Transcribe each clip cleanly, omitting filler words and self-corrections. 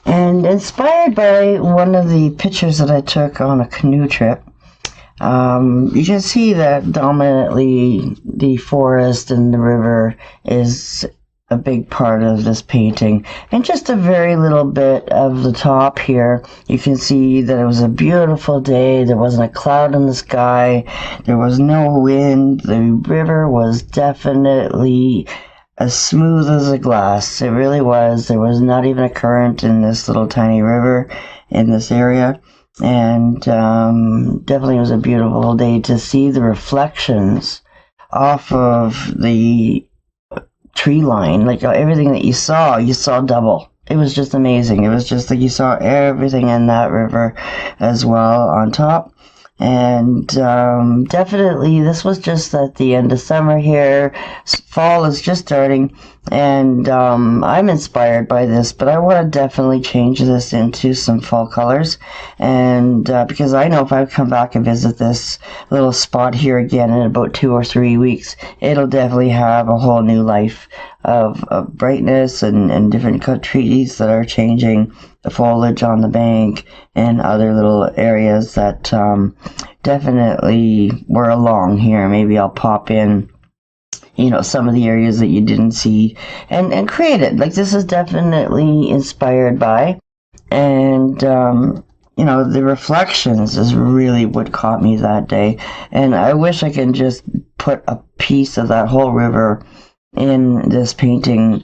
And inspired by one of the pictures that I took on a canoe trip, you can see that dominantly the forest and the river is a big part of this painting. And just a very little bit of the top here, you can see that it was a beautiful day. There wasn't a cloud in the sky. There was no wind. The river was definitely as smooth as a glass. It really was. There was not even a current in this little tiny river in this area. And definitely was a beautiful day to see the reflections off of the tree line. Like everything that you saw double. It was just amazing. It was just like you saw everything in that river as well on top. And definitely this was just at the end of summer here. Fall is just starting, and I'm inspired by this, but I want to definitely change this into some fall colors. And because I know if I come back and visit this little spot here again in about 2 or 3 weeks, it'll definitely have a whole new life of brightness and different trees that are changing, the foliage on the bank and other little areas that definitely were along here. Maybe I'll pop in, you know, some of the areas that you didn't see and create it. Like, this is definitely inspired by, and you know, the reflections is really what caught me that day. And I wish I could just put a piece of that whole river in this painting.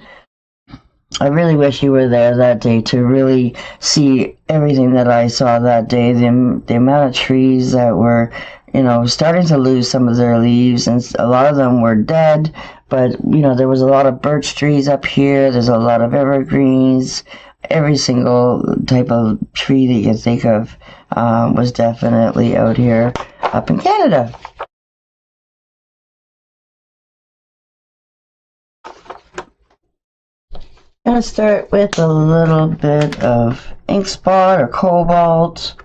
I really wish you were there that day to really see everything that I saw that day. The amount of trees that were, you know, starting to lose some of their leaves, and a lot of them were dead. But, you know, there was a lot of birch trees up here. There's a lot of evergreens. Every single type of tree that you can think of was definitely out here up in Canada. I'm going to start with a little bit of ink spot or cobalt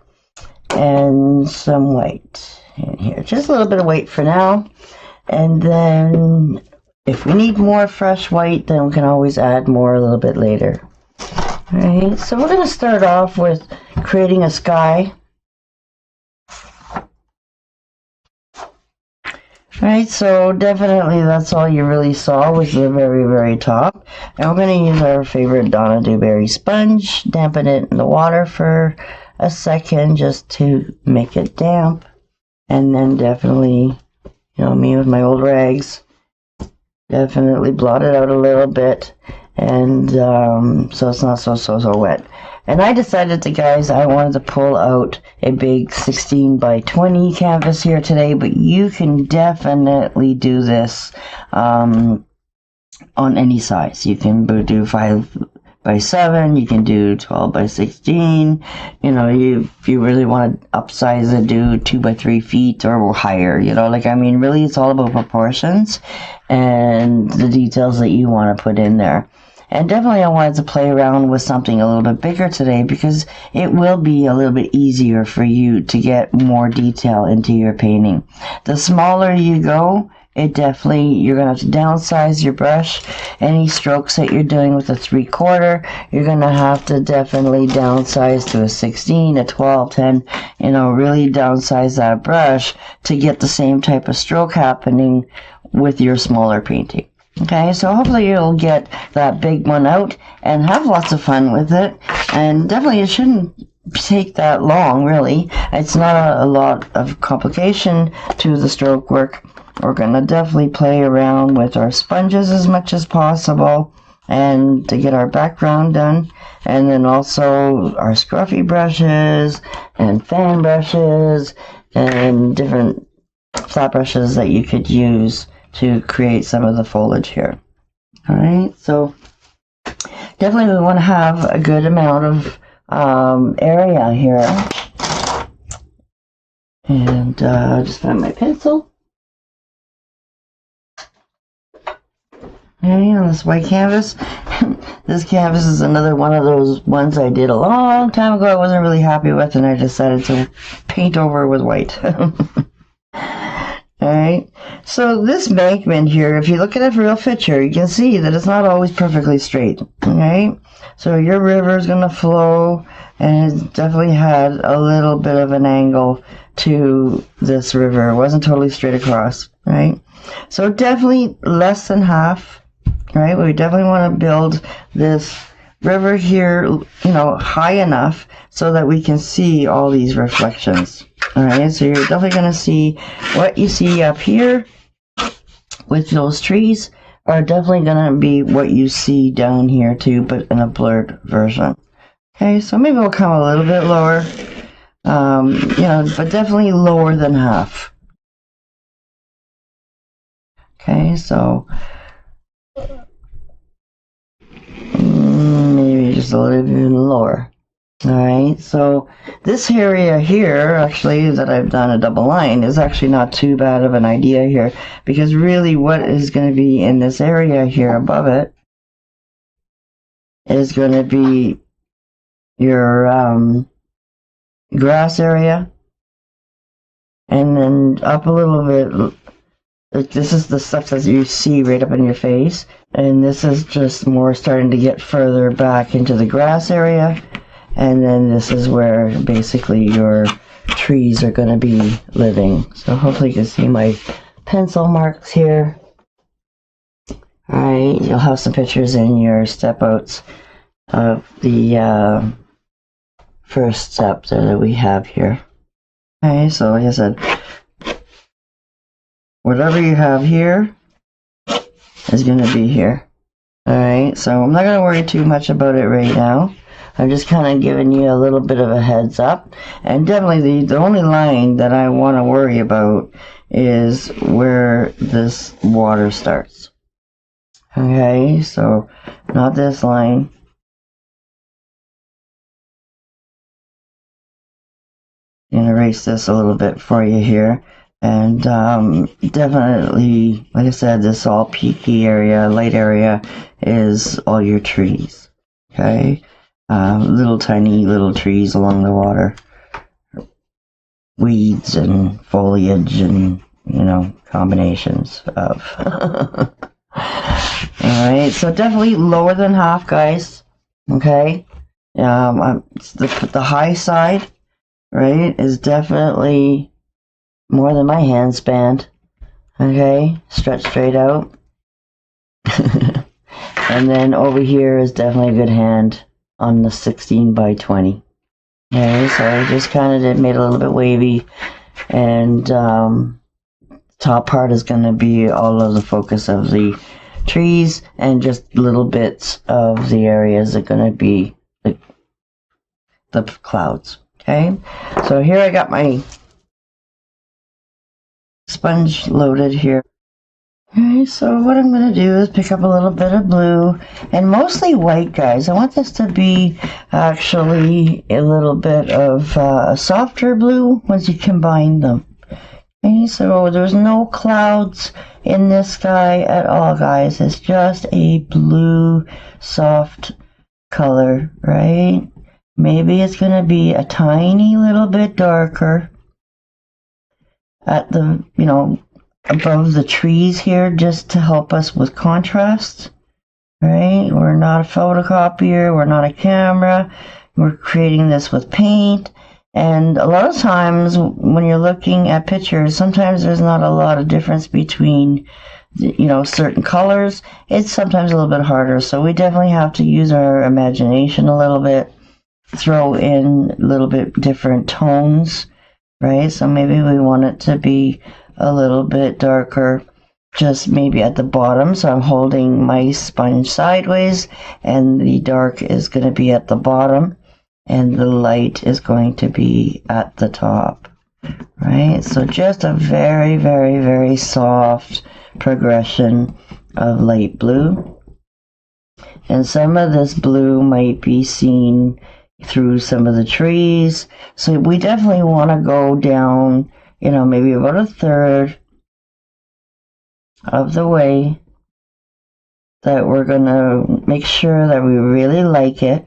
and some white in here. Just a little bit of white for now. And then if we need more fresh white, then we can always add more a little bit later. Alright, so we're going to start off with creating a sky. Right, so definitely that's all you really saw was the very, very top. And we're going to use our favorite Donna Dewberry sponge, dampen it in the water for a second just to make it damp. And then definitely, you know, me with my old rags, definitely blot it out a little bit. And so it's not so wet. And I decided to, guys, I wanted to pull out a big 16 by 20 canvas here today, but you can definitely do this on any size. You can do 5 by 7, you can do 12 by 16, you know, if you really want to upsize it, do 2 by 3 feet or higher, you know, like, I mean, really it's all about proportions and the details that you want to put in there. And definitely I wanted to play around with something a little bit bigger today because it will be a little bit easier for you to get more detail into your painting. The smaller you go, it definitely, you're going to have to downsize your brush. Any strokes that you're doing with a 3/4, you're going to have to definitely downsize to a 16, a 12, 10, you know, really downsize that brush to get the same type of stroke happening with your smaller painting. Okay, so hopefully you'll get that big one out and have lots of fun with it. And definitely it shouldn't take that long, really. It's not a lot of complication to the stroke work. We're going to definitely play around with our sponges as much as possible and to get our background done. And then also our scruffy brushes and fan brushes and different flat brushes that you could use to create some of the foliage here. Alright, so definitely we want to have a good amount of area here. And just find my pencil. Okay, on this white canvas. This canvas is another one of those ones I did a long time ago I wasn't really happy with, and I decided to paint over with white. Alright, so this embankment here, if you look at a real picture, you can see that it's not always perfectly straight. Alright, so your river is going to flow, and it definitely had a little bit of an angle to this river. It wasn't totally straight across, right? So definitely less than half, right? We definitely want to build this river here, you know, high enough so that we can see all these reflections. Alright, so you're definitely going to see what you see up here with those trees are definitely going to be what you see down here too, but in a blurred version. Okay, so maybe we'll come a little bit lower, you know, but definitely lower than half. Okay, so maybe just a little bit lower. Alright, so this area here, actually, that I've done a double line, is actually not too bad of an idea here, because really what is going to be in this area here above it is going to be your grass area, and then up a little bit, this is the stuff that you see right up in your face, and this is just more starting to get further back into the grass area. And then this is where basically your trees are going to be living. So hopefully you can see my pencil marks here. Alright, you'll have some pictures in your step outs of the first step that we have here. Okay, so like I said, whatever you have here is going to be here. Alright, so I'm not going to worry too much about it right now. I'm just kind of giving you a little bit of a heads up. And definitely the only line that I want to worry about is where this water starts. Okay, so not this line. I'm going to erase this a little bit for you here. And definitely, like I said, this all peaky area, light area, is all your trees. Okay? Little tiny little trees along the water, weeds and foliage and, you know, combinations of. Alright, so definitely lower than half, guys. Okay, the high side, right, is definitely more than my hand spanned. Okay, stretch straight out. And then over here is definitely a good hand on the 16 by 20. Okay, so I just kind of made it a little bit wavy, and top part is going to be all of the focus of the trees, and just little bits of the areas are going to be the clouds. Okay, so here I got my sponge loaded here. Okay, so what I'm going to do is pick up a little bit of blue, and mostly white, guys. I want this to be actually a little bit of a softer blue once you combine them. Okay, so there's no clouds in this sky at all, guys. It's just a blue, soft color, right? Maybe it's going to be a tiny little bit darker at the, you know, above the trees here, just to help us with contrast, right? We're not a photocopier, we're not a camera, we're creating this with paint. And a lot of times when you're looking at pictures, sometimes there's not a lot of difference between, you know, certain colors. It's sometimes a little bit harder, so we definitely have to use our imagination a little bit, throw in a little bit different tones, right? So maybe we want it to be a little bit darker, just maybe at the bottom. So I'm holding my sponge sideways, and the dark is going to be at the bottom, and the light is going to be at the top, right? So just a very, very, very soft progression of light blue. And some of this blue might be seen through some of the trees. So we definitely want to go down, you know, maybe about a third of the way, that we're going to make sure that we really like it.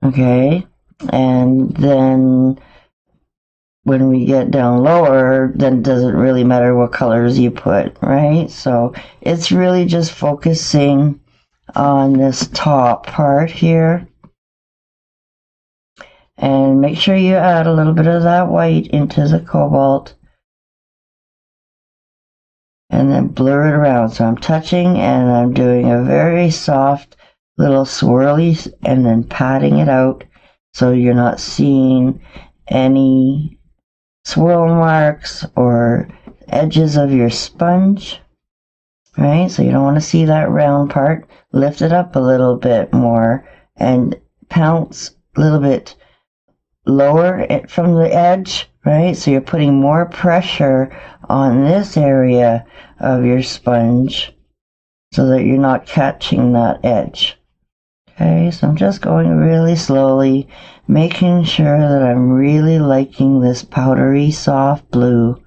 Okay, and then when we get down lower, then it doesn't really matter what colors you put, right? So it's really just focusing on this top part here. And make sure you add a little bit of that white into the cobalt. And then blur it around. So I'm touching and I'm doing a very soft little swirly and then patting it out so you're not seeing any swirl marks or edges of your sponge, right? So you don't want to see that round part. Lift it up a little bit more and pounce a little bit lower from the edge, right? So you're putting more pressure on this area of your sponge so that you're not catching that edge. Okay, so I'm just going really slowly, making sure that I'm really liking this powdery soft blue,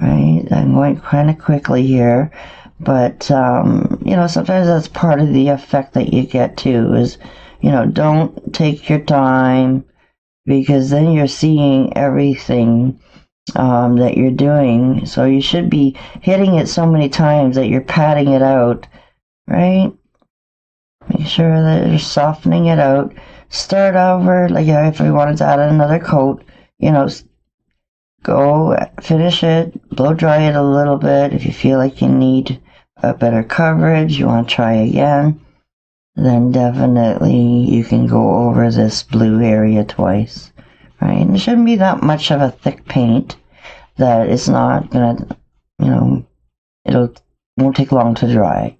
right? I'm going kind of quickly here, but, you know, sometimes that's part of the effect that you get too, is, you know, don't take your time, because then you're seeing everything that you're doing. So you should be hitting it so many times that you're patting it out, right? Make sure that you're softening it out. Start over, like if we wanted to add another coat, you know, go finish it, blow dry it a little bit. If you feel like you need a better coverage, you want to try again, then definitely you can go over this blue area twice, right? And it shouldn't be that much of a thick paint that it's not gonna, you know, won't take long to dry.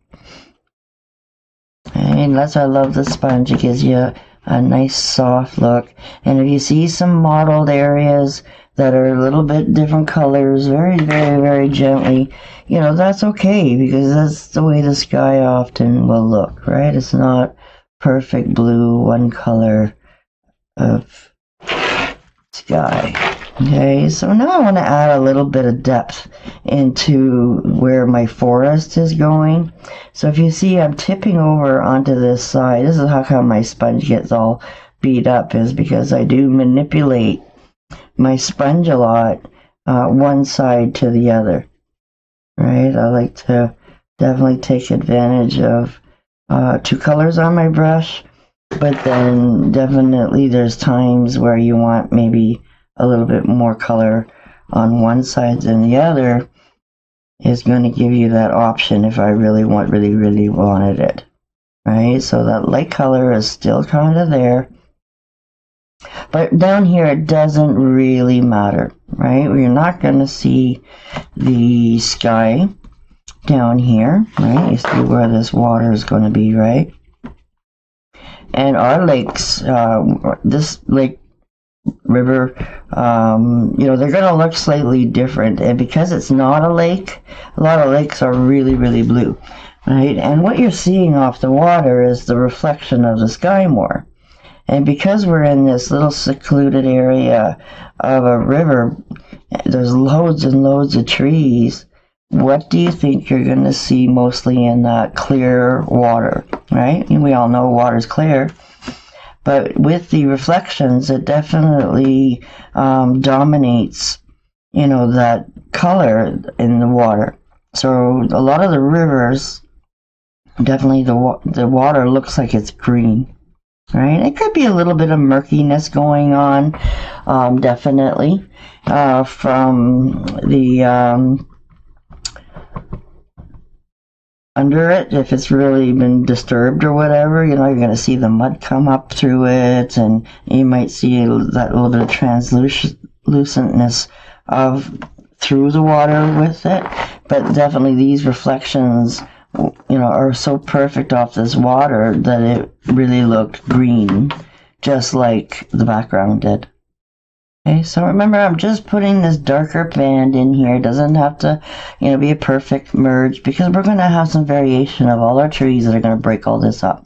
And that's why I love the sponge. It gives you a nice soft look. And if you see some mottled areas that are a little bit different colors, very, very, very gently, you know, that's okay, because that's the way the sky often will look, right? It's not perfect blue, one color of sky. Okay, so now I want to add a little bit of depth into where my forest is going. So if you see, I'm tipping over onto this side. This is how come my sponge gets all beat up, is because I do manipulate my sponge a lot, one side to the other, right? I like to definitely take advantage of two colors on my brush, but then definitely there's times where you want maybe a little bit more color on one side than the other. Is going to give you that option if I really wanted it, right? So that light color is still kind of there, but down here it doesn't really matter, right? You're not going to see the sky down here, right? You see where this water is going to be, right? And our lakes, this lake, river, you know, they're going to look slightly different. And because it's not a lake, a lot of lakes are really, really blue, right? And what you're seeing off the water is the reflection of the sky more. And because we're in this little secluded area of a river, there's loads and loads of trees. What do you think you're going to see mostly in that clear water, right? And we all know water's clear. But with the reflections, it definitely dominates, you know, that color in the water. So a lot of the rivers, definitely the water looks like it's green, right? It could be a little bit of murkiness going on, definitely, from the under it. If it's really been disturbed or whatever, you know, you're going to see the mud come up through it, and you might see that little bit of translucentness of through the water with it. But definitely these reflections, you know, are so perfect off this water that it really looked green, just like the background did. Okay, so remember, I'm just putting this darker band in here. It doesn't have to, you know, be a perfect merge, because we're going to have some variation of all our trees that are going to break all this up.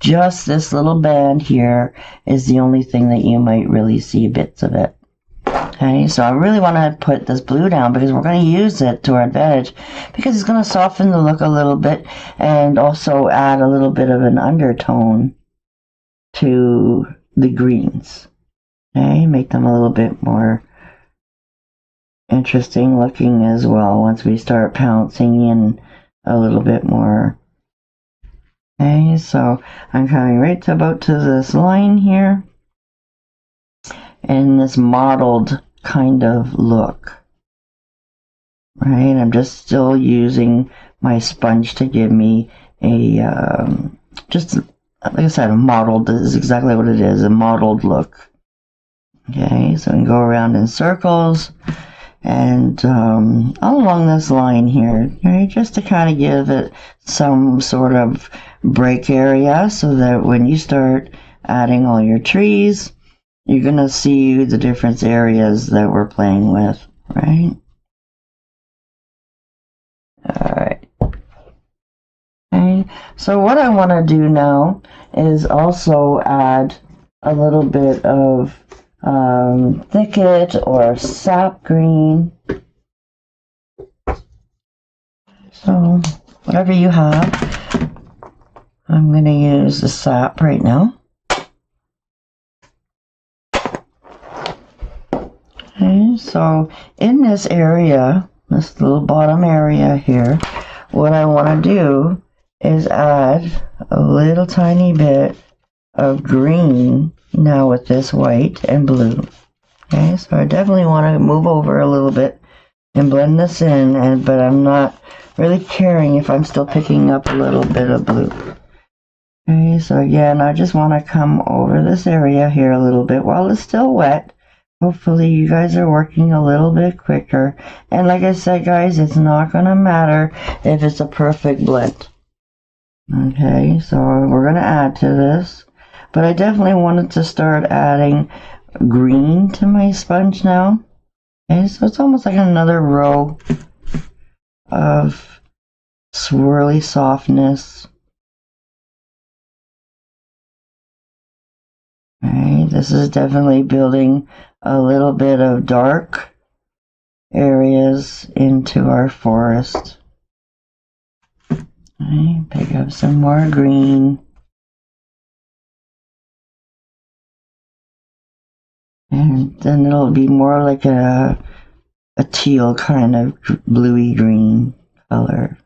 Just this little band here is the only thing that you might really see bits of it. Okay, so I really want to put this blue down because we're going to use it to our advantage, because it's going to soften the look a little bit and also add a little bit of an undertone to the greens. Okay, make them a little bit more interesting looking as well once we start pouncing in a little bit more. Okay, so I'm coming right about to this line here and this mottled kind of look. Right, I'm just still using my sponge to give me a, just like I said, a mottled, this is exactly what it is, a mottled look. Okay, so we can go around in circles and all along this line here, right, just to kind of give it some sort of break area so that when you start adding all your trees, you're going to see the different areas that we're playing with, right? Alright. Okay, so what I want to do now is also add a little bit of thicket or sap green. So whatever you have, I'm going to use the sap right now. Okay, so in this area, this little bottom area here, what I want to do is add a little tiny bit of green now with this white and blue. Okay, so I definitely want to move over a little bit and blend this in, but I'm not really caring if I'm still picking up a little bit of blue. Okay, so again, I just want to come over this area here a little bit while it's still wet. Hopefully you guys are working a little bit quicker. And like I said, guys, it's not going to matter if it's a perfect blend. Okay, so we're going to add to this. But I definitely wanted to start adding green to my sponge now. Okay, so it's almost like another row of swirly softness. Okay, this is definitely building a little bit of dark areas into our forest. Okay, pick up some more green. And then it'll be more like a teal kind of bluey green color.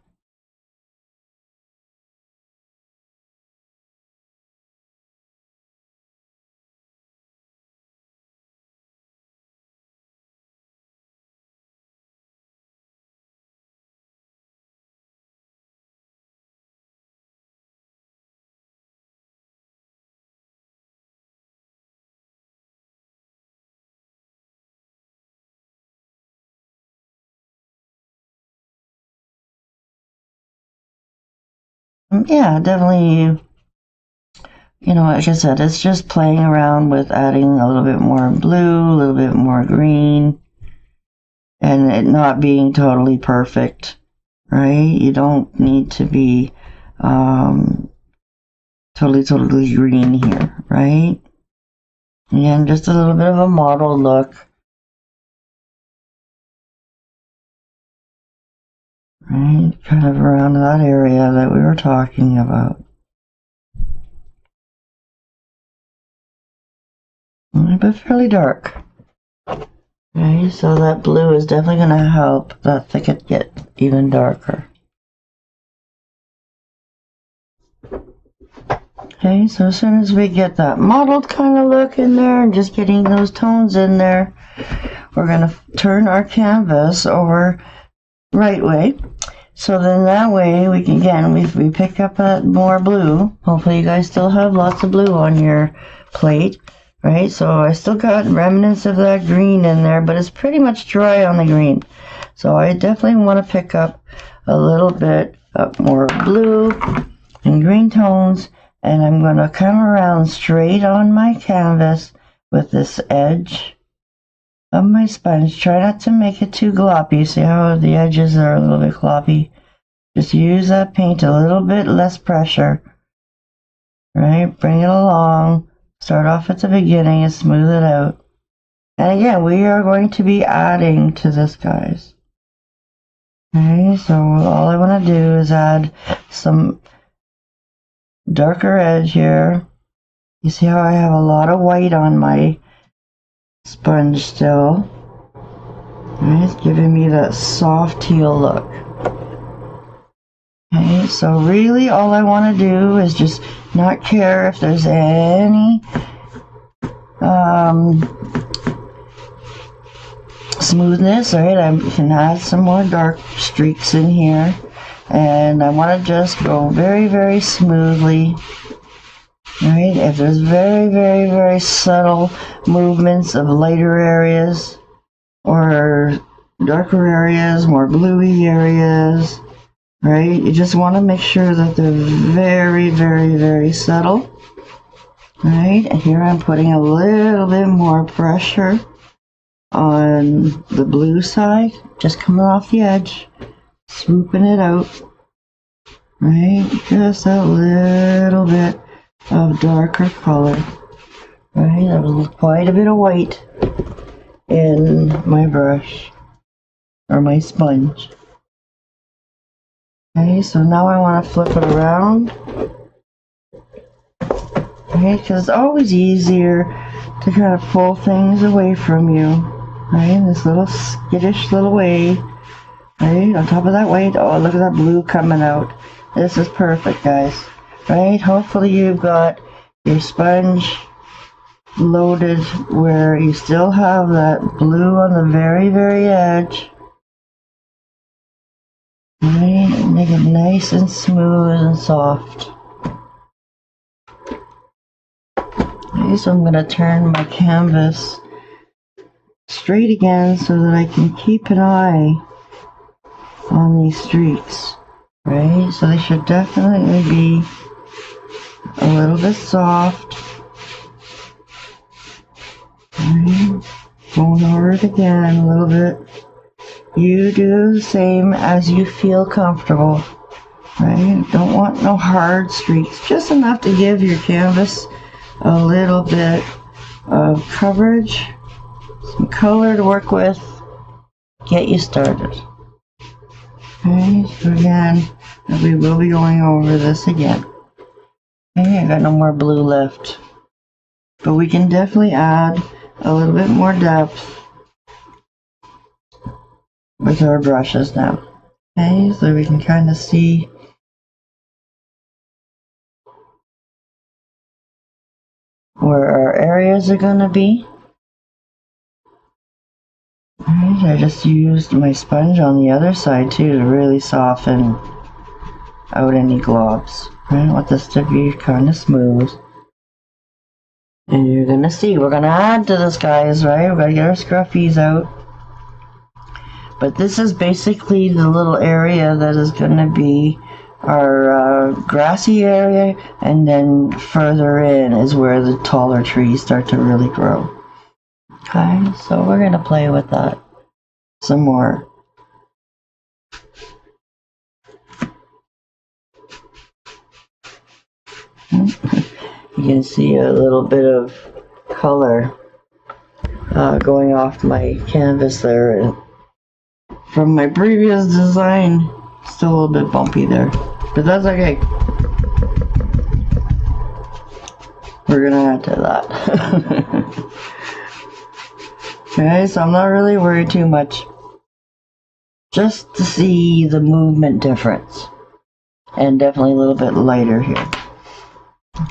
Yeah, definitely, you know, like I said, it's just playing around with adding a little bit more blue, a little bit more green, and it not being totally perfect, right? You don't need to be totally green here, right? Again, just a little bit of a mottled look. Right, kind of around that area that we were talking about. But fairly dark. Okay, so that blue is definitely going to help that thicket get even darker. Okay, so as soon as we get that mottled kind of look in there and just getting those tones in there, we're going to turn our canvas over right way. So then that way we can, again, we pick up that more blue. Hopefully you guys still have lots of blue on your plate, right? So I still got remnants of that green in there, but it's pretty much dry on the green. So I definitely want to pick up a little bit of more blue and green tones, and I'm going to come around straight on my canvas with this edge of my sponge. Try not to make it too gloppy. See how the edges are a little bit gloppy? Just use that paint a little bit less pressure. Right? Bring it along. Start off at the beginning and smooth it out. And again, we are going to be adding to this, guys. Okay, so all I want to do is add some darker edge here. You see how I have a lot of white on my sponge still. And it's giving me that soft teal look. Okay, so really all I want to do is just not care if there's any smoothness, right? I can add some more dark streaks in here, and I want to just go very, very smoothly, right? If there's very, very, very subtle movements of lighter areas or darker areas, more bluey areas, right? You just want to make sure that they're very, very, very subtle, right? And here I'm putting a little bit more pressure on the blue side, just coming off the edge, swooping it out, right? Just a little bit of darker color, right? There was quite a bit of white in my brush, or my sponge. Okay, so now I want to flip it around, okay, because it's always easier to kind of pull things away from you, right, in this little skittish little way, right, on top of that white. Oh, look at that blue coming out. This is perfect, guys, right? Hopefully you've got your sponge loaded where you still have that blue on the very, very edge. Right, make it nice and smooth and soft. Okay, so I'm going to turn my canvas straight again so that I can keep an eye on these streaks. Right, so they should definitely be a little bit soft. Right, going over it again a little bit. You do the same as you feel comfortable, right? Don't want no hard streaks, just enough to give your canvas a little bit of coverage, some color to work with, get you started. Okay, so again, we will be going over this again. Okay, I got no more blue left, but we can definitely add a little bit more depth with our brushes now. Okay, so we can kind of see where our areas are going to be. Right, I just used my sponge on the other side too to really soften out any globs. I want this to be kind of smooth. And you're going to see, we're going to add to this, guys, right? We're going to get our scruffies out. But this is basically the little area that is going to be our grassy area, and then further in is where the taller trees start to really grow. Okay, so we're going to play with that some more. You can see a little bit of color going off my canvas there. And from my previous design, still a little bit bumpy there, but that's okay. We're gonna add to that. Okay, so I'm not really worried too much, just to see the movement difference, and definitely a little bit lighter here.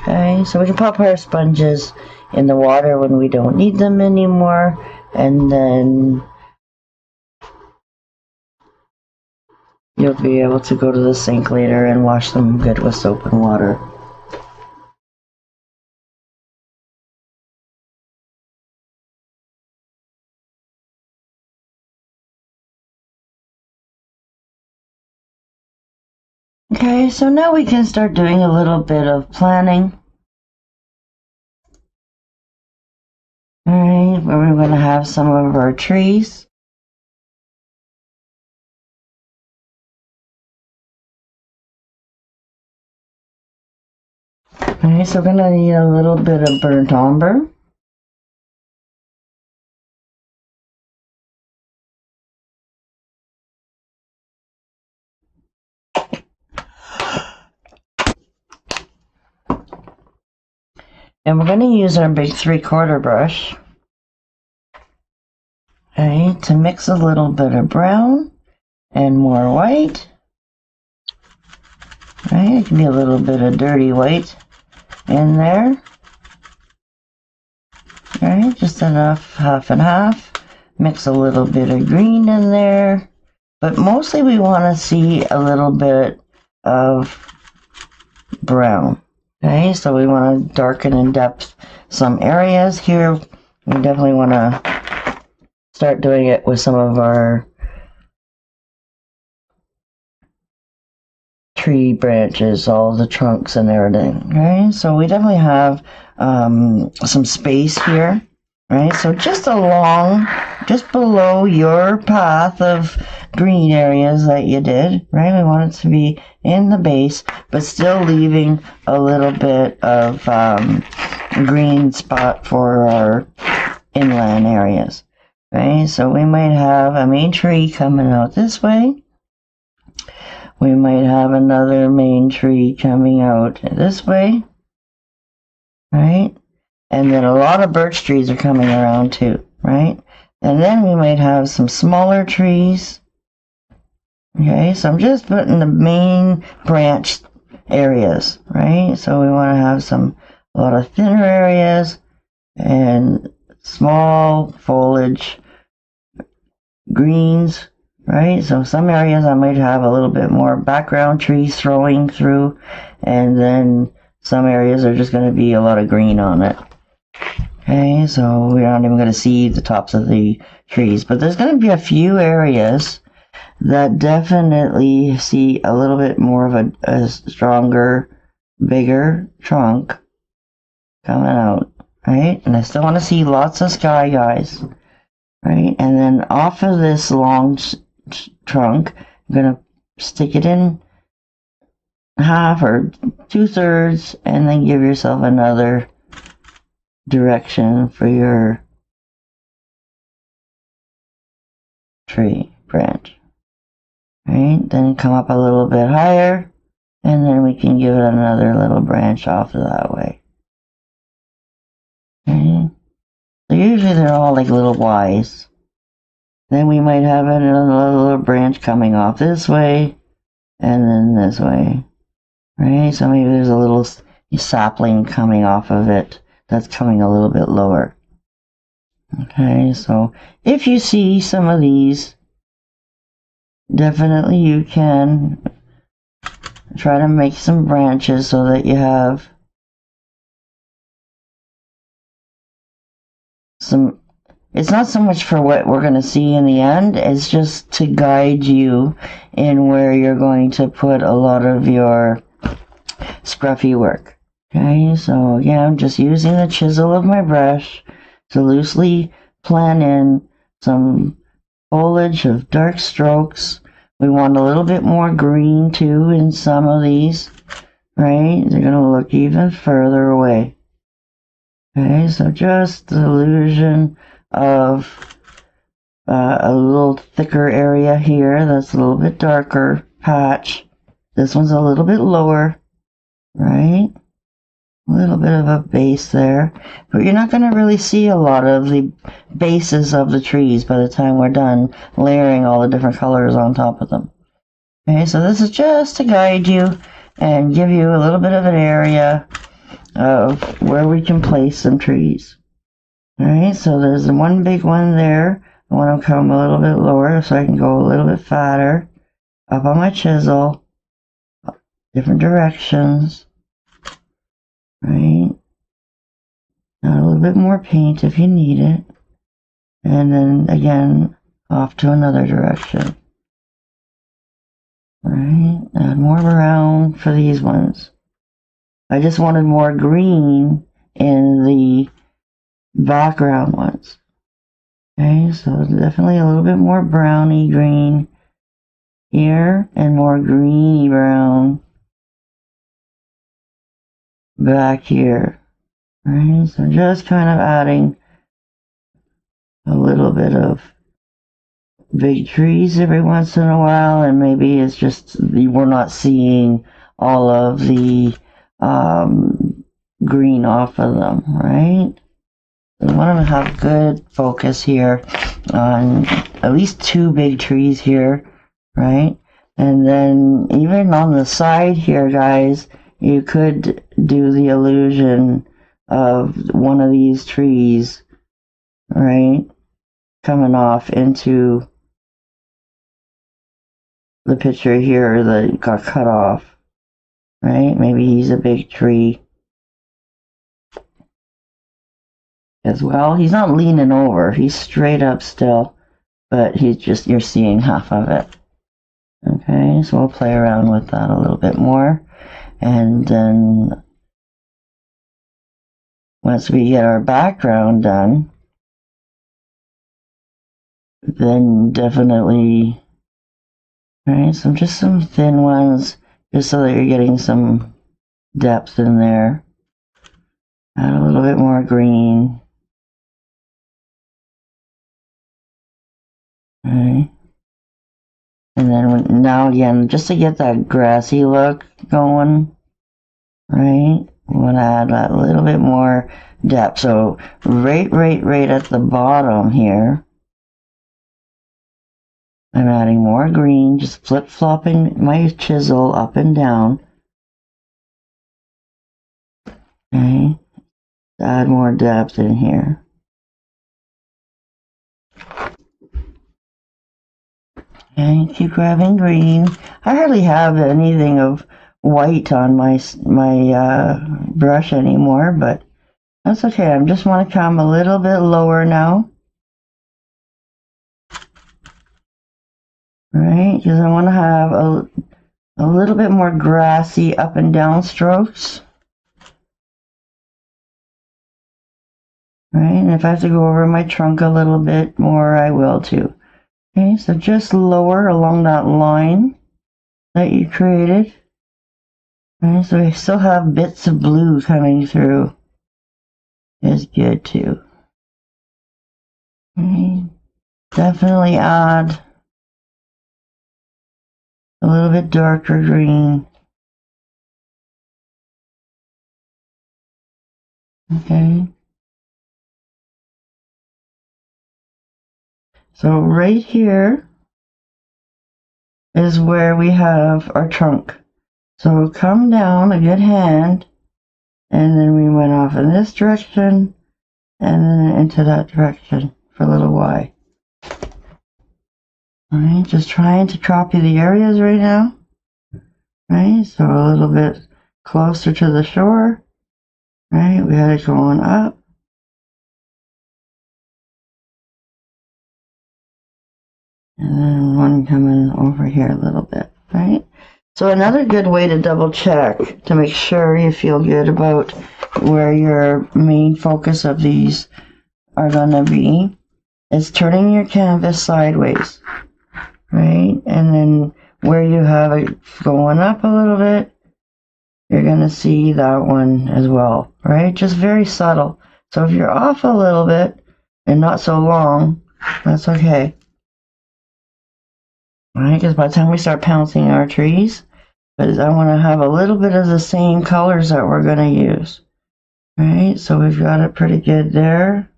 Okay, so we can pop our sponges in the water when we don't need them anymore, and then you'll be able to go to the sink later and wash them good with soap and water. Okay, so now we can start doing a little bit of planning. Alright, where we're going to have some of our trees. Alright, so we're going to need a little bit of burnt umber. And we're going to use our big 3/4 brush. Okay, to mix a little bit of brown and more white. Right, it can be a little bit of dirty white in there. Right, just enough, half and half. Mix a little bit of green in there. But mostly we want to see a little bit of brown. Okay, so we want to darken and depth some areas here. We definitely want to start doing it with some of our tree branches, all the trunks and everything. Okay, so we definitely have some space here. Right, so just below your path of green areas that you did, right? We want it to be in the base, but still leaving a little bit of green spot for our inland areas, right? So we might have a main tree coming out this way. We might have another main tree coming out this way, right? And then a lot of birch trees are coming around too, right? And then we might have some smaller trees. Okay, so I'm just putting the main branch areas, right? So we want to have a lot of thinner areas and small foliage greens, right? So some areas I might have a little bit more background trees throwing through, and then some areas are just going to be a lot of green on it. Okay, so we're not even going to see the tops of the trees, but there's going to be a few areas that definitely see a little bit more of a stronger, bigger trunk coming out, right? And I still want to see lots of sky, guys, right? And then off of this long trunk, I'm going to stick it in half or 2/3, and then give yourself another direction for your tree branch. Right, then come up a little bit higher, and then we can give it another little branch off of that way. Okay. So usually they're all like little Ys. Then we might have another little branch coming off this way, and then this way. Right, so maybe there's a little sapling coming off of it that's coming a little bit lower. Okay, so if you see some of these, definitely you can try to make some branches so that you have some. It's not so much for what we're going to see in the end, it's just to guide you in where you're going to put a lot of your scruffy work. Okay, so again, I'm just using the chisel of my brush to loosely plan in some foliage of dark strokes. We want a little bit more green too in some of these, right? They're going to look even further away. Okay, so just the illusion of a little thicker area here that's a little bit darker patch. This one's a little bit lower, right? A little bit of a base there, but you're not going to really see a lot of the bases of the trees by the time we're done layering all the different colors on top of them. Okay, so this is just to guide you and give you a little bit of an area of where we can place some trees. Alright, so there's the one big one there. I want to come a little bit lower so I can go a little bit fatter up on my chisel, different directions. Right, add a little bit more paint if you need it, and then again off to another direction. Right, add more brown for these ones. I just wanted more green in the background ones. Okay, so definitely a little bit more browny green here and more greeny brown back here. Right, so just kind of adding a little bit of big trees every once in a while, and maybe it's just we're not seeing all of the green off of them, right? We want to have good focus here on at least 2 big trees here, right? And then even on the side here, guys, you could do the illusion of one of these trees, right, coming off into the picture here that got cut off, right? Maybe he's a big tree as well. He's not leaning over, he's straight up still, but he's just, you're seeing half of it. Okay, so we'll play around with that a little bit more, and then once we get our background done, then definitely, right, just some thin ones, just so that you're getting some depth in there. Add a little bit more green. Okay. And then now again, just to get that grassy look going, right, we want to add that little bit more depth. So right at the bottom here, I'm adding more green, just flip-flopping my chisel up and down. Okay, add more depth in here. And keep grabbing green. I hardly have anything of white on my brush anymore, but that's okay. I just want to come a little bit lower now. Right, because I want to have a little bit more grassy up and down strokes. Right, and if I have to go over my trunk a little bit more, I will too. Okay, so just lower along that line that you created. Okay, so we still have bits of blue coming through. Is good too. Okay, definitely add a little bit darker green. Okay. So right here is where we have our trunk. So come down a good hand, and then we went off in this direction, and then into that direction for a little while. Alright, just trying to copy the areas right now. Right, so a little bit closer to the shore. Right, we had it going up. And then one coming over here a little bit, right? So another good way to double check to make sure you feel good about where your main focus of these are gonna be is turning your canvas sideways, right? And then where you have it going up a little bit, you're gonna see that one as well, right? Just very subtle. So if you're off a little bit and not so long, that's okay. Alright, because by the time we start pouncing our trees, because I want to have a little bit of the same colors that we're going to use. Right, so we've got it pretty good there.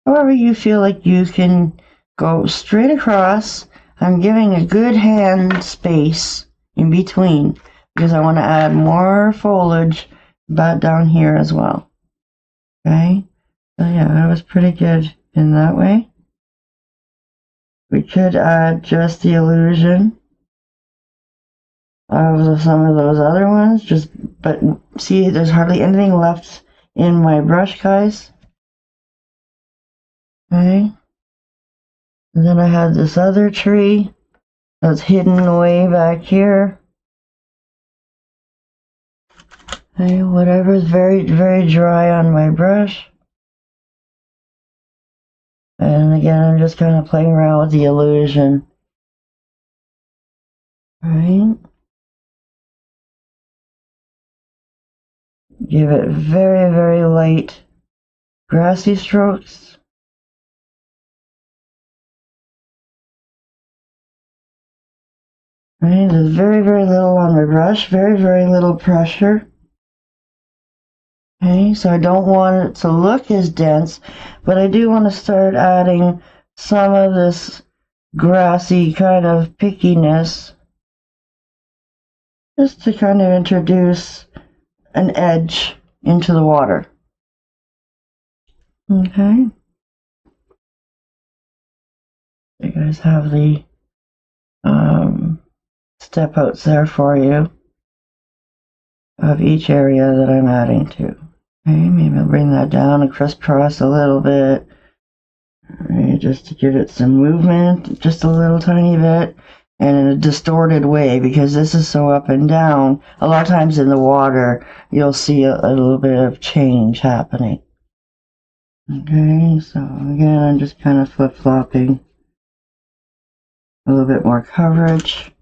However you feel like you can go straight across. I'm giving a good hand space in between because I want to add more foliage back down here as well. Okay, so yeah, that was pretty good in that way. We could add just the illusion of some of those other ones, but see, there's hardly anything left in my brush, guys. Okay, and then I had this other tree that's hidden away back here. Okay, whatever's very dry on my brush. And again, I'm just kind of playing around with the illusion. Right? Give it very light grassy strokes. Right? There's very little on my brush, very little pressure. Okay, so I don't want it to look as dense, but I do want to start adding some of this grassy kind of pickiness, just to kind of introduce an edge into the water. Okay. You guys have the step outs there for you of each area that I'm adding to. Okay, maybe I'll bring that down and crisscross a little bit. Alright, just to give it some movement, just a little tiny bit, and in a distorted way, because this is so up and down. A lot of times in the water, you'll see a little bit of change happening. Okay, so again, I'm just kind of flip-flopping a little bit more coverage.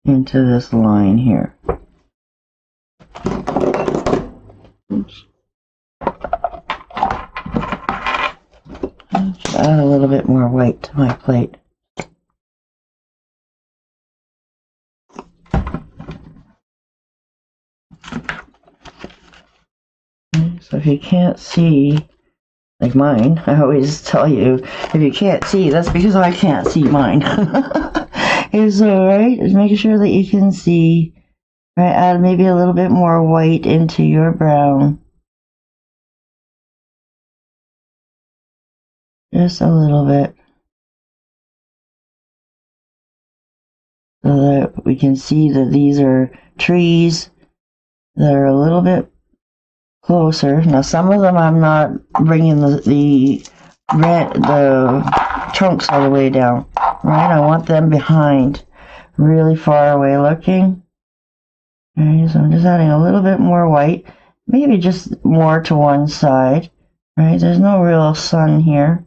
Into this line here. Oops. Just add a little bit more white to my plate. Okay, so if you can't see, like mine, I always tell you, if you can't see, that's because I can't see mine. It's alright, just making sure that you can see. Right, add maybe a little bit more white into your brown. Just a little bit. So that we can see that these are trees that are a little bit closer. Now some of them I'm not bringing the trunks all the way down. Right, I want them behind, really far away looking. Okay, so I'm just adding a little bit more white, maybe just more to one side. Right, there's no real sun here.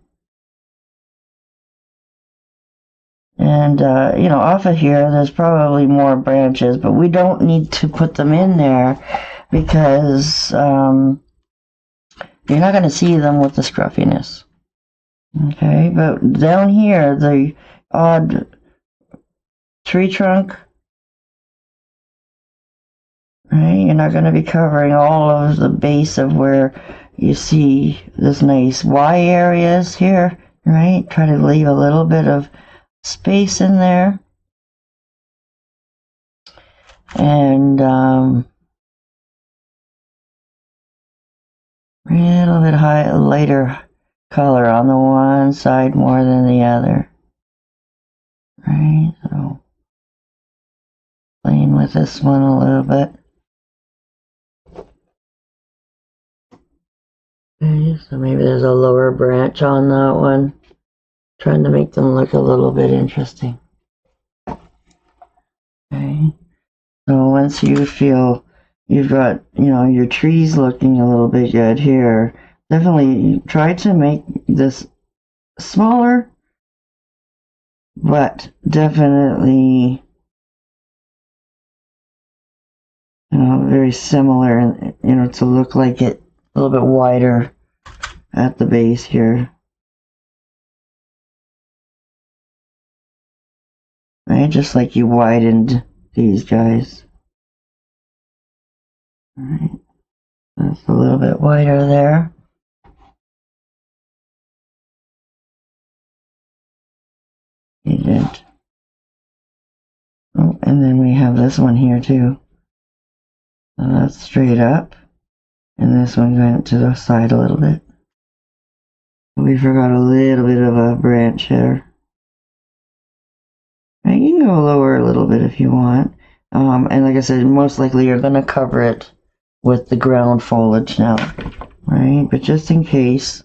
And, you know, off of here, there's probably more branches, but we don't need to put them in there because you're not going to see them with the scruffiness. Okay, but down here, the odd tree trunk, right, you're not going to be covering all of the base of where you see this nice Y areas here, right? Try to leave a little bit of space in there. And a little bit lighter color on the one side more than the other. Right, so playing with this one a little bit. Okay, so maybe there's a lower branch on that one. Trying to make them look a little bit interesting. Okay, so once you feel you've got, you know, your trees looking a little bit good here, definitely try to make this smaller, but definitely, you know, very similar, and you know, to look like it a little bit wider at the base here. Right, just like you widened these guys. Alright, that's a little bit wider there. You did. Oh, and then we have this one here too. So that's straight up. And this one went to the side a little bit. We forgot a little bit of a branch here. And you can go lower a little bit if you want. And like I said, most likely you're going to cover it with the ground foliage now. Right? But just in case,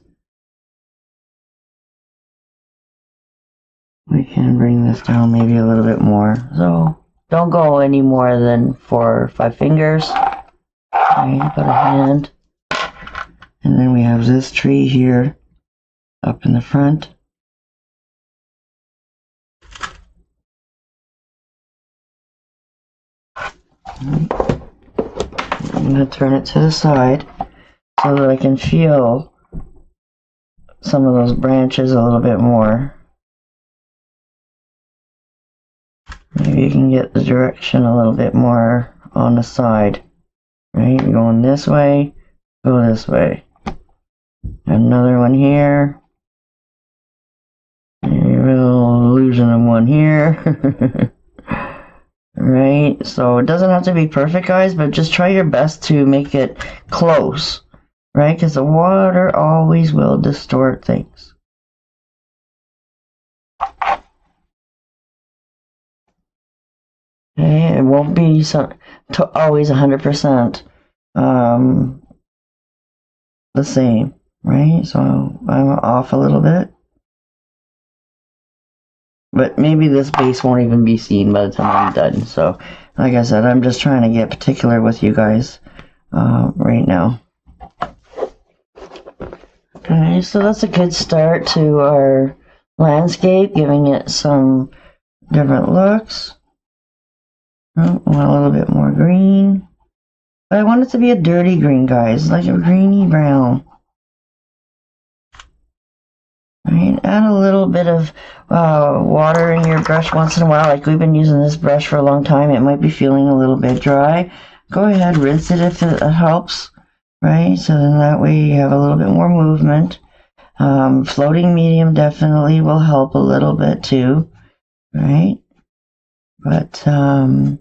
we can bring this down maybe a little bit more. So don't go any more than 4 or 5 fingers. Right? About a hand. And then we have this tree here up in the front. I'm going to turn it to the side so that I can feel some of those branches a little bit more. Maybe you can get the direction a little bit more on the side. Right, you're going this way, go this way. Another one here. You're losing one here. Right, so it doesn't have to be perfect, guys, but just try your best to make it close. Right, because the water always will distort things. Okay, it won't be always 100% the same, right? So I'm off a little bit. But maybe this base won't even be seen by the time I'm done. So, like I said, I'm just trying to get particular with you guys right now. Okay, so that's a good start to our landscape, giving it some different looks. Oh, I want a little bit more green. But I want it to be a dirty green, guys, like a greeny brown. Right, add a little bit of water in your brush once in a while. Like we've been using this brush for a long time. It might be feeling a little bit dry. Go ahead, rinse it if it helps. Right, so then that way you have a little bit more movement. Floating medium definitely will help a little bit too. Right, but sometimes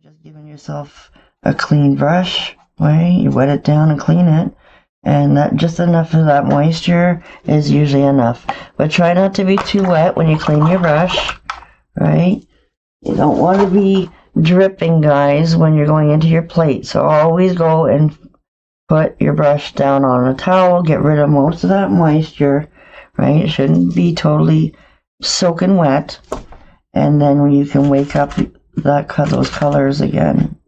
just giving yourself a clean brush. Right, you wet it down and clean it. And that just enough of that moisture is usually enough. But try not to be too wet when you clean your brush, right? You don't want to be dripping, guys, when you're going into your plate. So always go and put your brush down on a towel. Get rid of most of that moisture, right? It shouldn't be totally soaking wet. And then you can wake up those colors again.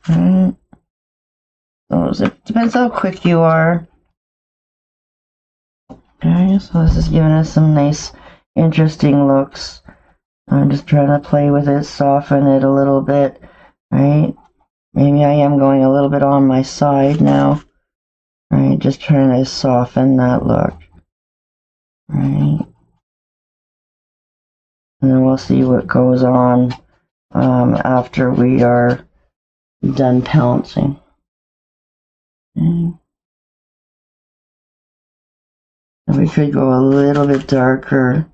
Right? It depends how quick you are. Okay, so this is giving us some nice, interesting looks. I'm just trying to play with it, soften it a little bit, right? Maybe I am going a little bit on my side now, right? Just trying to soften that look, right? And then we'll see what goes on after we are done pouncing. Okay. And we could go a little bit darker.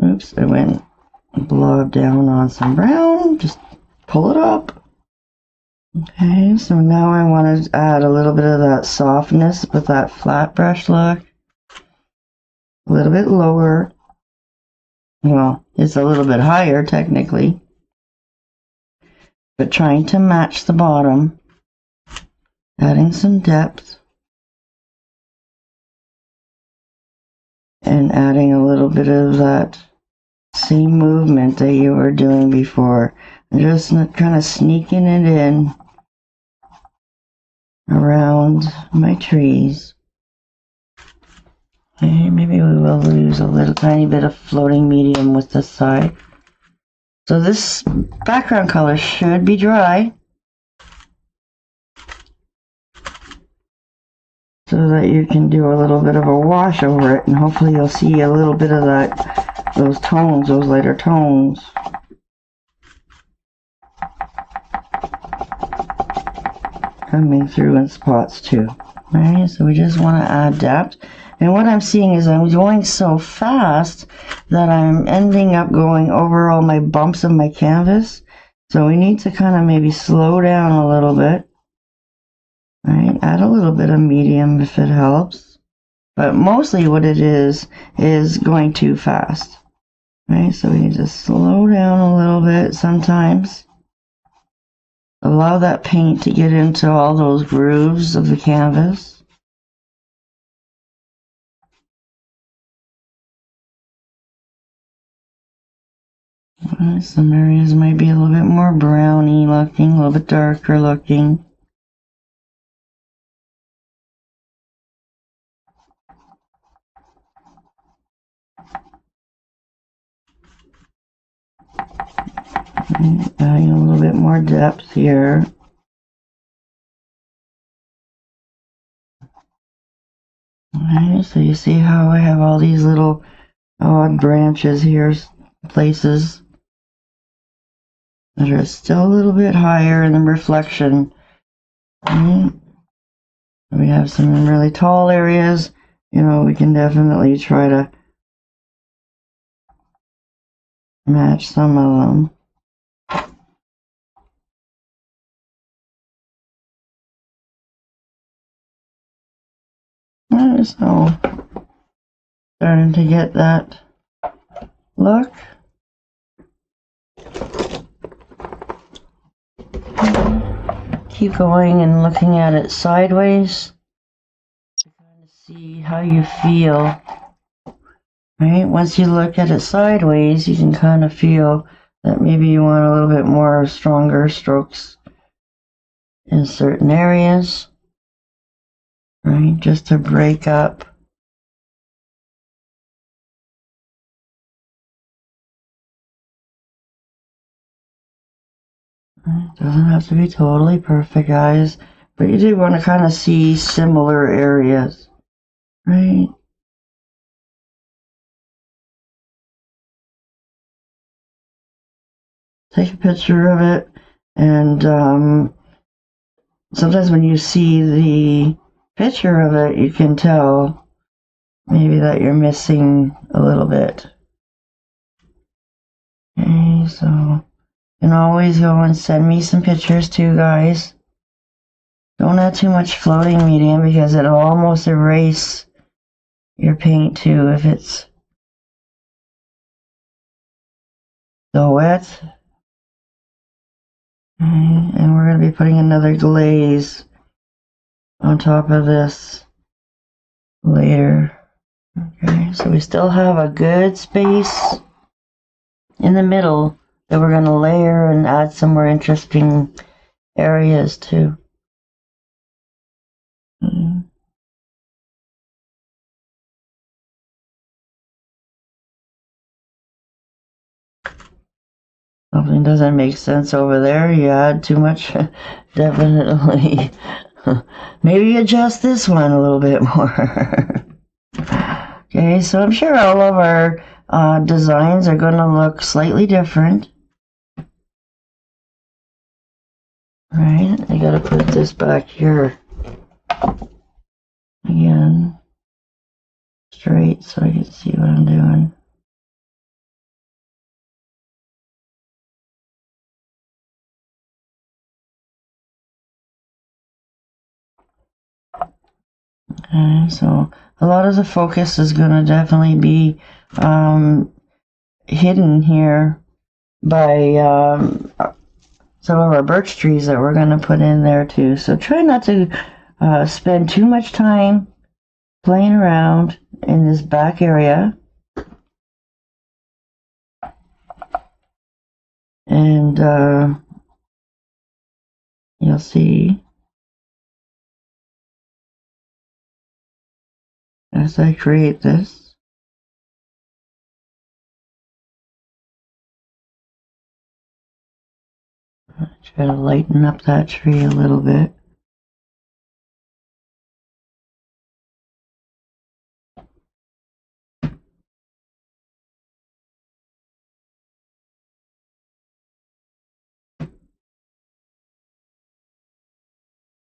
Oops, I went blob down on some brown. Just pull it up. Okay, so now I want to add a little bit of that softness with that flat brush look. A little bit lower. Well, it's a little bit higher technically. But trying to match the bottom. Adding some depth. And adding a little bit of that same movement that you were doing before. Just kind of sneaking it in around my trees. Okay, maybe we will lose a little tiny bit of floating medium with this side. So this background color should be dry, so that you can do a little bit of a wash over it, and hopefully you'll see a little bit of that, those tones, those lighter tones. Coming through in spots too. Alright, so we just want to add depth. And what I'm seeing is I'm going so fast that I'm ending up going over all my bumps of my canvas. So we need to kind of maybe slow down a little bit. Right, add a little bit of medium if it helps. But mostly what it is going too fast. Right, so we need to slow down a little bit sometimes. Allow that paint to get into all those grooves of the canvas. Some areas might be a little bit more browny looking, a little bit darker looking. Adding a little bit more depth here. Okay, so you see how I have all these little odd branches here, places that are still a little bit higher in the reflection. Right? We have some really tall areas. You know, we can definitely try to match some of them. So, starting to get that look. Keep going and looking at it sideways to kind of see how you feel. Right? Once you look at it sideways, you can kind of feel that maybe you want a little bit more stronger strokes in certain areas. Right? Just to break up. It doesn't have to be totally perfect, guys, but you do want to kind of see similar areas, right? Take a picture of it, and sometimes when you see the picture of it, you can tell maybe that you're missing a little bit. Okay, so you can always go and send me some pictures too, guys. Don't add too much floating medium because it'll almost erase your paint too if it's so wet. Okay, and we're going to be putting another glaze on top of this later. Okay, so we still have a good space in the middle that we're going to layer and add some more interesting areas to. Something doesn't make sense over there. You add too much. Definitely. Maybe adjust this one a little bit more. Okay, so I'm sure all of our designs are going to look slightly different. Right, I gotta put this back here again, straight so I can see what I'm doing. Okay, so a lot of the focus is going to definitely be hidden here by some of our birch trees that we're going to put in there too. So try not to spend too much time playing around in this back area. And you'll see as I create this. Try to lighten up that tree a little bit.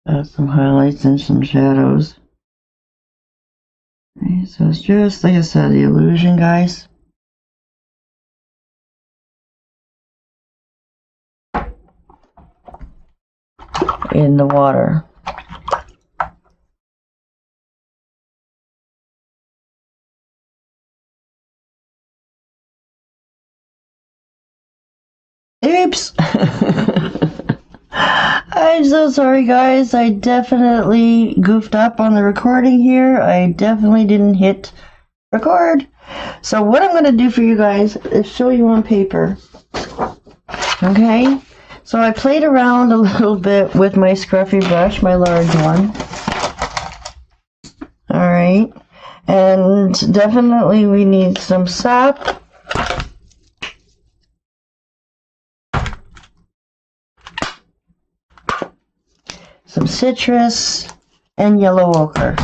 Add some highlights and some shadows. Okay, so it's just, like I said, the illusion, guys. In the water. Oops! I'm so sorry, guys. I definitely goofed up on the recording here. I definitely didn't hit record. So what I'm going to do for you guys is show you on paper. Okay? So I played around a little bit with my scruffy brush, my large one. Alright. And definitely we need some sap. Some citrus and yellow ochre.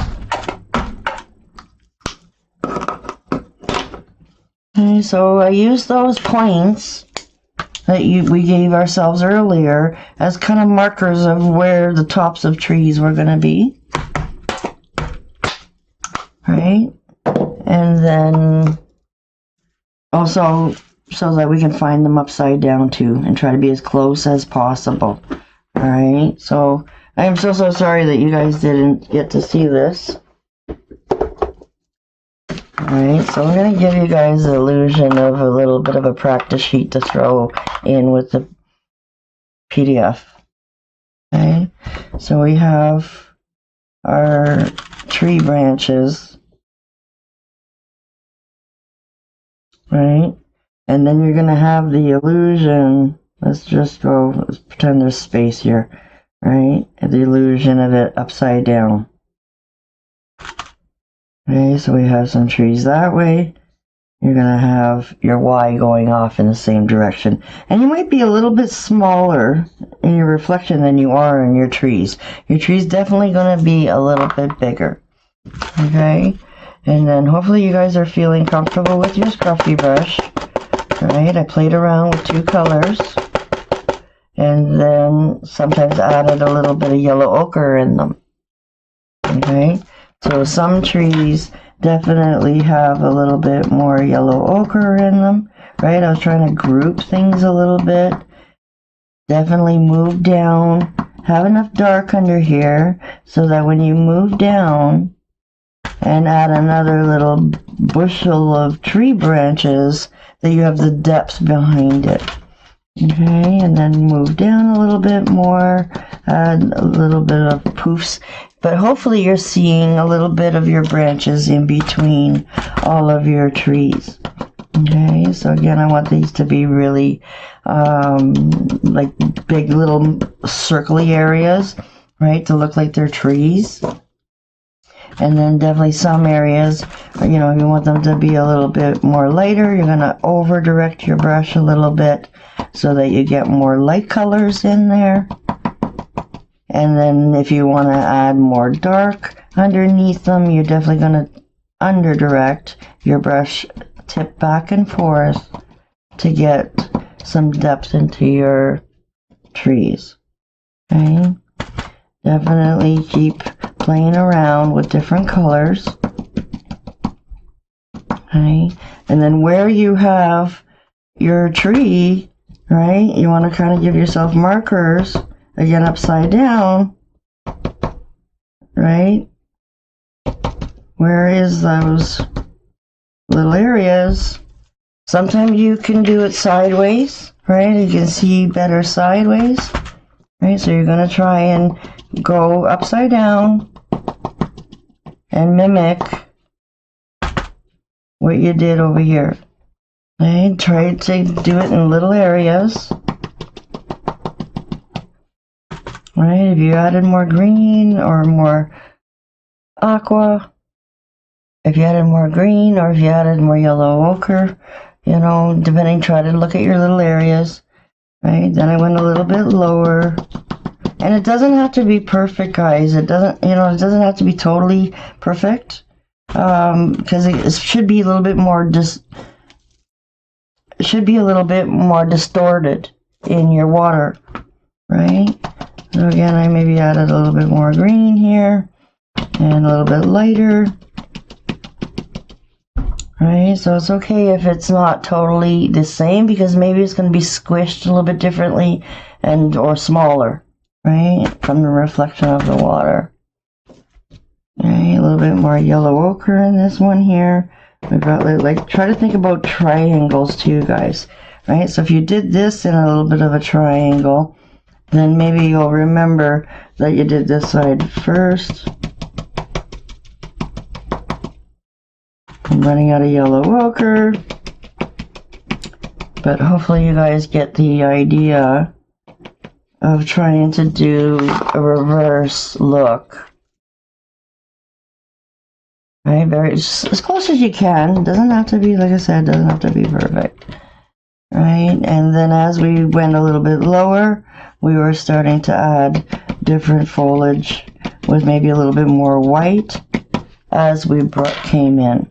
Okay, so I used those points that we gave ourselves earlier as kind of markers of where the tops of trees were going to be. Right? And then also so that we can find them upside down too and try to be as close as possible. Alright, so I am so sorry that you guys didn't get to see this. Alright, so I'm going to give you guys the illusion of a little bit of a practice sheet to throw in with the PDF. Okay, so we have our tree branches, right? And then you're going to have the illusion, let's pretend there's space here, right? The illusion of it upside down. Okay, so we have some trees that way. You're going to have your Y going off in the same direction. And you might be a little bit smaller in your reflection than you are in your trees. Your tree's definitely going to be a little bit bigger. Okay? And then hopefully you guys are feeling comfortable with your scruffy brush. Alright, I played around with 2 colors. And then sometimes added a little bit of yellow ochre in them. Okay? So some trees definitely have a little bit more yellow ochre in them, right? I was trying to group things a little bit. Definitely move down. Have enough dark under here so that when you move down and add another little bushel of tree branches, that you have the depth behind it. Okay, and then move down a little bit more, add a little bit of poofs. But hopefully you're seeing a little bit of your branches in between all of your trees. Okay, so again, I want these to be really like big little circly areas, right, to look like they're trees. And then definitely some areas, you know, you want them to be a little bit more lighter. You're going to over direct your brush a little bit so that you get more light colors in there. And then if you want to add more dark underneath them, you're definitely going to under direct your brush tip back and forth to get some depth into your trees. Okay? Definitely keep playing around with different colors. Okay? And then where you have your tree, right, you want to kind of give yourself markers. Again, upside down, right? Where is those little areas? Sometimes you can do it sideways, right? You can see better sideways, right? So you're going to try and go upside down and mimic what you did over here. Okay? Try to do it in little areas. Right, if you added more green or more aqua, if you added more green or if you added more yellow ochre, you know, depending, try to look at your little areas, right? Then I went a little bit lower. And it doesn't have to be perfect, guys. It doesn't, you know, it doesn't have to be totally perfect. Because it should be a little bit more distorted in your water, right? So again, I maybe added a little bit more green here and a little bit lighter. Right, so it's okay if it's not totally the same because maybe it's going to be squished a little bit differently or smaller, right, from the reflection of the water. Right, a little bit more yellow ochre in this one here. We've got like try to think about triangles too, guys. Right, so if you did this in a little bit of a triangle, then maybe you'll remember that you did this side first. I'm running out of yellow ochre, but hopefully you guys get the idea of trying to do a reverse look. Right, as close as you can. Doesn't have to be, like I said, doesn't have to be perfect. Right, and then as we went a little bit lower, we were starting to add different foliage with maybe a little bit more white as we came in.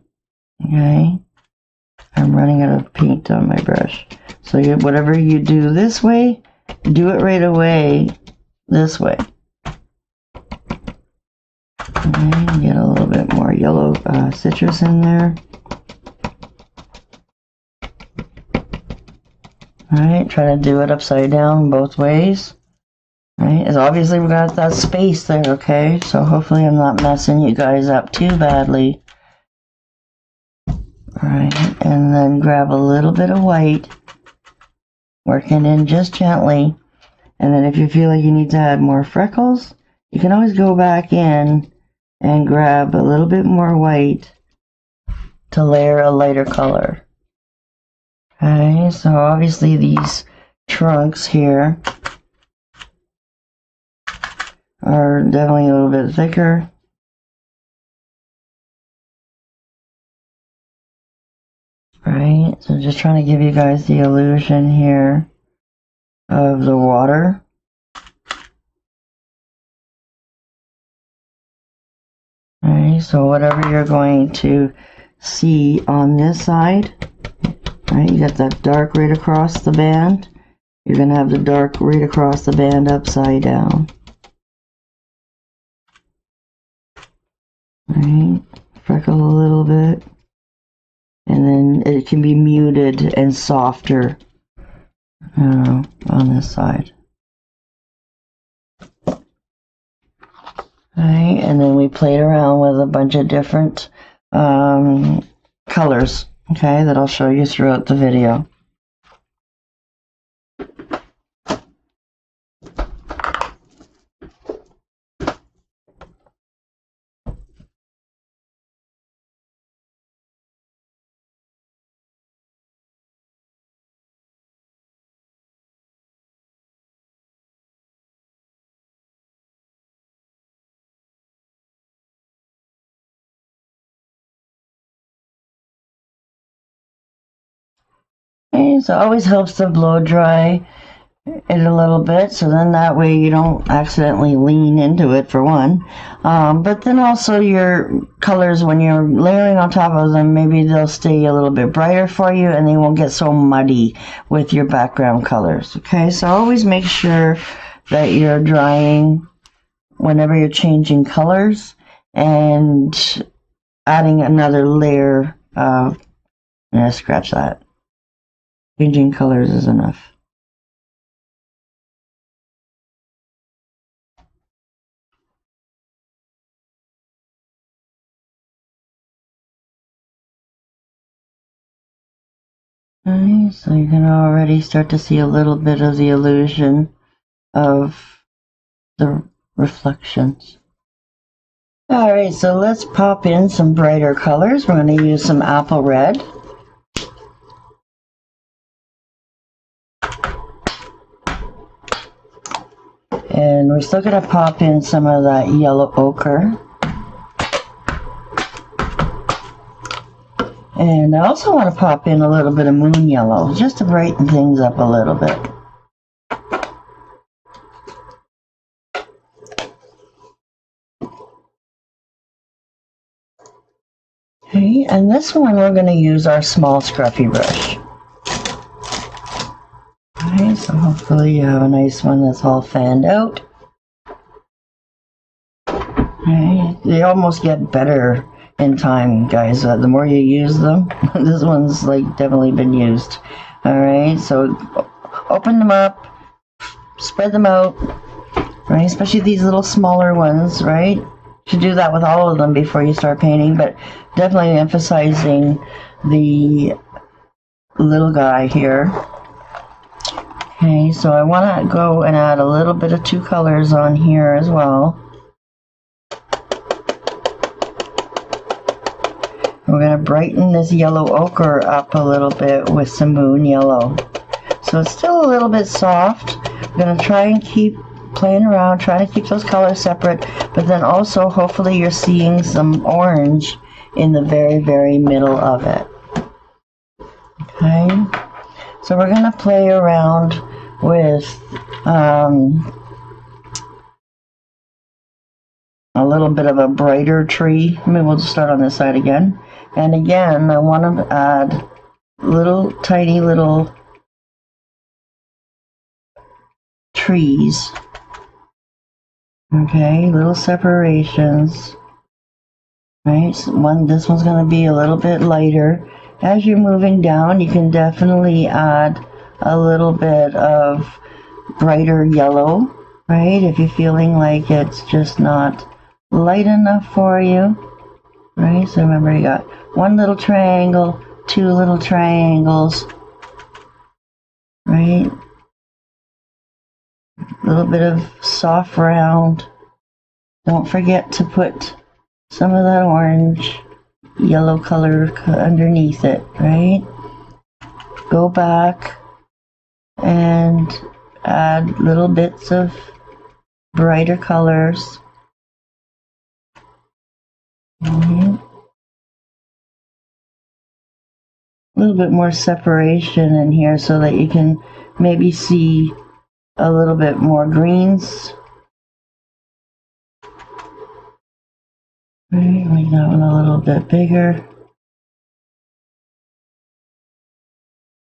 Okay, I'm running out of paint on my brush. So whatever you do this way, do it right away this way. And get a little bit more yellow citrus in there. Alright, try to do it upside down both ways. Alright, as obviously we got that space there, okay? So hopefully I'm not messing you guys up too badly. Alright, and then grab a little bit of white, working in just gently. And then if you feel like you need to add more freckles, you can always go back in and grab a little bit more white to layer a lighter color. Okay, so obviously these trunks here are definitely a little bit thicker. Right, so just trying to give you guys the illusion here of the water. Alright, so whatever you're going to see on this side, right, you got that dark right across the band. You're going to have the dark right across the band upside down. Alright, freckle a little bit. And then it can be muted and softer on this side. Alright, and then we played around with a bunch of different colors, okay, that I'll show you throughout the video. Okay, so it always helps to blow dry it a little bit, so then that way you don't accidentally lean into it, for one. But then also your colors, when you're layering on top of them, maybe they'll stay a little bit brighter for you and they won't get so muddy with your background colors. Okay, so always make sure that you're drying whenever you're changing colors and adding another layer of, scratch that. Changing colors is enough. Okay, so you can already start to see a little bit of the illusion of the reflections. Alright, so let's pop in some brighter colors. We're going to use some apple red. And we're still going to pop in some of that yellow ochre. And I also want to pop in a little bit of moon yellow, just to brighten things up a little bit. Okay, and this one we're going to use our small scruffy brush. Okay, so hopefully you have a nice one that's all fanned out. Okay, they almost get better in time, guys. The more you use them, this one's like definitely been used. Alright, so open them up, spread them out, right? Especially these little smaller ones, right? You should do that with all of them before you start painting, but definitely emphasizing the little guy here. Okay, so I want to go and add a little bit of two colors on here as well. We're going to brighten this yellow ochre up a little bit with some moon yellow. So it's still a little bit soft. I'm going to try and keep playing around, trying to keep those colors separate, but then also hopefully you're seeing some orange in the very, very middle of it. Okay, so we're going to play around with a little bit of a brighter tree. Maybe we'll just start on this side again. And again, I want to add little tiny little trees. Okay, little separations. Right, so this one's going to be a little bit lighter. As you're moving down, you can definitely add a little bit of brighter yellow, right? If you're feeling like it's just not light enough for you, right? So remember, you got one little triangle, two little triangles, right? A little bit of soft round. Don't forget to put some of that orange, yellow color underneath it, right? Go back and add little bits of brighter colors. A little bit more separation in here so that you can maybe see a little bit more greens. Right, make that one a little bit bigger.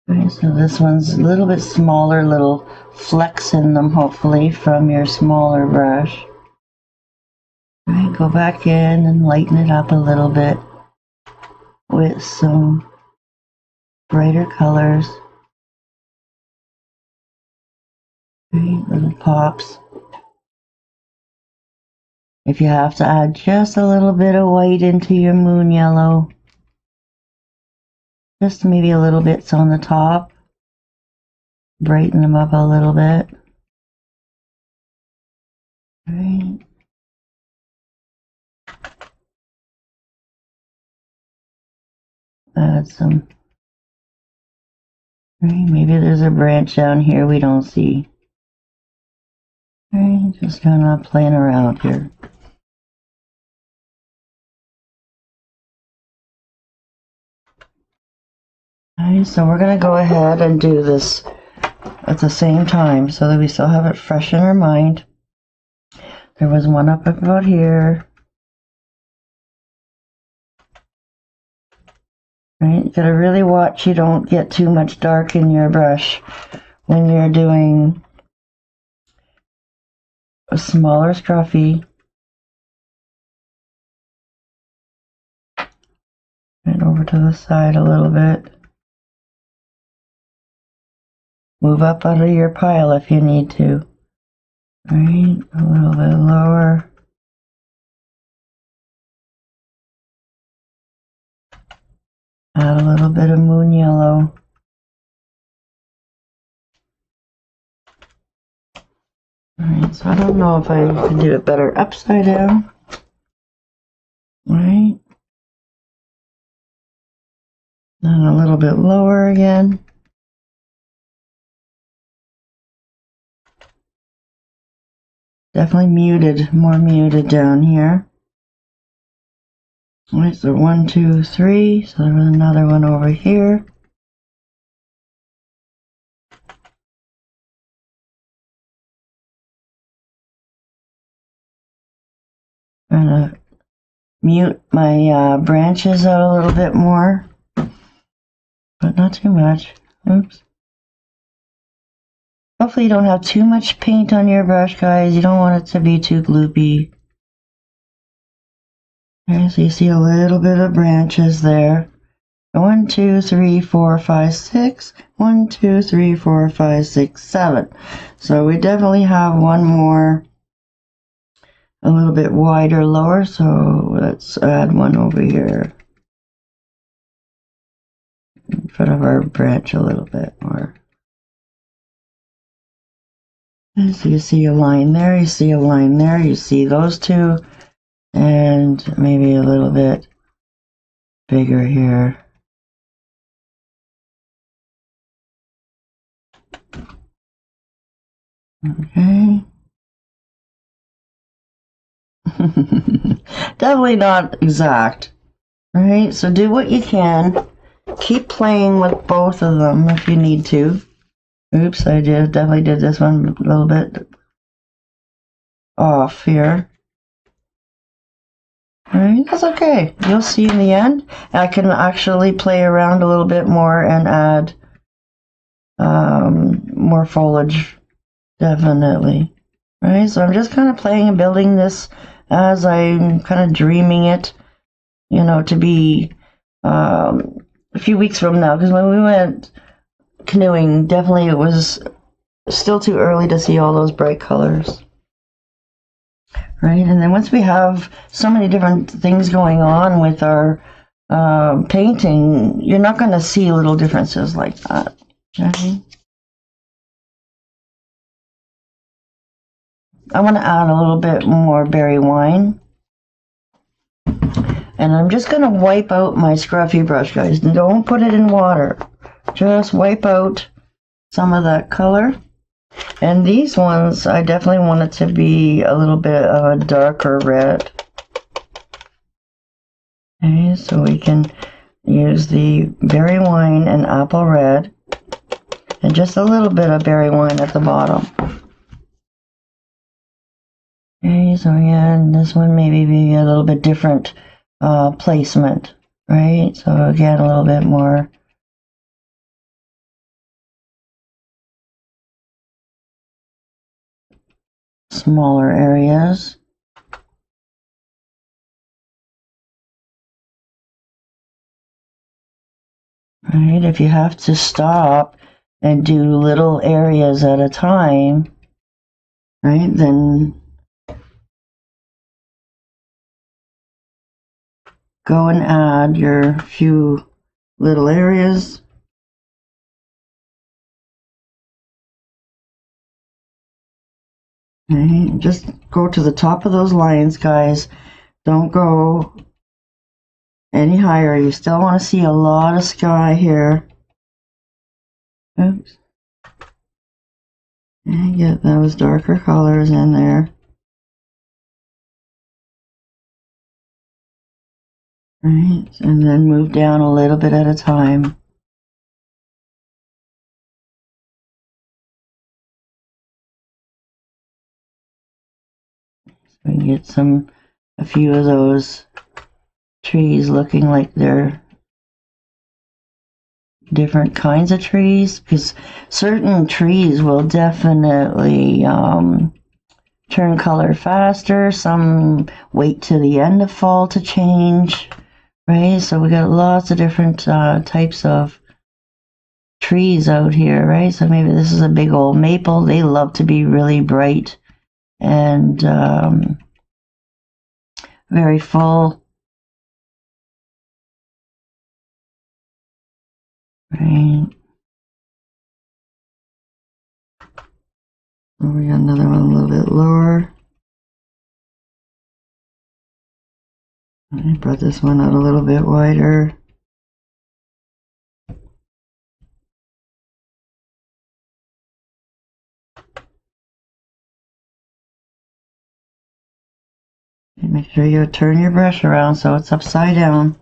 Right, so this one's a little bit smaller, little flecks in them hopefully from your smaller brush. Right, go back in and lighten it up a little bit with some brighter colors. Right, little pops. If you have to add just a little bit of white into your moon yellow, just maybe a little bits on the top, brighten them up a little bit. Right. Add some. Right, maybe there's a branch down here we don't see. Right, just kind of playing around here. Alright, so we're going to go ahead and do this at the same time so that we still have it fresh in our mind. There was one up about here. Right, you gotta really watch you don't get too much dark in your brush when you're doing a smaller scruffy. And over to the side a little bit. Move up out of your pile if you need to. Right, a little bit lower. Add a little bit of moon yellow. Alright, so I don't know if I can do it better upside down. Right. And a little bit lower again. Definitely muted, more muted down here. Alright, so 1, 2, 3. So there was another one over here. I'm gonna mute my branches out a little bit more, but not too much. Oops. Hopefully you don't have too much paint on your brush, guys. You don't want it to be too gloopy. Okay, so you see a little bit of branches there. 1, 2, 3, 4, 5, 6. 1, 2, 3, 4, 5, 6, 7. So we definitely have one more, a little bit wider lower. So let's add one over here in front of our branch a little bit more. And so you see a line there, you see a line there, you see those two, and maybe a little bit bigger here. Okay. Definitely not exact. Alright, so do what you can. Keep playing with both of them if you need to. Oops, I definitely did this one a little bit off here. Alright, that's okay. You'll see in the end. I can actually play around a little bit more and add more foliage, definitely. Right, so I'm just kind of playing and building this as I'm kind of dreaming it, you know, to be a few weeks from now. Because when we went canoeing, definitely it was still too early to see all those bright colors. Right, and then once we have so many different things going on with our painting, you're not going to see little differences like that. Okay. I want to add a little bit more berry wine. And I'm just going to wipe out my scruffy brush, guys. Don't put it in water. Just wipe out some of that color. And these ones, I definitely want it to be a little bit of a darker red. Okay, so we can use the berry wine and apple red. And just a little bit of berry wine at the bottom. Okay, so again, this one maybe be a little bit different placement, right? So again, a little bit more smaller areas. Right, if you have to stop and do little areas at a time, right, then go and add your few little areas. Okay, just go to the top of those lines, guys. Don't go any higher. You still want to see a lot of sky here. Oops. And get those darker colors in there. Right, and then move down a little bit at a time. So we get a few of those trees looking like they're different kinds of trees, because certain trees will definitely turn color faster. Some wait to the end of fall to change. Right, so we got lots of different types of trees out here, right? So maybe this is a big old maple. They love to be really bright and very full. Right. We got another one a little bit lower. I brought this one out a little bit wider. And make sure you turn your brush around so it's upside down.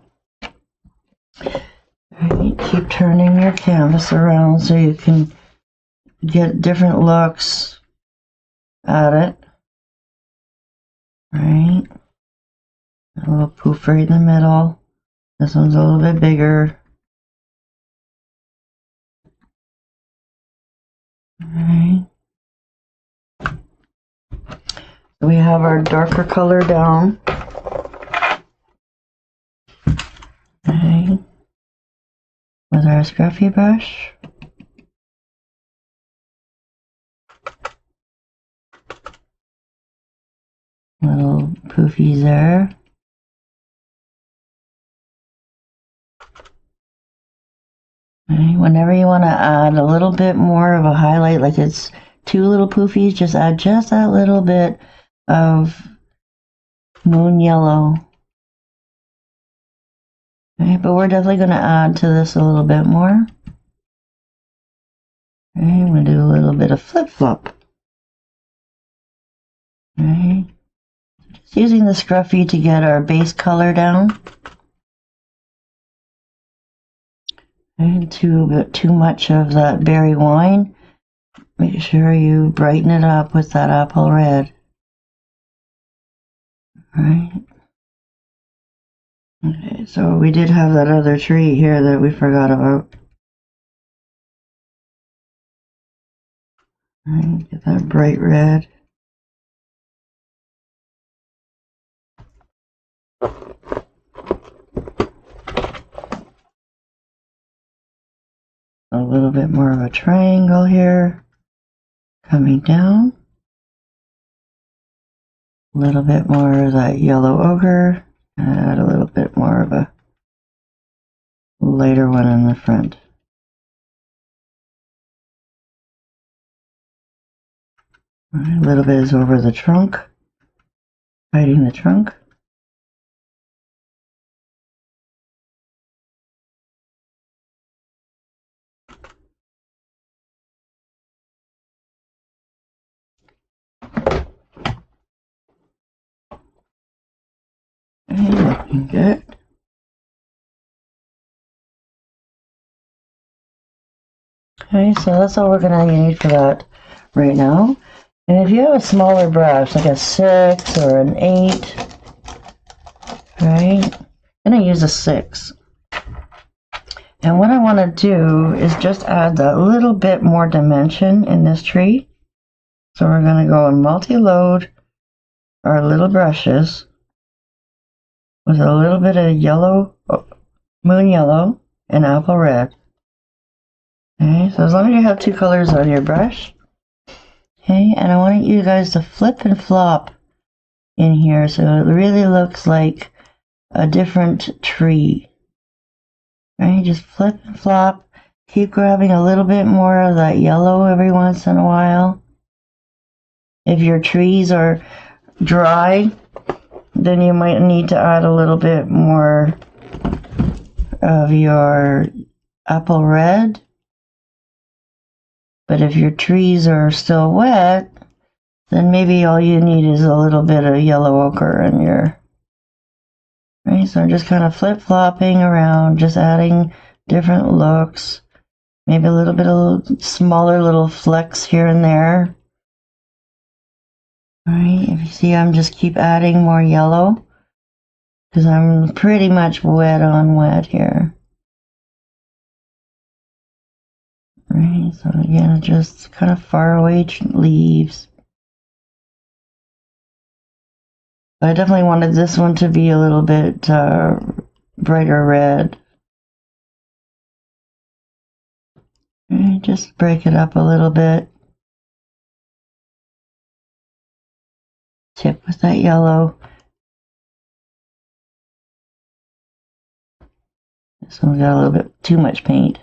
Right, keep turning your canvas around so you can get different looks at it. Right. A little poof right in the middle. This one's a little bit bigger. Alright. So we have our darker color down. Okay. With our scruffy brush. Little poofies there. Okay. Whenever you want to add a little bit more of a highlight, like it's two little poofies, just add just that little bit of moon yellow. Okay, but we're definitely going to add to this a little bit more. Okay, I'm going to do a little bit of flip-flop. Okay. Just using the scruffy to get our base color down. And too much of that berry wine. Make sure you brighten it up with that apple red. Alright. Okay, so we did have that other tree here that we forgot about. Alright, get that bright red. A little bit more of a triangle here, coming down. A little bit more of that yellow ochre, and add a little bit more of a lighter one in the front. A little bit is over the trunk, hiding the trunk. Okay, looking good. Okay, so that's all we're gonna need for that right now. And if you have a smaller brush, like a 6 or an 8, right? I'm gonna use a 6. And what I want to do is just add that little bit more dimension in this tree. So we're going to go and multi-load our little brushes with a little bit of yellow, moon yellow, and apple red. Okay, so as long as you have 2 colors on your brush. Okay, and I want you guys to flip and flop in here so it really looks like a different tree. Right, just flip and flop. Keep grabbing a little bit more of that yellow every once in a while. If your trees are dry, then you might need to add a little bit more of your apple red. But if your trees are still wet, then maybe all you need is a little bit of yellow ochre in your... Right, so I'm just kind of flip-flopping around, just adding different looks. Maybe a little bit of smaller little flecks here and there. Alright, if you see, I'm just keep adding more yellow because I'm pretty much wet on wet here. Alright, so again, just kind of far away leaves. I definitely wanted this one to be a little bit brighter red. Alright, just break it up a little bit. Tip with that yellow. This one's got a little bit too much paint.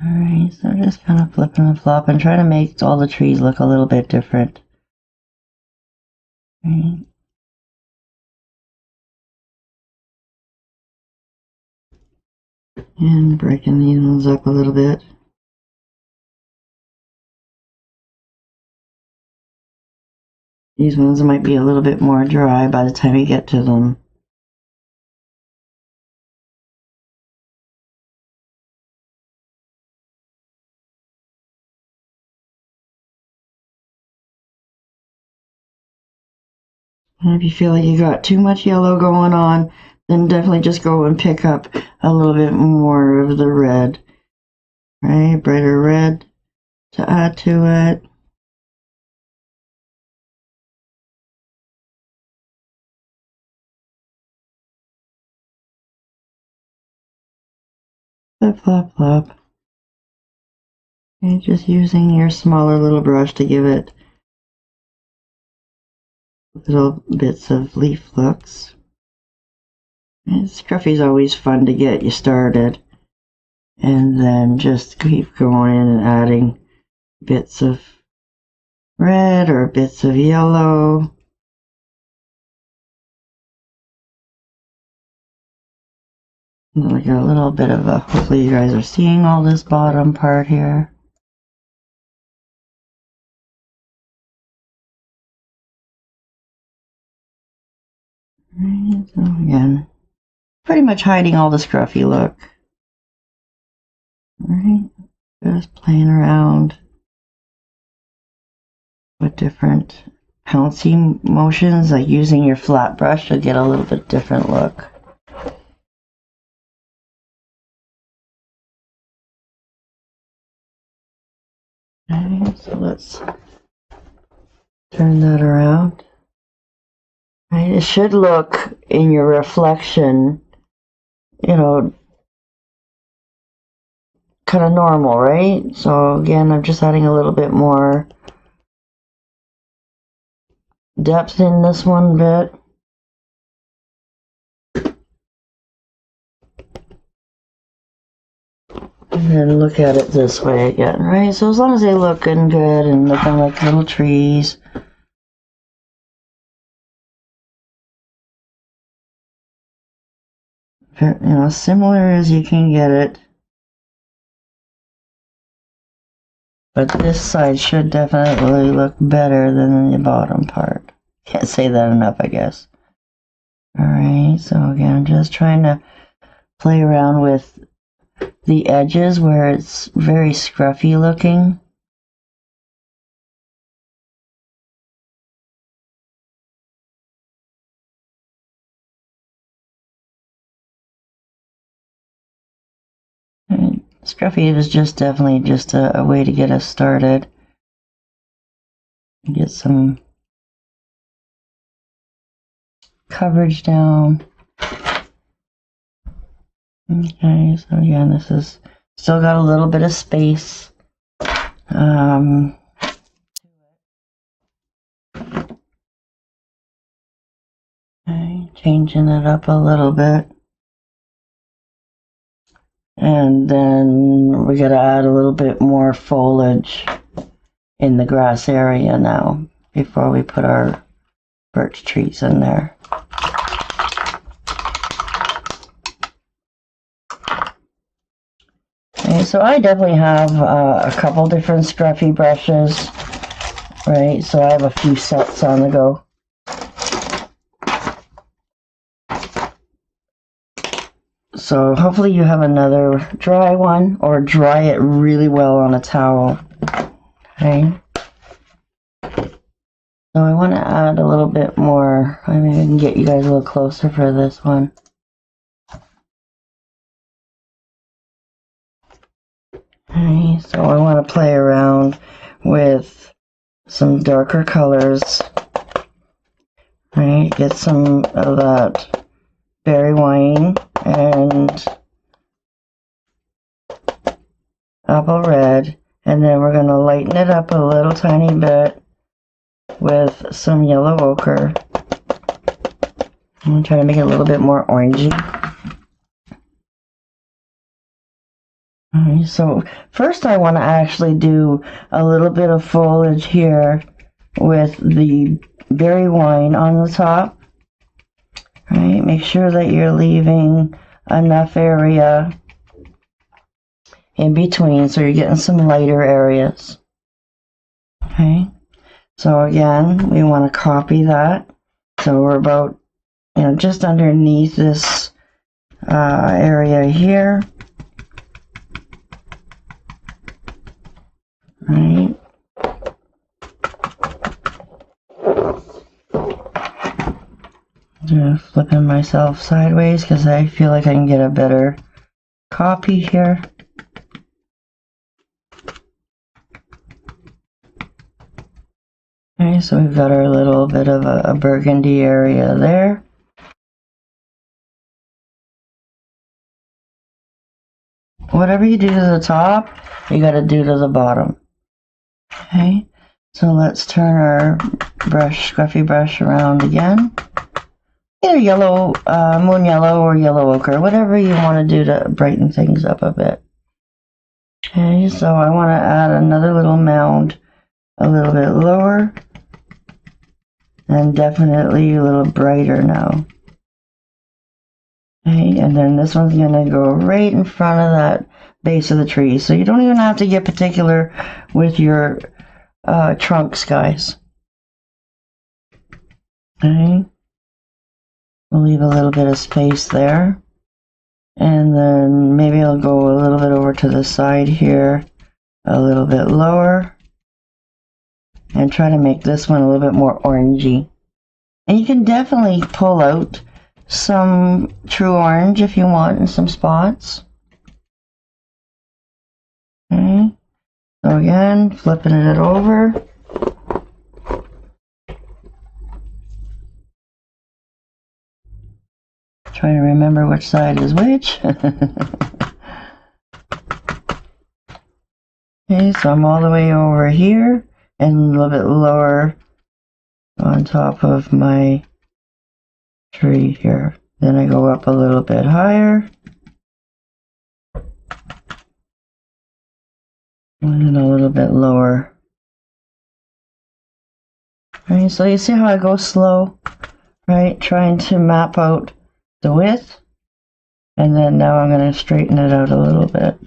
Alright, so just kind of flipping and flopping, trying to make all the trees look a little bit different. Right. And breaking these ones up a little bit. These ones might be a little bit more dry by the time you get to them. And if you feel like you got too much yellow going on, then definitely just go and pick up a little bit more of the red. Right, brighter red to add to it. Flip, flop, flop. And just using your smaller little brush to give it little bits of leaf looks. And Scruffy's always fun to get you started. And then just keep going in and adding bits of red or bits of yellow. Like a little bit of a, hopefully you guys are seeing all this bottom part here. Right, so again, pretty much hiding all the scruffy look. Alright, just playing around with different pouncy motions, like using your flat brush to get a little bit different look. Okay, so let's turn that around. Right, it should look in your reflection, you know, kind of normal, right? So again, I'm just adding a little bit more depth in this one bit. And then look at it this way again, right? So as long as they look good and looking like little trees. You know, similar as you can get it. But this side should definitely look better than the bottom part. Can't say that enough, I guess. Alright, so again, I'm just trying to play around with the edges where it's very scruffy looking. And scruffy is just definitely just a way to get us started. Get some coverage down. Okay, so again, this is still got a little bit of space. Okay, changing it up a little bit. And then we gotta add a little bit more foliage in the grass area now before we put our birch trees in there. Okay, so I definitely have a couple different scruffy brushes, right? So I have a few sets on the go. So hopefully you have another dry one, or dry it really well on a towel. Okay. So I want to add a little bit more. I maybe can get you guys a little closer for this one. Okay, so I want to play around with some darker colors. Right, get some of that berry wine and apple red, and then we're going to lighten it up a little tiny bit with some yellow ochre. I'm going to try to make it a little bit more orangey. Alright, so first I want to actually do a little bit of foliage here with the berry wine on the top. Right, make sure that you're leaving enough area in between so you're getting some lighter areas. Okay, so again, we want to copy that. So we're about, just underneath this area here. Right. Just flipping myself sideways because I feel like I can get a better copy here. Okay, so we've got our little bit of a burgundy area there. Whatever you do to the top, you got to do to the bottom. Okay, so let's turn our scruffy brush around again. Either yellow, moon yellow or yellow ochre, whatever you want to do to brighten things up a bit. Okay, so I want to add another little mound a little bit lower, and definitely a little brighter now. Okay, and then this one's going to go right in front of that base of the tree, so you don't even have to get particular with your trunks, guys. Okay, we'll leave a little bit of space there, and then maybe I'll go a little bit over to the side here, a little bit lower. and try to make this one a little bit more orangey. And you can definitely pull out some true orange if you want in some spots. Okay, so again, flipping it over. Trying to remember which side is which. Okay, so I'm all the way over here and a little bit lower on top of my tree here. Then I go up a little bit higher. And a little bit lower. Right, so you see how I go slow, right? Trying to map out the width. And then now I'm going to straighten it out a little bit.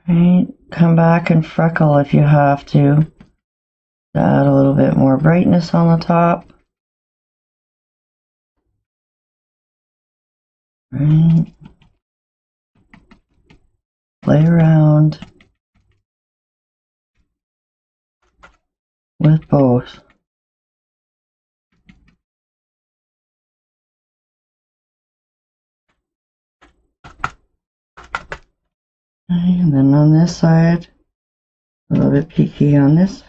Right, come back and freckle if you have to add a little bit more brightness on the top. Right. Play around with both. And then on this side, a little bit peaky on this.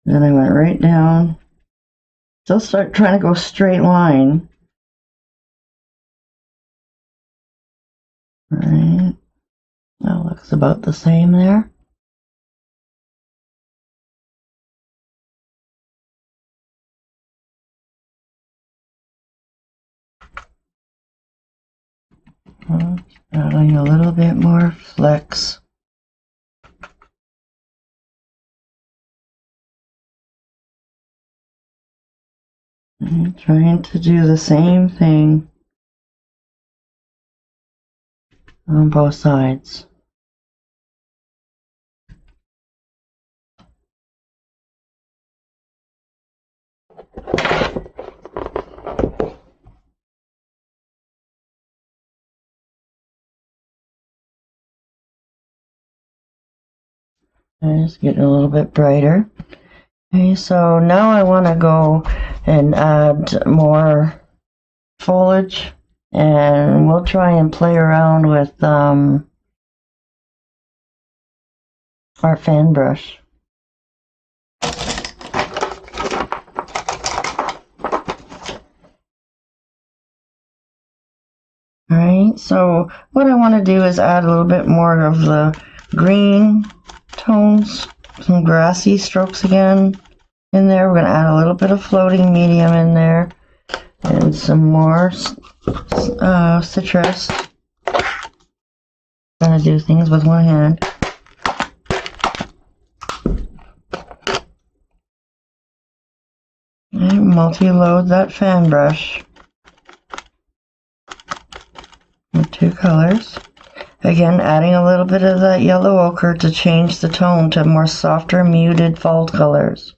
Then I went right down. Still start trying to go straight line. Right. That looks about the same there. Adding a little bit more flex. And trying to do the same thing on both sides. And it's getting a little bit brighter. Okay, so now I want to go and add more foliage, and we'll try and play around with our fan brush. Alright, so what I want to do is add a little bit more of the green tones, some grassy strokes again in there. We're going to add a little bit of floating medium in there and some more citrus. Going to do things with one hand. And multi-load that fan brush with two colors. Again, adding a little bit of that yellow ochre to change the tone to more softer, muted fall colors.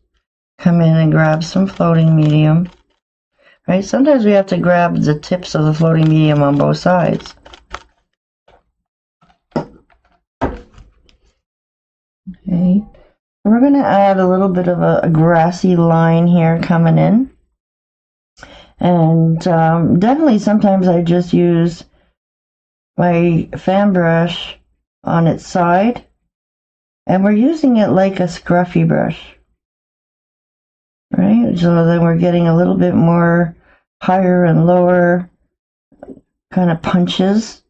Come in and grab some floating medium. Right, sometimes we have to grab the tips of the floating medium on both sides. Okay, we're going to add a little bit of a grassy line here coming in. And definitely sometimes I just use my fan brush on its side, and we're using it like a scruffy brush, right? So then we're getting a little bit more higher and lower kind of punches,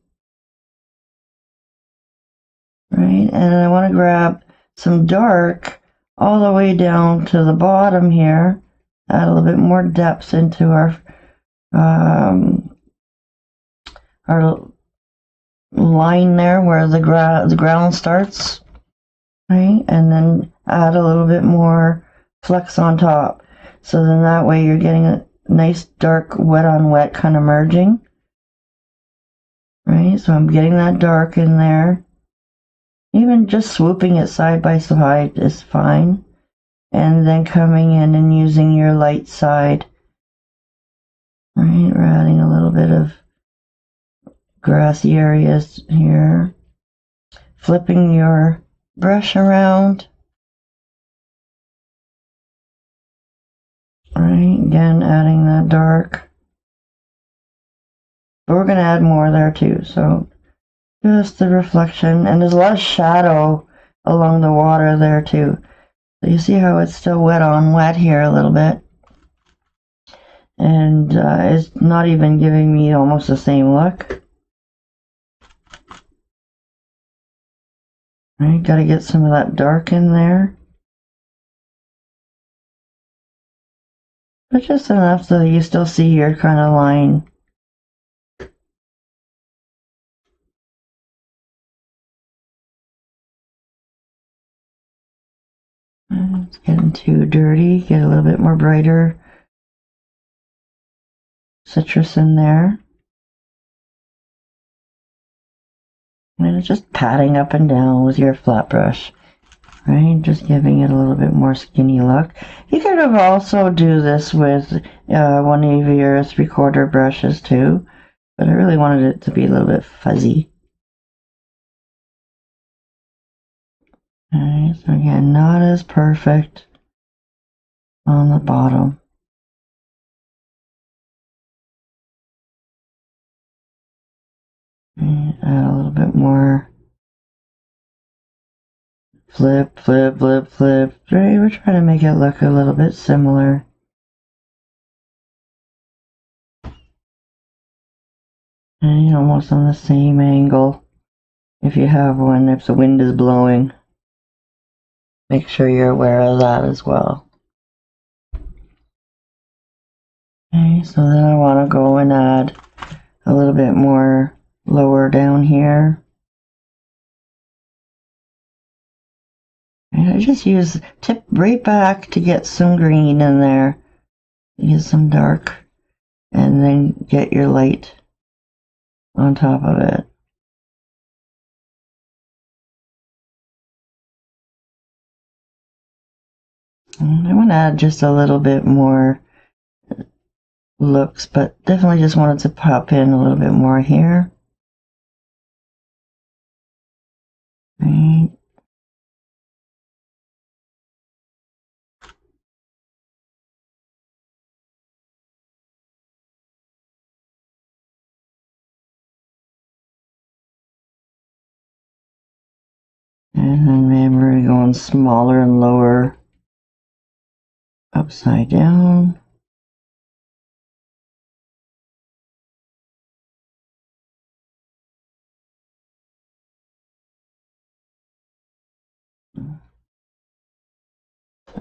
right? And I want to grab some dark all the way down to the bottom here, add a little bit more depth into our line there where the ground starts, right? And then add a little bit more flex on top. So then that way you're getting a nice dark wet on wet kind of merging, right? So I'm getting that dark in there. Even just swooping it side by side is fine. And then coming in and using your light side, right? We're adding a little bit of grassy areas here, flipping your brush around, Right, again, adding that dark. But we're going to add more there too, so just the reflection. And there's a lot of shadow along the water there too. So you see how it's still wet here a little bit. And it's not even giving me almost the same look. Right, got to get some of that dark in there. But just enough so that you still see your kind of line. It's getting too dirty. Get a little bit more brighter citrus in there. And it's just patting up and down with your flat brush. Right, just giving it a little bit more skinny look. You could have also do this with one of your 3/4 brushes too, but I really wanted it to be a little bit fuzzy. Alright, so again, not as perfect on the bottom. And add a little bit more. Flip, flip, flip, flip. Right, we're trying to make it look a little bit similar. And almost on the same angle. If you have one, if the wind is blowing, make sure you're aware of that as well. Okay, so then I want to go and add a little bit more lower down here. And I just tip right back to get some green in there. Use some dark, and then get your light on top of it. And I want to add just a little bit more looks, but definitely just wanted to pop in a little bit more here. Right. And then maybe we're going smaller and lower, upside down.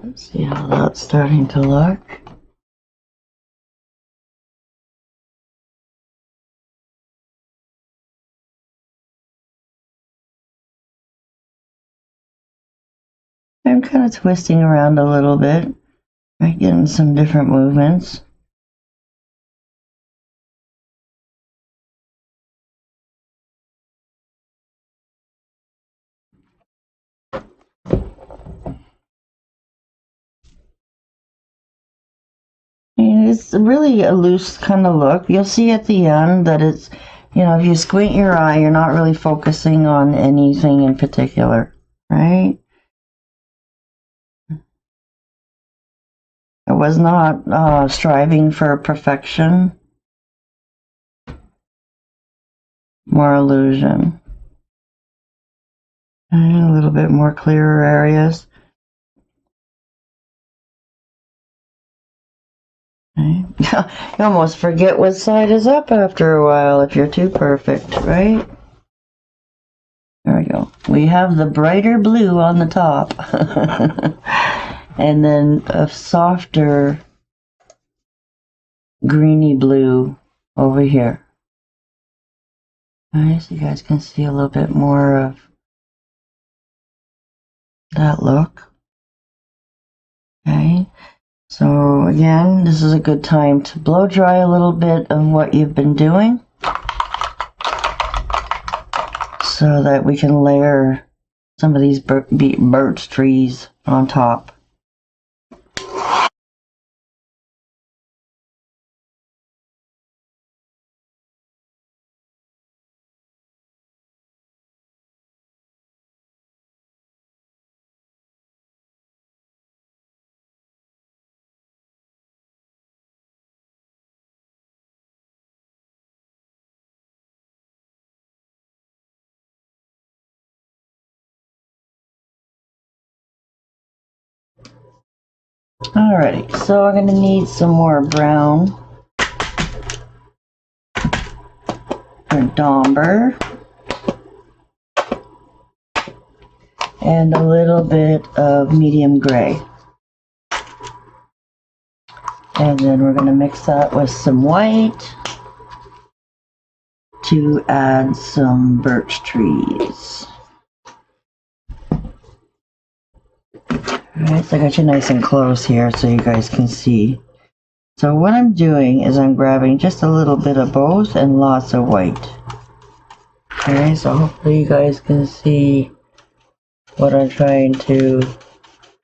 Let's see how that's starting to look. I'm kind of twisting around a little bit, right, getting some different movements. And it's really a loose kind of look. You'll see at the end that it's, if you squint your eye, you're not really focusing on anything in particular, right? I was not striving for perfection, more illusion. And a little bit more clearer areas. Right? You almost forget what side is up after a while if you're too perfect, right? There we go. We have the brighter blue on the top. And then a softer greeny blue over here. Alright, so you guys can see a little bit more of that look. Okay, so again, this is a good time to blow dry a little bit of what you've been doing so that we can layer some of these birch trees on top. Alrighty, so we're gonna need some more brown for Domber. And a little bit of medium gray. And then we're gonna mix that with some white to add some birch trees. Alright, so I got you nice and close here so you guys can see. So what I'm doing is I'm grabbing just a little bit of both and lots of white. Okay, so hopefully you guys can see what I'm trying to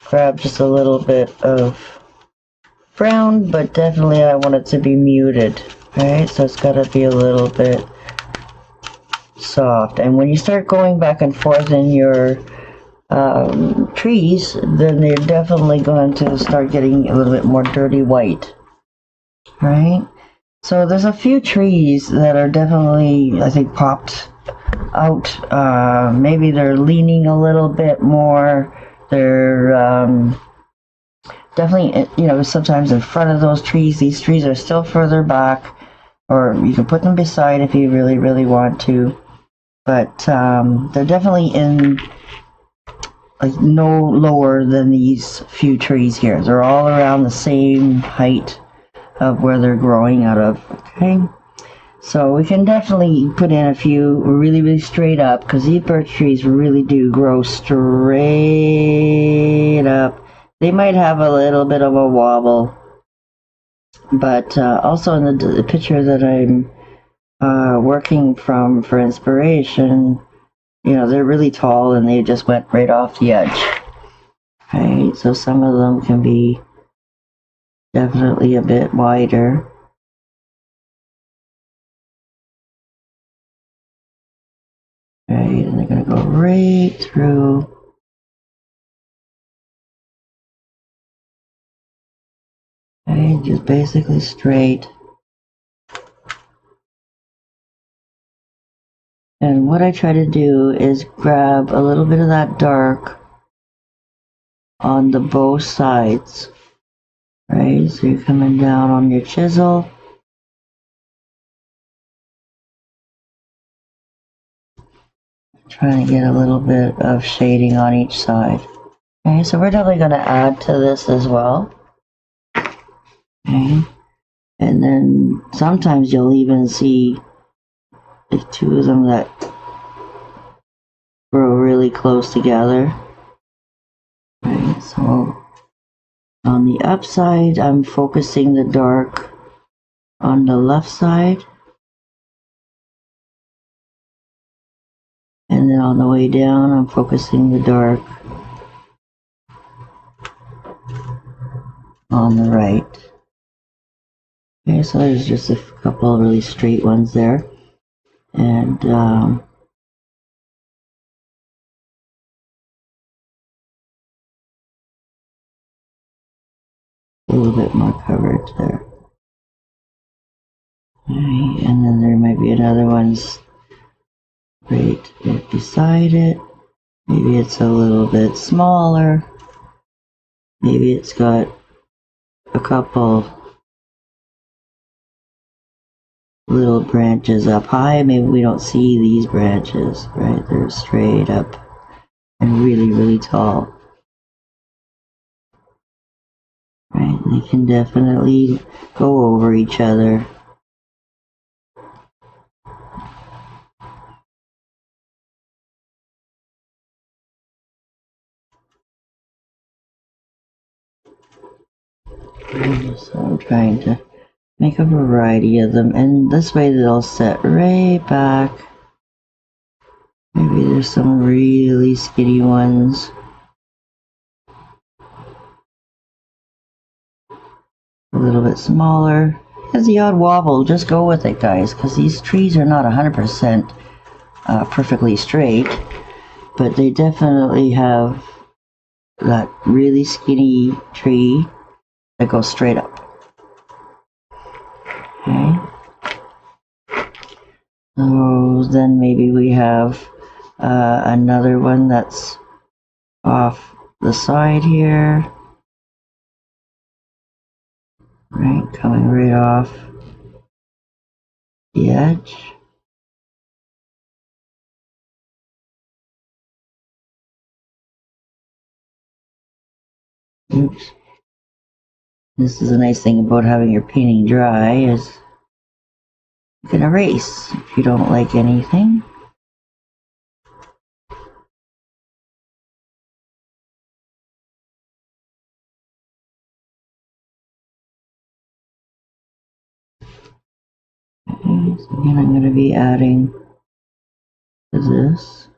grab, just a little bit of brown, but definitely I want it to be muted. Alright, so it's got to be a little bit soft. And when you start going back and forth in your trees, then they're definitely going to start getting a little bit more dirty white. Right? So there's a few trees that are definitely, I think, popped out. Maybe they're leaning a little bit more. They're definitely, you know, sometimes in front of those trees. These trees are still further back, or you can put them beside if you really, really want to. But they're definitely in, like, no lower than these few trees here. They're all around the same height of where they're growing out of. Okay, so we can definitely put in a few really, really straight up, because these birch trees really do grow straight up. They might have a little bit of a wobble, but also in the picture that I'm working from for inspiration, you know, they're really tall and they just went right off the edge. Right, so some of them can be definitely a bit wider. Right, and they're going to go right through. Right, just basically straight. And what I try to do is grab a little bit of that dark on the both sides. Right, so you're coming down on your chisel. Trying to get a little bit of shading on each side. Okay, so we're definitely going to add to this as well. Okay, and then sometimes you'll even see like two of them that grow really close together. Okay, so on the upside, I'm focusing the dark on the left side. And then on the way down, I'm focusing the dark on the right. Okay, so there's just a couple of really straight ones there. And a little bit more coverage there. Okay, and then there might be another one's right beside it. Maybe it's a little bit smaller. Maybe it's got a couple little branches up high. Maybe we don't see these branches, right? They're straight up and really, really tall. Right? They can definitely go over each other. So I'm trying to make a variety of them, and this way they'll set right back. Maybe there's some really skinny ones. A little bit smaller. Has the odd wobble, just go with it, guys, because these trees are not 100% perfectly straight, but they definitely have that really skinny tree that goes straight up. Okay. So then maybe we have another one that's off the side here. Right, coming right off the edge. Oops. This is a nice thing about having your painting dry is you can erase if you don't like anything. Okay, so again I'm going to be adding to this.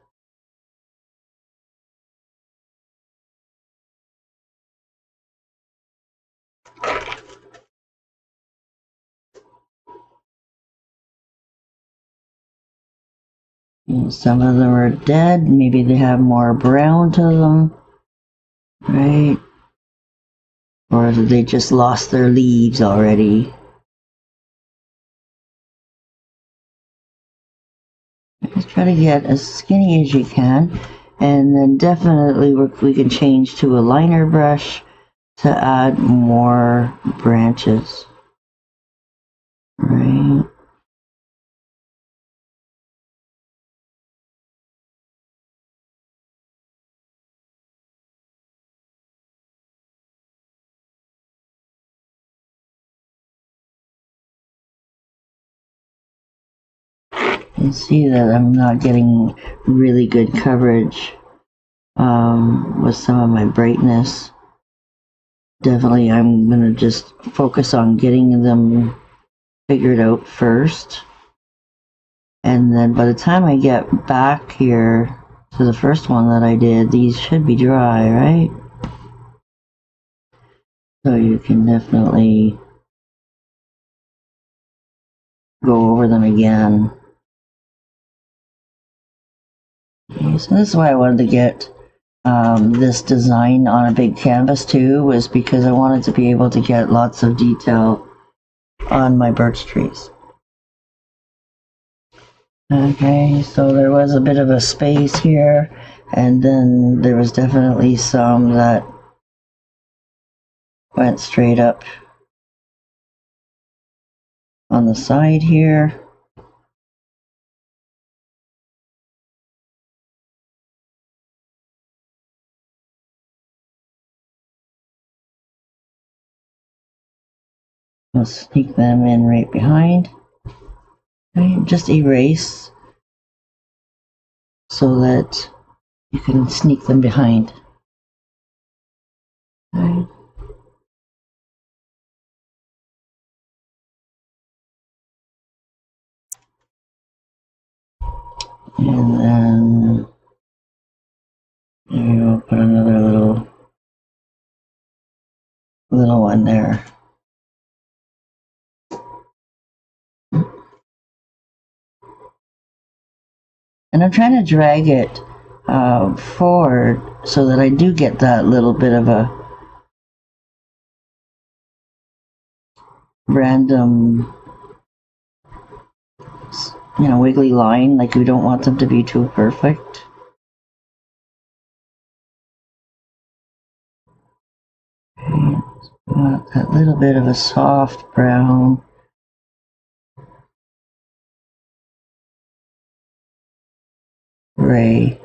And some of them are dead, maybe they have more brown to them, right? Or they just lost their leaves already. Just try to get as skinny as you can, and then definitely we can change to a liner brush to add more branches, right? You see that I'm not getting really good coverage with some of my brightness. Definitely I'm going to just focus on getting them figured out first. And then by the time I get back here to the first one that I did, these should be dry, right? So you can definitely go over them again. Okay, so this is why I wanted to get this design on a big canvas too, was because I wanted to be able to get lots of detail on my birch trees. Okay, so there was a bit of a space here, and then there was definitely some that went straight up on the side here. I'll sneak them in right behind. Right, just erase so that you can sneak them behind. Right. And then there you go, put another little one there. And I'm trying to drag it forward so that I do get that little bit of a random, wiggly line. Like we don't want them to be too perfect. Okay. Want that little bit of a soft brown. Gray.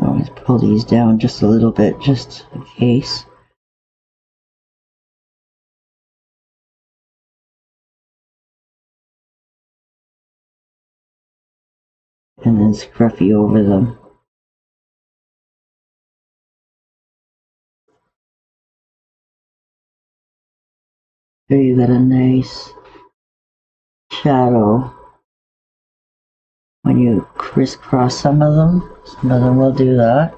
Always pull these down just a little bit, just in case. And then scruffy over them. There you got a nice shadow when you crisscross some of them. Some of them will do that.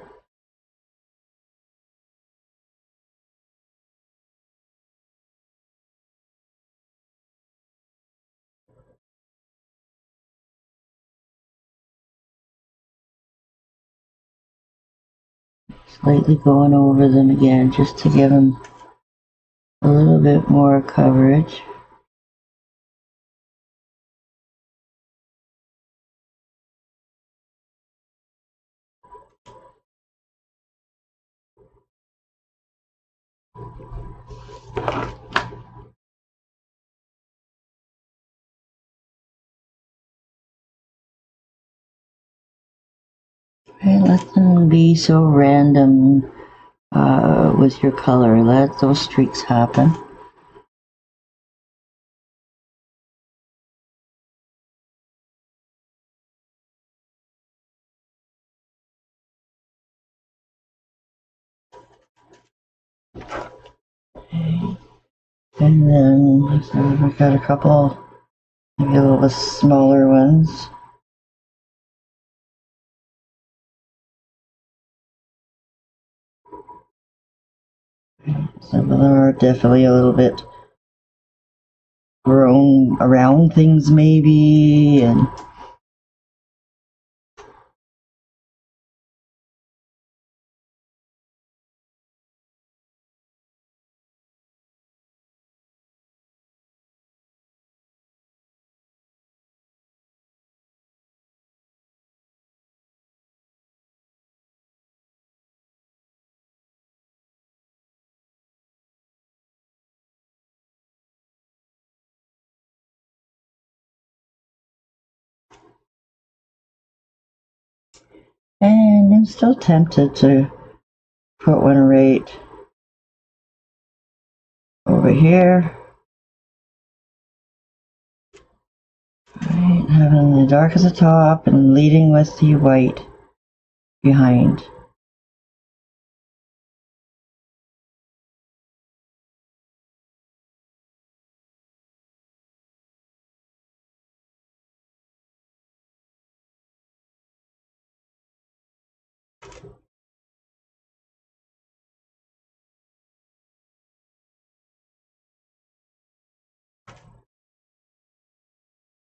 Slightly going over them again just to give them a little bit more coverage. Okay, let them be so random with your color. Let those streaks happen. Okay. And then so we've got a couple, maybe a little bit smaller ones. Some of them are definitely a little bit grown around things maybe, and I'm still tempted to put one right over here. Right, having the dark as the top and leading with the white behind.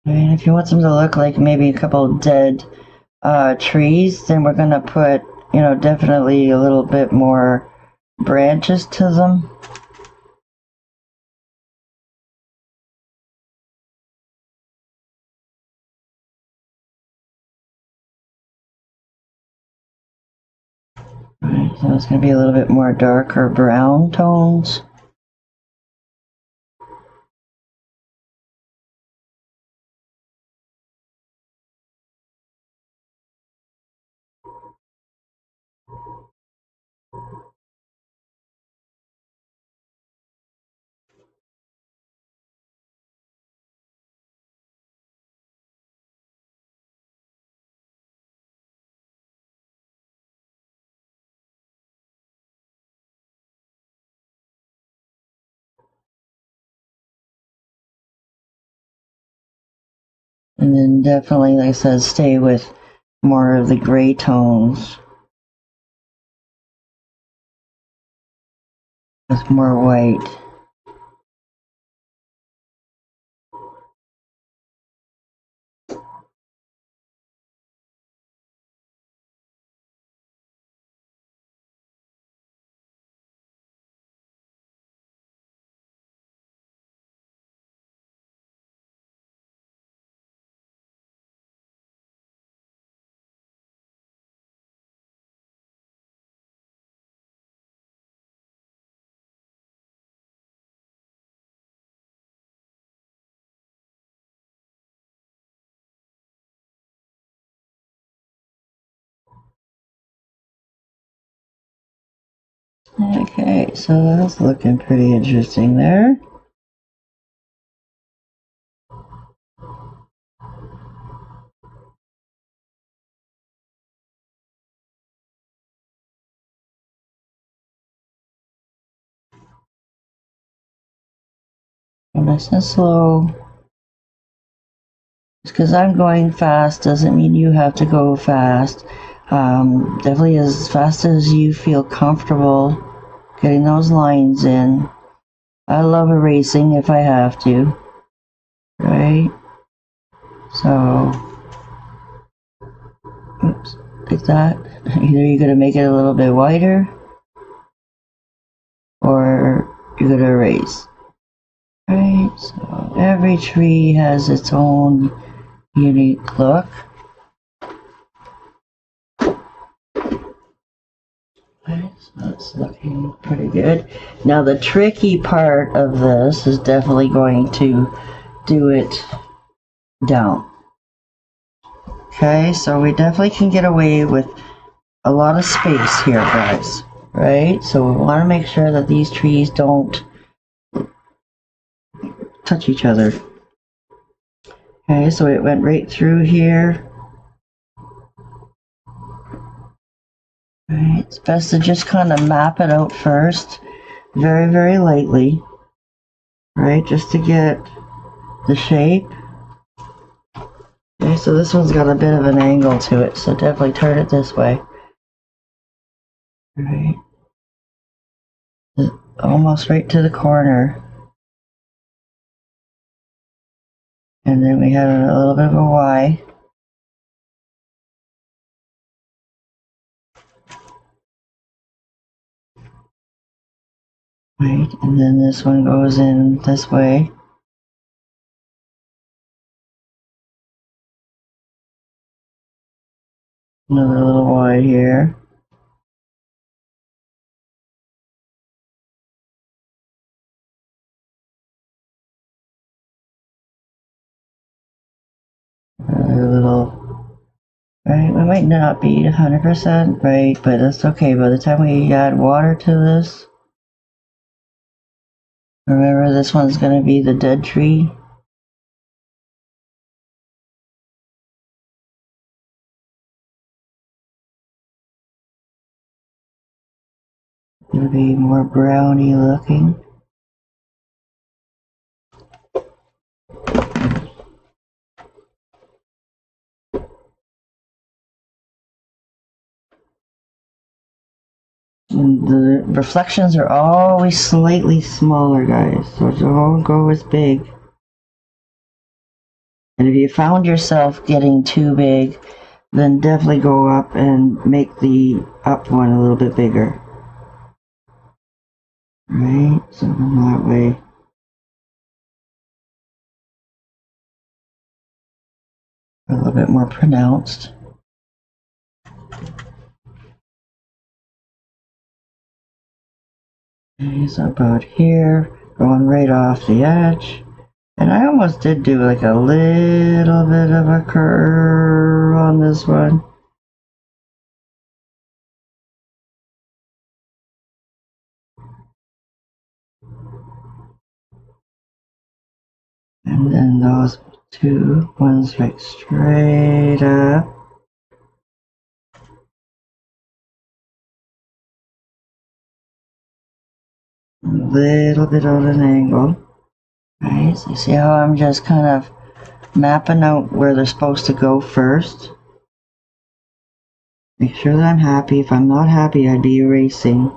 And if you want them to look like maybe a couple dead trees, then we're gonna put, you know, definitely a little bit more branches to them. Right, so it's gonna be a little bit more darker brown tones. And then definitely, like I said, stay with more of the gray tones. With more white. Okay, so that's looking pretty interesting there. Nice and slow. Just because I'm going fast doesn't mean you have to go fast. Definitely as fast as you feel comfortable getting those lines in. I love erasing if I have to, right? So, oops, like that. Either you're going to make it a little bit wider, or you're you're going to erase. Right, so every tree has its own unique look. Right, so that's looking pretty good. Now the tricky part of this is definitely going to do it down. Okay, so we definitely can get away with a lot of space here, guys. Right, so we want to make sure that these trees don't touch each other. Okay, so it went right through here. Right, it's best to just kind of map it out first, very, very lightly. Right, just to get the shape. Okay, so this one's got a bit of an angle to it, so definitely turn it this way. Right, almost right to the corner. And then we had a little bit of a Y. Right, and then this one goes in this way. Another little Y here. Another little, right, we might not be 100% right, but that's okay. By the time we add water to this, remember this one's going to be the dead tree. It'll be more browny looking. And the reflections are always slightly smaller, guys, so don't go as big. And if you found yourself getting too big, then definitely go up and make the up one a little bit bigger. Right, so that way. A little bit more pronounced. Okay, so about here, going right off the edge. And I almost did do like a little bit of a curve on this one. And then those two ones right straight up. A little bit of an angle. Right, so you see how I'm just kind of mapping out where they're supposed to go first. Make sure that I'm happy. If I'm not happy, I'd be erasing.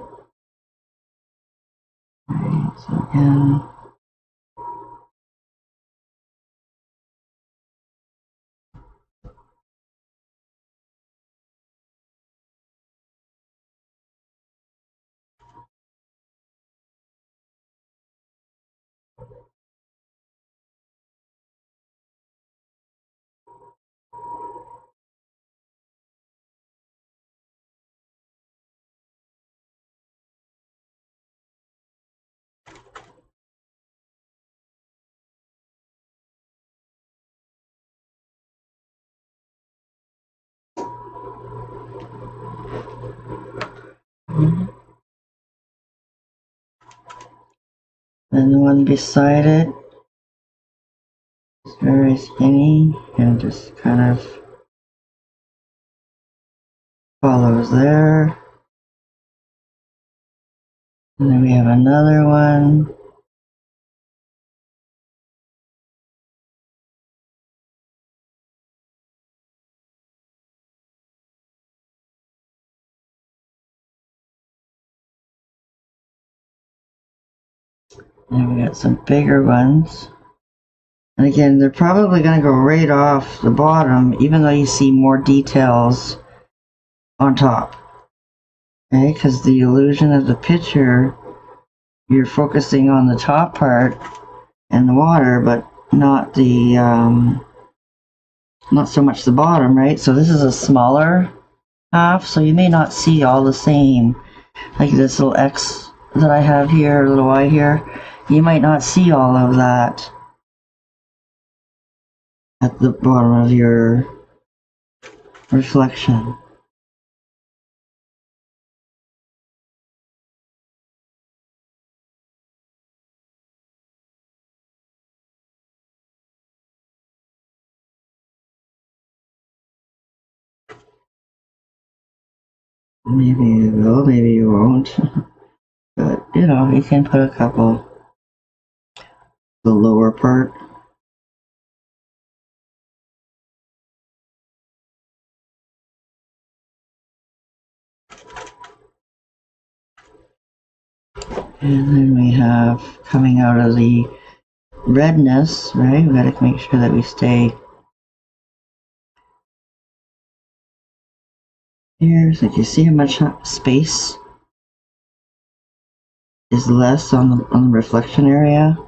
Right, so again. And the one beside it is very skinny and just kind of follows there. And then we have another one. And we got some bigger ones. And again, they're probably going to go right off the bottom, even though you see more details on top. Okay, because the illusion of the picture you're focusing on the top part and the water, but not the not so much the bottom, right? So this is a smaller half, so you may not see all the same, like this little X that I have here, little Y here. You might not see all of that at the bottom of your reflection. Maybe you will, maybe you won't. But, you know, you can put a couple, the lower part. And then we have coming out of the redness, right? We gotta make sure that we stay here. So you see how much space is less on the reflection area.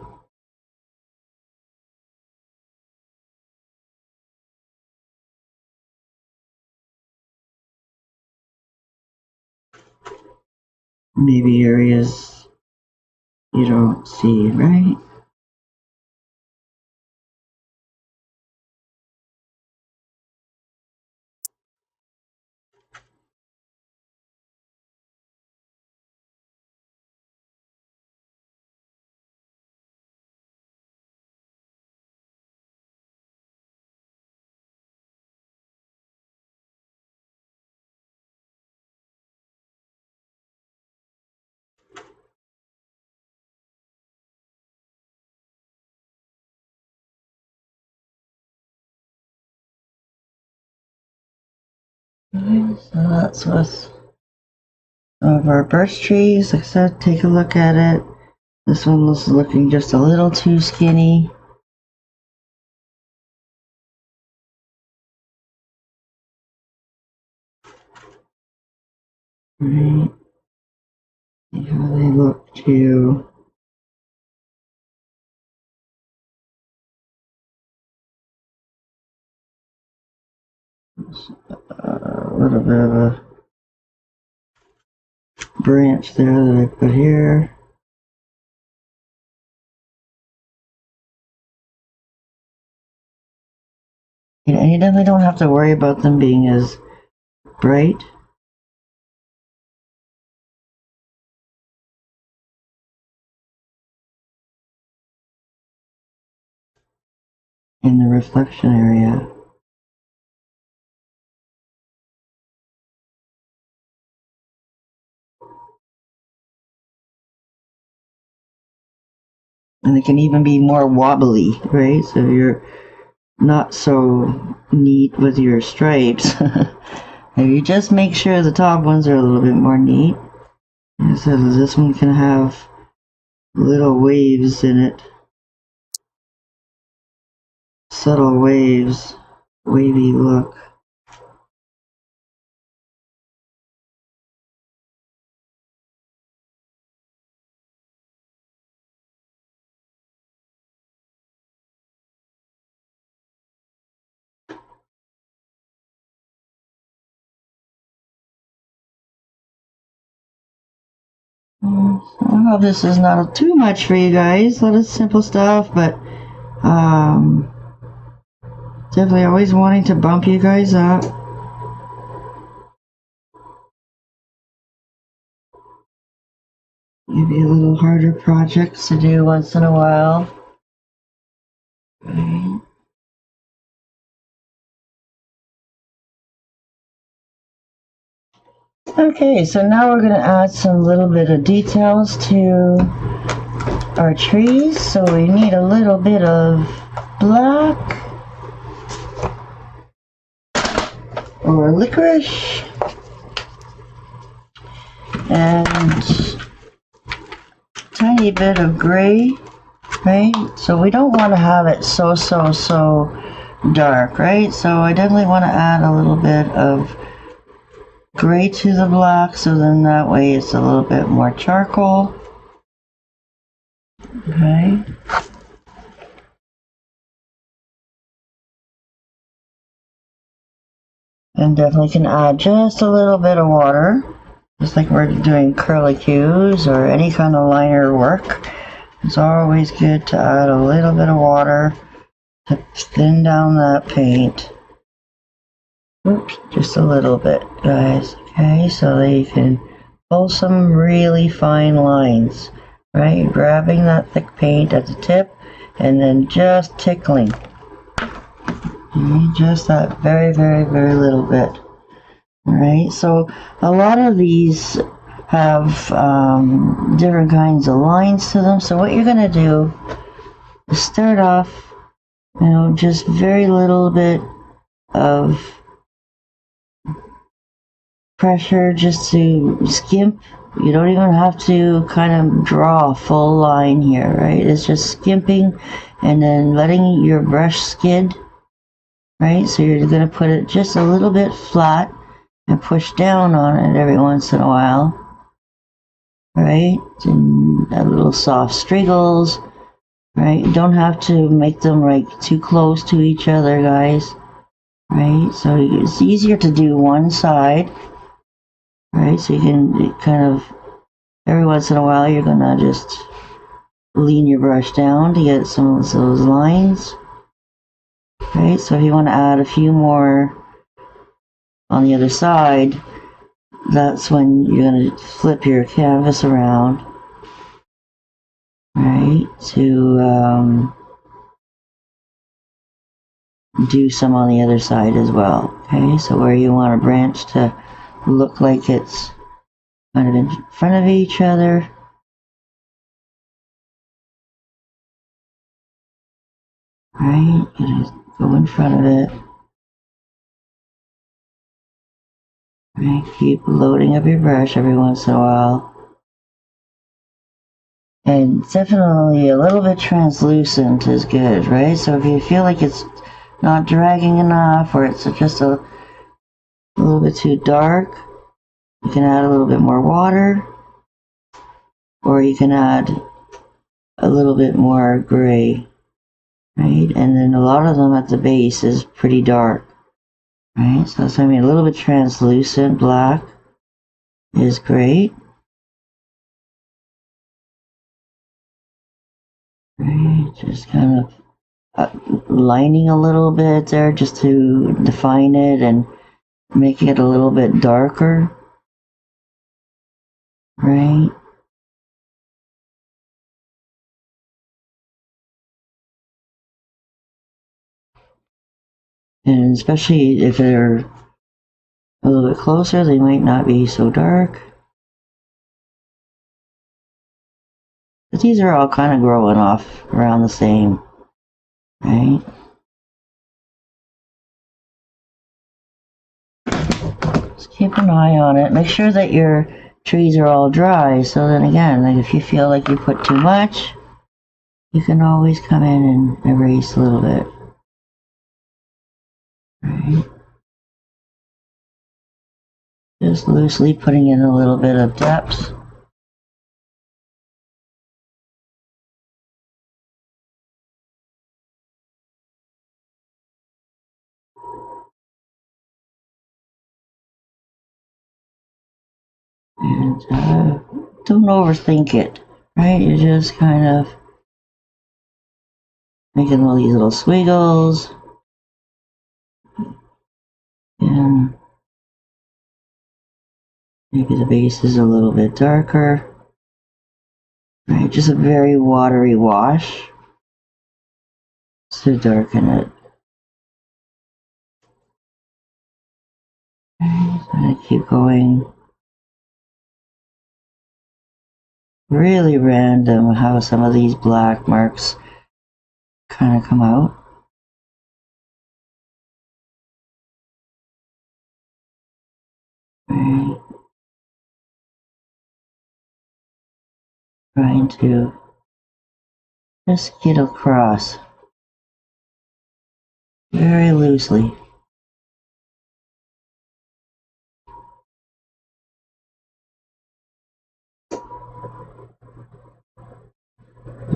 Maybe areas you don't see, right? Okay, so that's with some of our birch trees. Like I said, take a look at it. This one was looking just a little too skinny. Right. See how they look too. A little bit of a branch there that I put here. And you definitely don't have to worry about them being as bright. In the reflection area. And it can even be more wobbly, right? So if you're not so neat with your stripes, if you just make sure the top ones are a little bit more neat. So this one can have little waves in it. Subtle waves, wavy look. I hope this is not too much for you guys. A lot of simple stuff, but definitely always wanting to bump you guys up. Maybe a little harder projects to do once in a while. Right. Okay, so now we're going to add some little bit of details to our trees. So we need a little bit of black or licorice and tiny bit of gray, right? So we don't want to have it so dark, right? So I definitely want to add a little bit of gray to the black, so then that way it's a little bit more charcoal. Okay. And definitely can add just a little bit of water, just like we're doing curlicues or any kind of liner work. It's always good to add a little bit of water to thin down that paint. Oops, just a little bit, guys. Okay, so that you can pull some really fine lines, right? Grabbing that thick paint at the tip and then just tickling. Okay, just that very, very, very little bit. Alright, so a lot of these have different kinds of lines to them. So what you're going to do is start off, just very little bit of pressure just to skimp. You don't even have to kind of draw a full line here, right? It's just skimping and then letting your brush skid, right? So you're going to put it just a little bit flat and push down on it every once in a while, right? And little soft striggles, right? You don't have to make them like too close to each other, guys, right? So it's easier to do one side, right? So you can kind of, every once in a while, you're gonna just lean your brush down to get some of those lines, right? So if you want to add a few more on the other side, that's when you're gonna flip your canvas around, right? To do some on the other side as well. Okay, so where you want a branch to look like it's kind of in front of each other, right? You just go in front of it, right? Keep loading up your brush every once in a while. And definitely a little bit translucent is good, right? So if you feel like it's not dragging enough or it's just a little bit too dark, you can add a little bit more water, or you can add a little bit more gray, right? And then a lot of them at the base is pretty dark, right? So it's going to be a little bit translucent black is great, right? Just kind of lining a little bit there just to define it and make it a little bit darker, right? And especially if they're a little bit closer, they might not be so dark. But these are all kind of growing off around the same, right? Just keep an eye on it. Make sure that your trees are all dry. So then again, like if you feel like you put too much, you can always come in and erase a little bit. Right? Just loosely putting in a little bit of depth. And don't overthink it, right? You're just kind of making all these little squiggles. And maybe the base is a little bit darker. Right, just a very watery wash to darken it. Right, so I keep going. Really random how some of these black marks kind of come out. Right. Trying to just get across very loosely.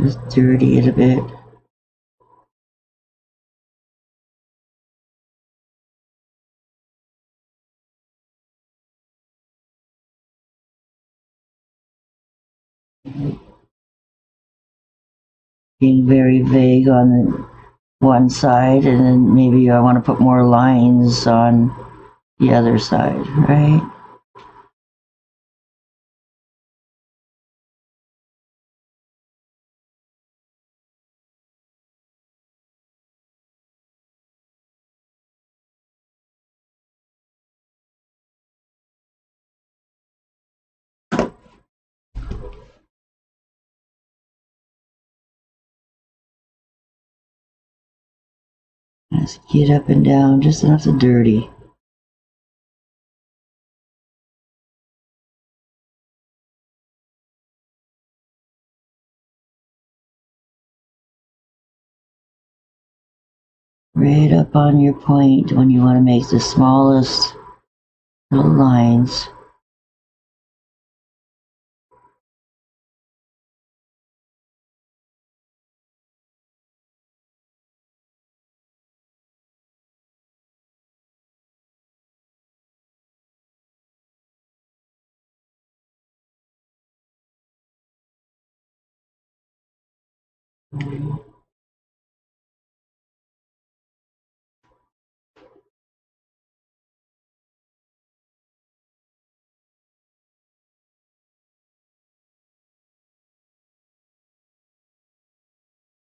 Just dirty it a bit. Being very vague on the one side, and then maybe I want to put more lines on the other side, right? Just get up and down, just enough to dirty. Right up on your point when you want to make the smallest little lines.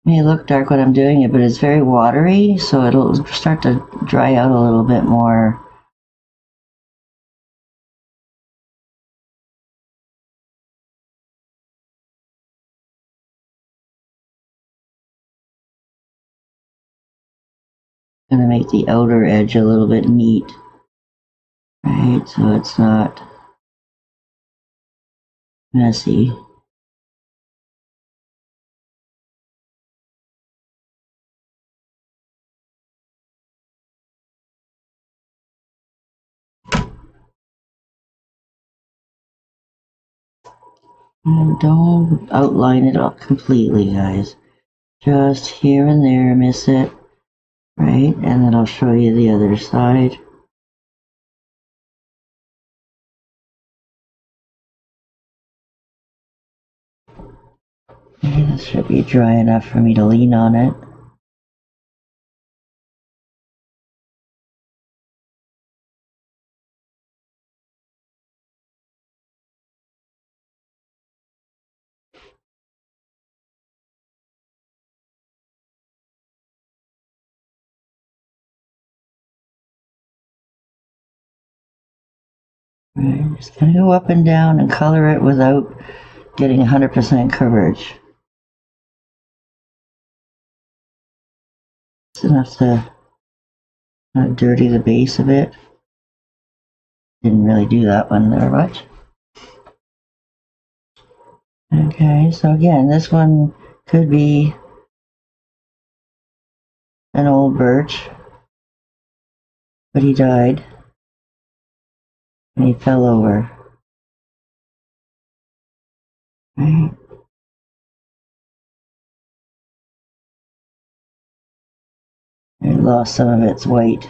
It may look dark when I'm doing it, but it's very watery, so it'll start to dry out a little bit more. Gonna make the outer edge a little bit neat, right? So it's not messy. And don't outline it all completely, guys. Just here and there, miss it, right? And then I'll show you the other side. Okay, this should be dry enough for me to lean on it. Right, just gonna go up and down and color it without getting 100% coverage. It's enough to not dirty the base a bit. Didn't really do that one there much. Okay, so again, this one could be an old birch, but he died and he fell over. Right? It lost some of its weight.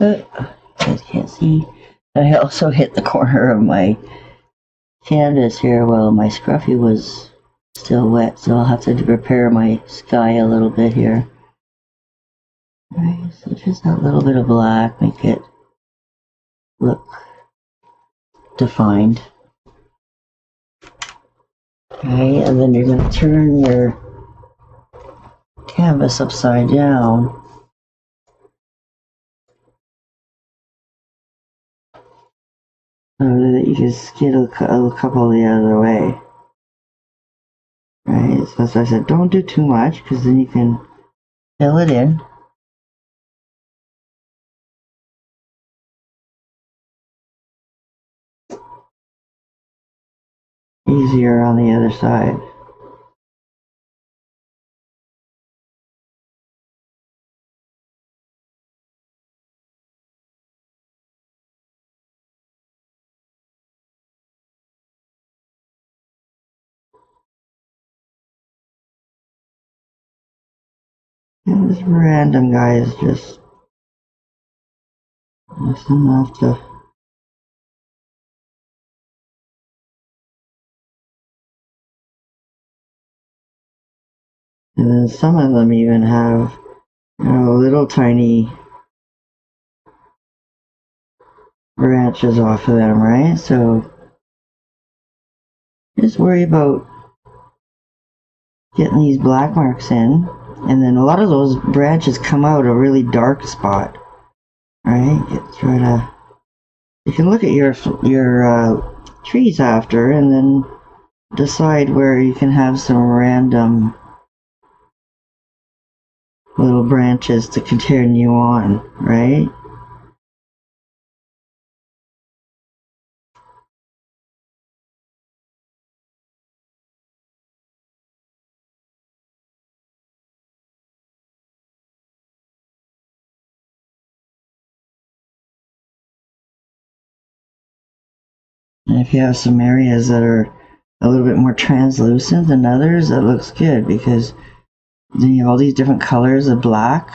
But you guys can't see. I also hit the corner of my canvas here while my scruffy was still wet, so I'll have to repair my sky a little bit here. Right, so just that little bit of black, make it look defined. Okay, and then you're going to turn your canvas upside down. So that you just get a couple the other way. Right, so as I said, don't do too much because then you can fill it in. easier on the other side. And this random guy is just enough to. And then some of them even have, little tiny branches off of them, right? So just worry about getting these black marks in, and then a lot of those branches come out a really dark spot, right? You can look at your trees after, and then decide where you can have some random little branches to continue on, right? And if you have some areas that are a little bit more translucent than others, that looks good, because then you have all these different colors of black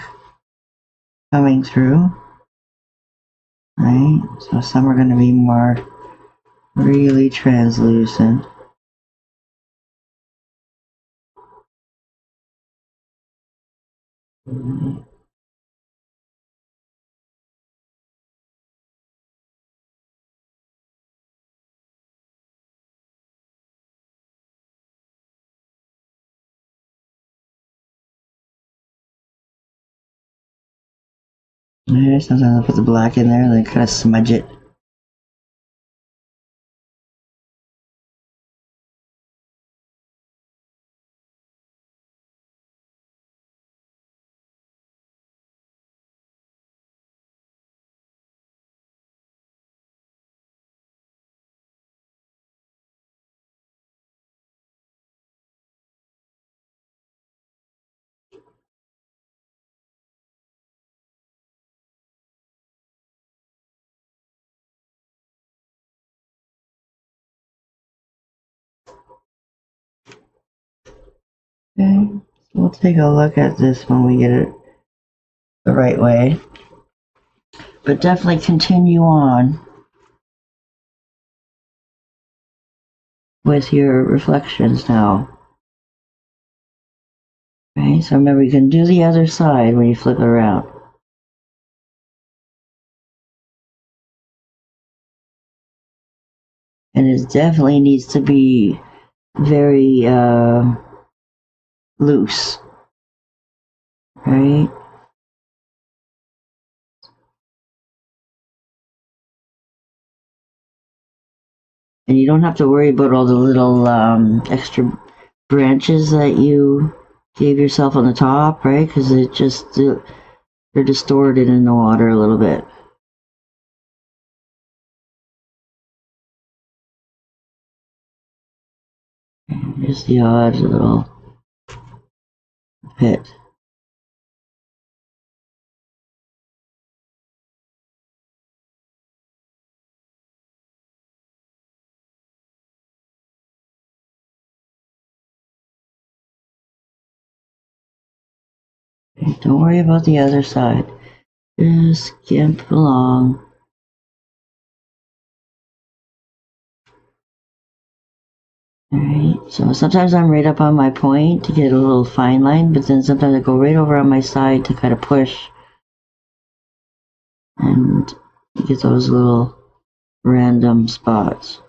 coming through, right? So some are going to be more really translucent. Yeah, sometimes I put the black in there and then kind of smudge it. Okay, so we'll take a look at this when we get it the right way. But definitely continue on with your reflections now. Okay, so remember, you can do the other side when you flip it around. And it definitely needs to be very loose, right? And you don't have to worry about all the little extra branches that you gave yourself on the top, right? Because they're distorted in the water a little bit. Just the odd little pit. Don't worry about the other side. Just skimp along. Alright, so sometimes I'm right up on my point to get a little fine line, but then sometimes I go right over on my side to kind of push and get those little random spots.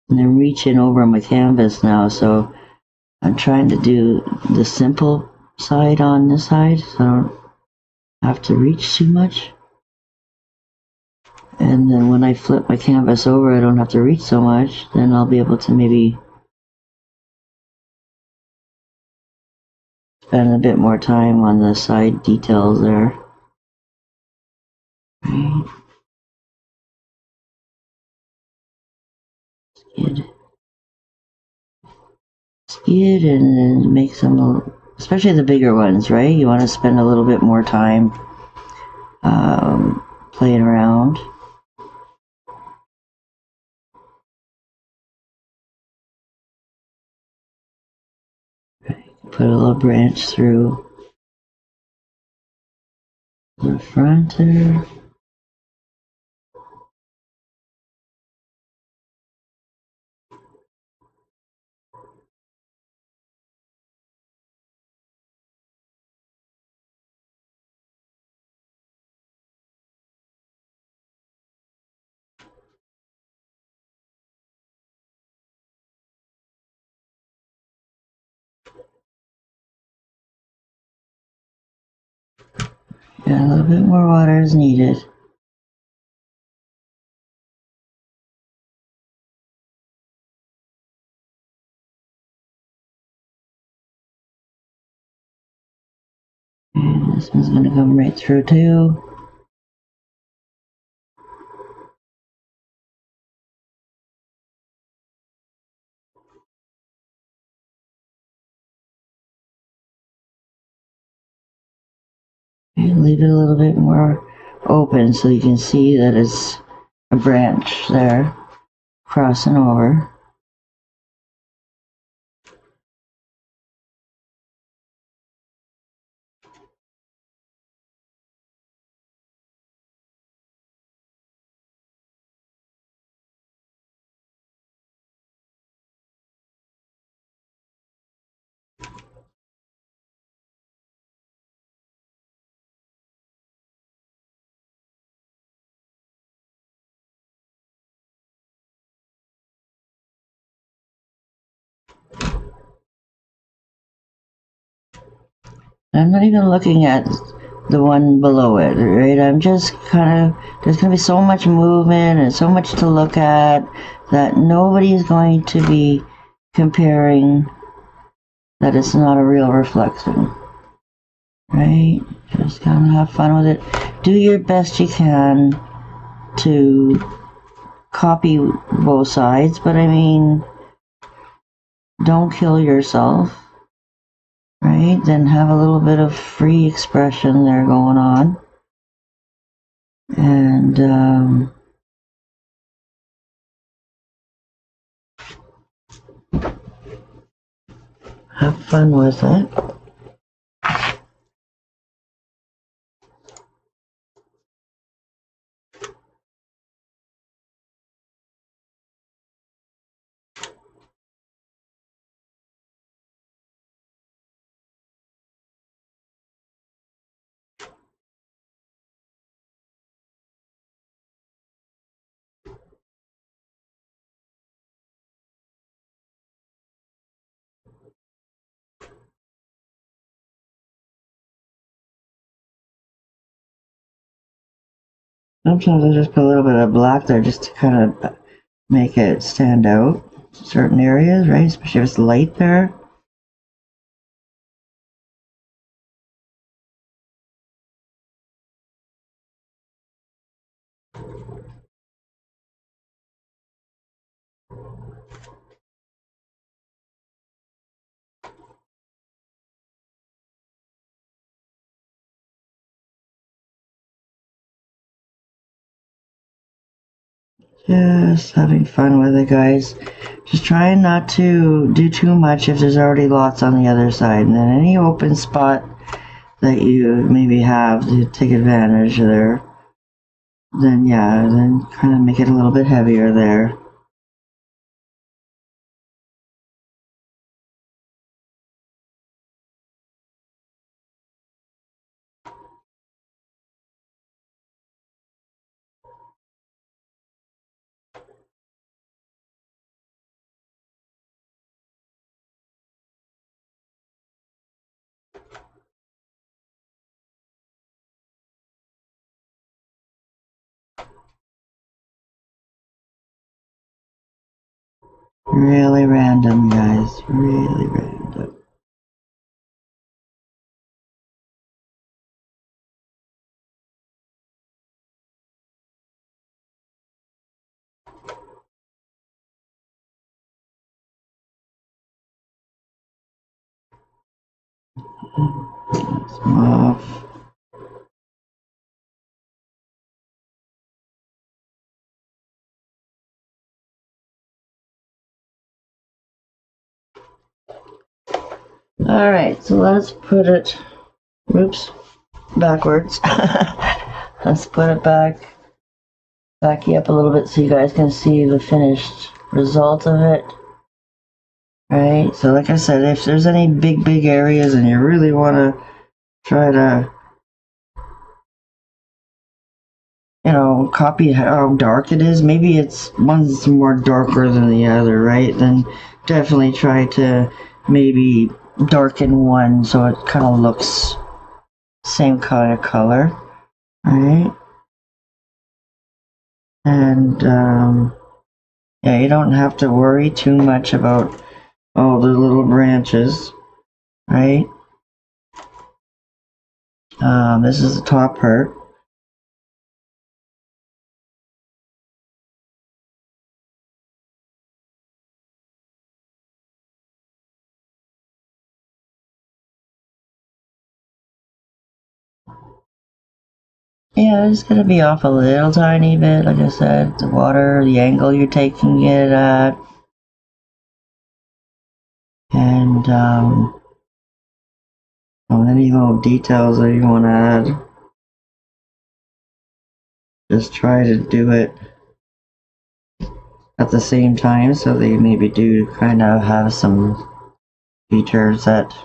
And I'm reaching over my canvas now, so I'm trying to do the simple side on this side, so I don't have to reach too much. And then when I flip my canvas over, I don't have to reach so much, then I'll be able to maybe spend a bit more time on the side details there. Right. Skid and then make some, especially the bigger ones, right? You want to spend a little bit more time playing around. Put a little branch through the front there. Yeah, a little bit more water is needed. And this one's going to come right through too. And leave it a little bit more open so you can see that it's a branch there crossing over. I'm not even looking at the one below it, right? I'm just kind of, there's going to be so much movement and so much to look at that nobody's going to be comparing that it's not a real reflection, right? Just kind of have fun with it. Do your best you can to copy both sides, but I mean, don't kill yourself. Right, then have a little bit of free expression there going on. And have fun with it. Sometimes I just put a little bit of black there just to kind of make it stand out in certain areas, right? Especially if it's light there. Just having fun with it, guys. Just trying not to do too much if there's already lots on the other side. And then any open spot that you maybe have to take advantage of there, then yeah, then kind of make it a little bit heavier there. Really random, guys. Really random. Off. Alright, so let's put it, oops, backwards. Let's put it back you up a little bit so you guys can see the finished result of it. Right, so like I said, if there's any big areas and you really want to try to, you know, copy how dark it is, maybe it's one's more darker than the other, right? Then definitely try to maybe darken one so it kind of looks same kind of color, right? And yeah, you don't have to worry too much about all the little branches, right? This is the top part. Yeah, it's gonna be off a little tiny bit, like I said, the water, the angle you're taking it at, and any little details that you want to add. Just try to do it at the same time so they maybe do kind of have some features that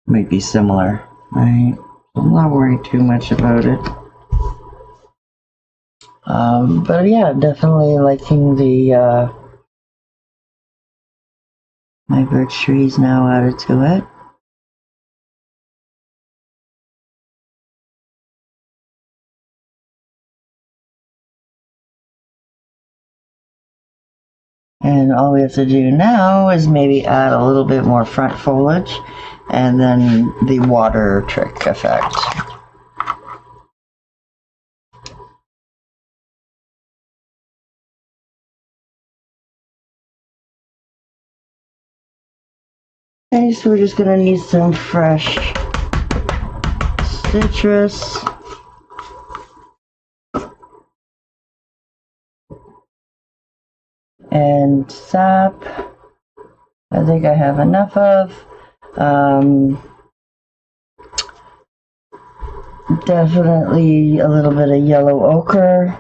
might be similar, right? I'm not worried too much about it. But yeah, definitely liking the my birch trees now added to it. And all we have to do now is maybe add a little bit more front foliage and then the water trick effect. Okay, so we're just gonna need some fresh citrus. And sap. I think I have enough of. Definitely a little bit of yellow ochre.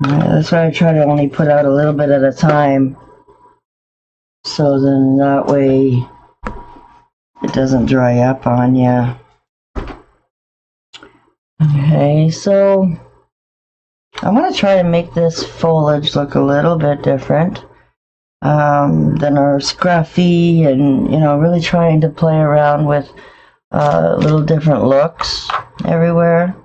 That's why I try to only put out a little bit at a time, so then that way it doesn't dry up on you. Okay, so I want to try to make this foliage look a little bit different than our scruffy, and really trying to play around with little different looks everywhere.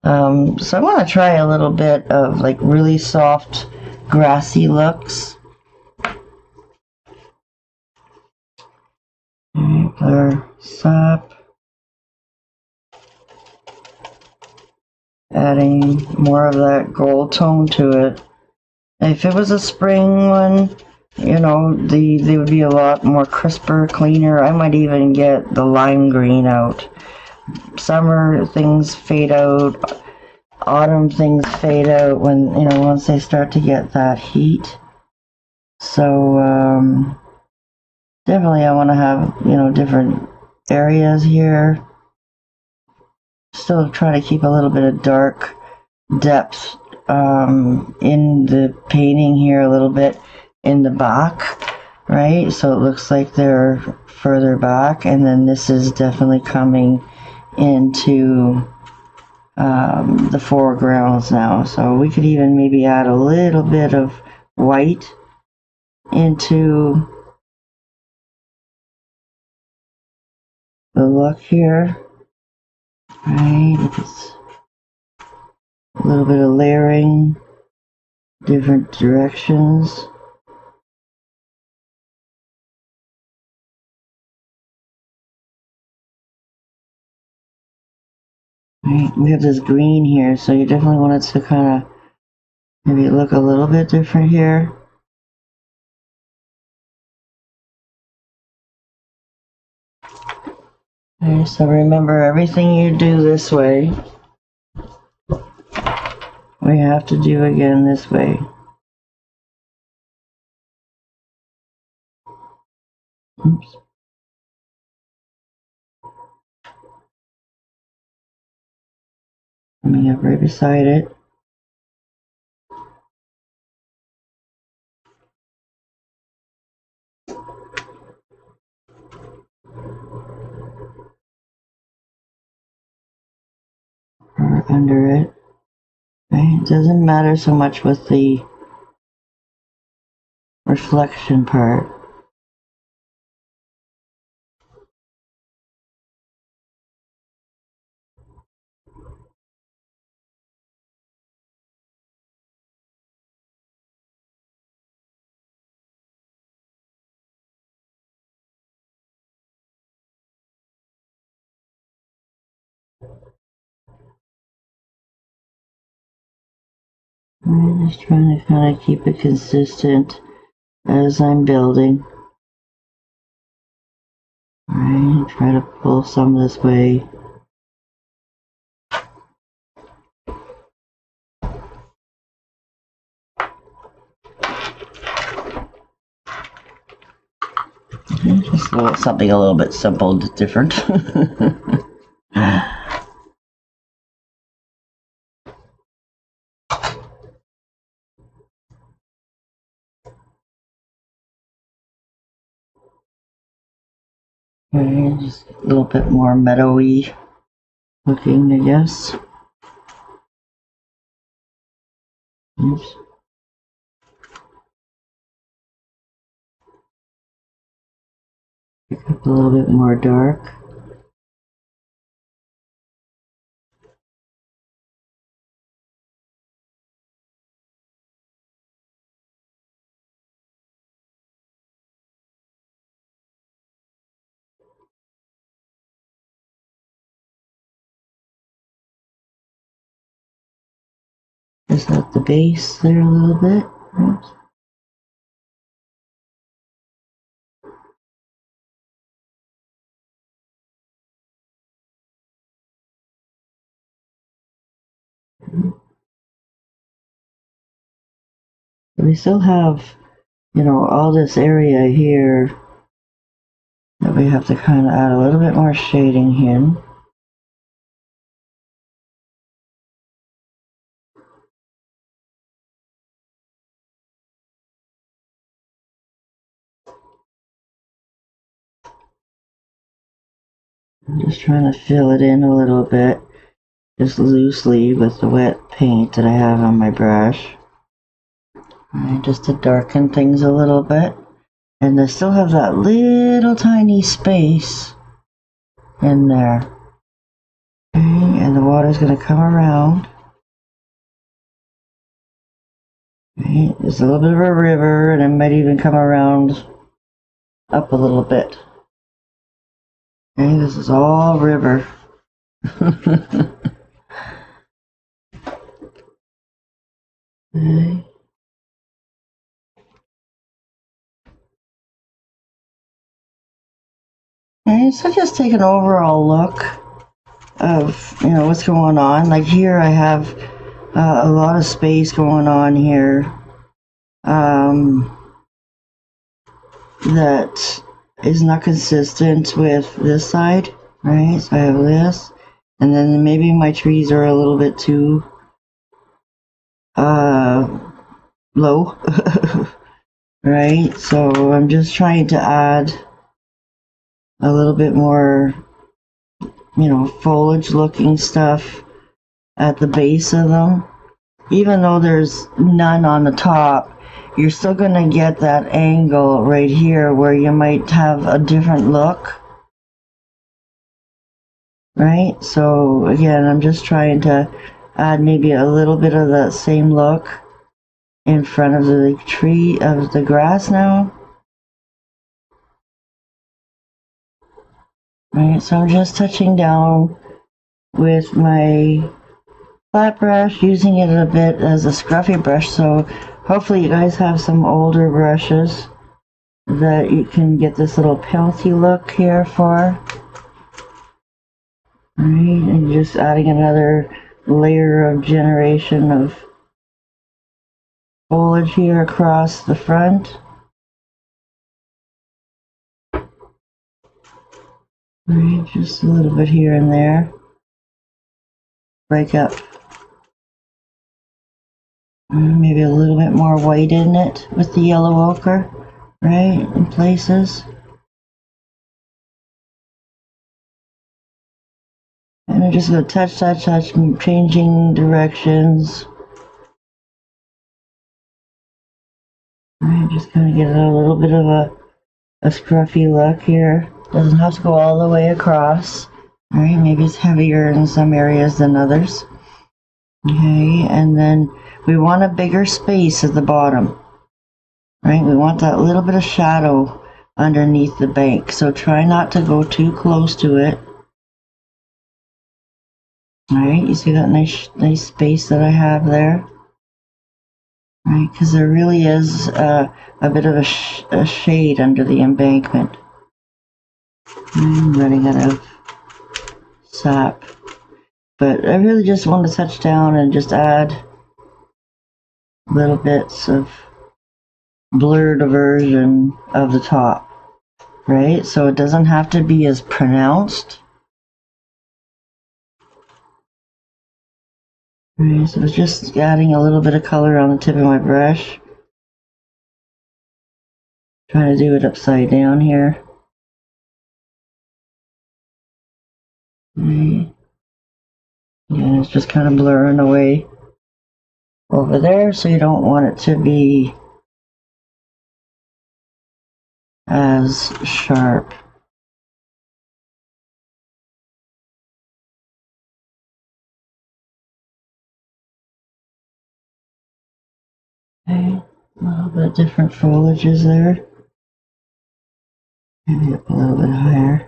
So I want to try a little bit of like really soft grassy looks. Our sap. Adding more of that gold tone to it. If it was a spring one, they would be a lot more crisper, cleaner. I might even get the lime green out. Summer things fade out. Autumn things fade out when, once they start to get that heat. So, definitely I want to have, different areas here. Still try to keep a little bit of dark depth in the painting here, a little bit in the back, right? So it looks like they're further back, and then this is definitely coming into the foregrounds now. So we could even maybe add a little bit of white into the look here, right? It's a little bit of layering, different directions. Right, we have this green here, so you definitely want it to kind of maybe look a little bit different here. Okay, so remember, everything you do this way, we have to do again this way. Oops. Coming up right beside it. Or under it. Okay, it doesn't matter so much with the reflection part. I'm just trying to kind of keep it consistent as I'm building. Alright, try to pull some this way. Just something a little bit simple, different. Okay, just a little bit more meadowy looking, I guess. Oops. Pick up a little bit more dark. Just at the base there a little bit. Oops. We still have, you know, all this area here that we have to kind of add a little bit more shading in. I'm just trying to fill it in a little bit, just loosely with the wet paint that I have on my brush. Alright, just to darken things a little bit. And I still have that little tiny space in there. Okay, and the water's going to come around. Okay, there's a little bit of a river, and it might even come around up a little bit. Okay, this is all river. Okay. Okay, so just take an overall look of, you know, what's going on. Like here I have a lot of space going on here that is not consistent with this side, right? So I have this, and then maybe my trees are a little bit too low, right? So I'm just trying to add a little bit more, you know, foliage looking stuff at the base of them. Even though there's none on the top, you're still going to get that angle right here where you might have a different look, right? So again, I'm just trying to add maybe a little bit of that same look in front of the tree, of the grass now. Right, so I'm just touching down with my flat brush, using it a bit as a scruffy brush. So hopefully you guys have some older brushes that you can get this little pelty look here for. Right, and just adding another layer of generation of foliage here across the front. Right, just a little bit here and there. Break up. Maybe a little bit more white in it with the yellow ochre, right, in places. And I'm just going to touch, changing directions. Right, just kind of get a little bit of a scruffy look here. Doesn't have to go all the way across. Alright, maybe it's heavier in some areas than others. Okay, and then we want a bigger space at the bottom. Right, we want that little bit of shadow underneath the bank. So try not to go too close to it. Alright, you see that nice space that I have there? Right, because there really is a bit of a shade under the embankment. I'm running out of sap. But I really just want to touch down and just add little bits of blurred version of the top. Right, so it doesn't have to be as pronounced. Right, so it's just adding a little bit of color on the tip of my brush. Trying to do it upside down here. Right. Yeah, it's just kind of blurring away over there, so you don't want it to be as sharp. Okay, a little bit of different foliages there. Maybe up a little bit higher.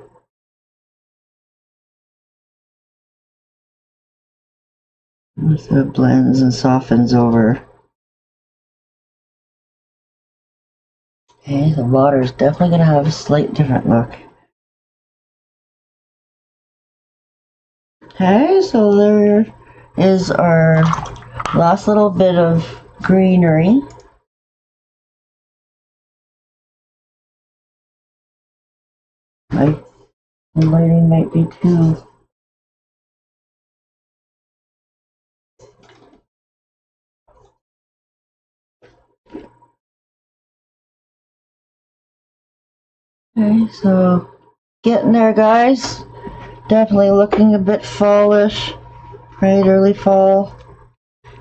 So it blends and softens over. Okay, the water is definitely going to have a slight different look. Okay, so there is our last little bit of greenery. The lighting might be too. Okay, so getting there, guys. Definitely looking a bit fallish, right? Early fall.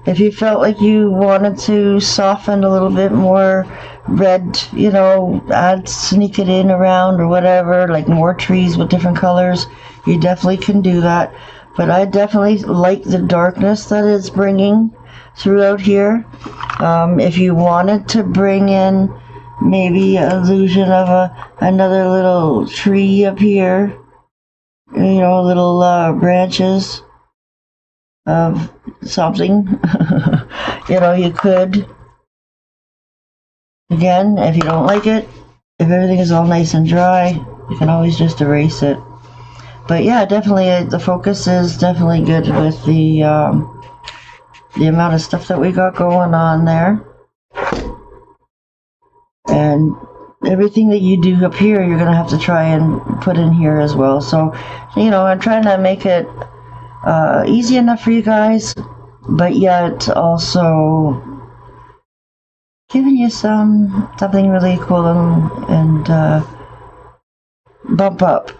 If you felt like you wanted to soften a little bit more red, you know, sneak it in around or whatever, like more trees with different colors, you definitely can do that. But I definitely like the darkness that it's bringing throughout here. If you wanted to bring in maybe an illusion of another little tree up here, you know, little branches of something, you know, you could. Again, if you don't like it, if everything is all nice and dry, you can always just erase it. But yeah, definitely the focus is definitely good with the amount of stuff that we got going on there. And everything that you do up here, you're going to have to try and put in here as well. So, you know, I'm trying to make it easy enough for you guys, but yet also giving you something really cool and bump up.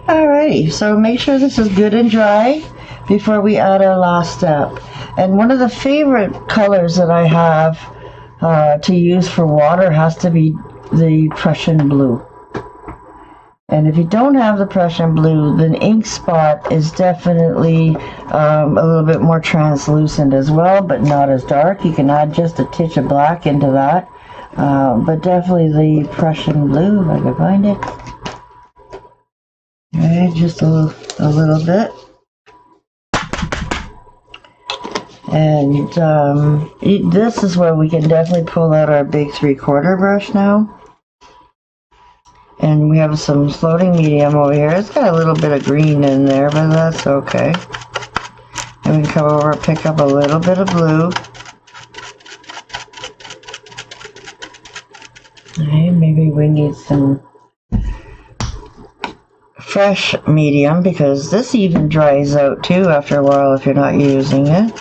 Alrighty, so make sure this is good and dry before we add our last step. And one of the favorite colors that I have to use for water has to be the Prussian blue. And if you don't have the Prussian blue, then ink spot is definitely a little bit more translucent as well, but not as dark. You can add just a titch of black into that. But definitely the Prussian blue, if I can find it. Okay, just a little bit. And this is where we can definitely pull out our big 3/4 brush now. And we have some floating medium over here. It's got a little bit of green in there, but that's okay. And we can come over and pick up a little bit of blue. Okay, maybe we need some fresh medium, because this even dries out too after a while if you're not using it.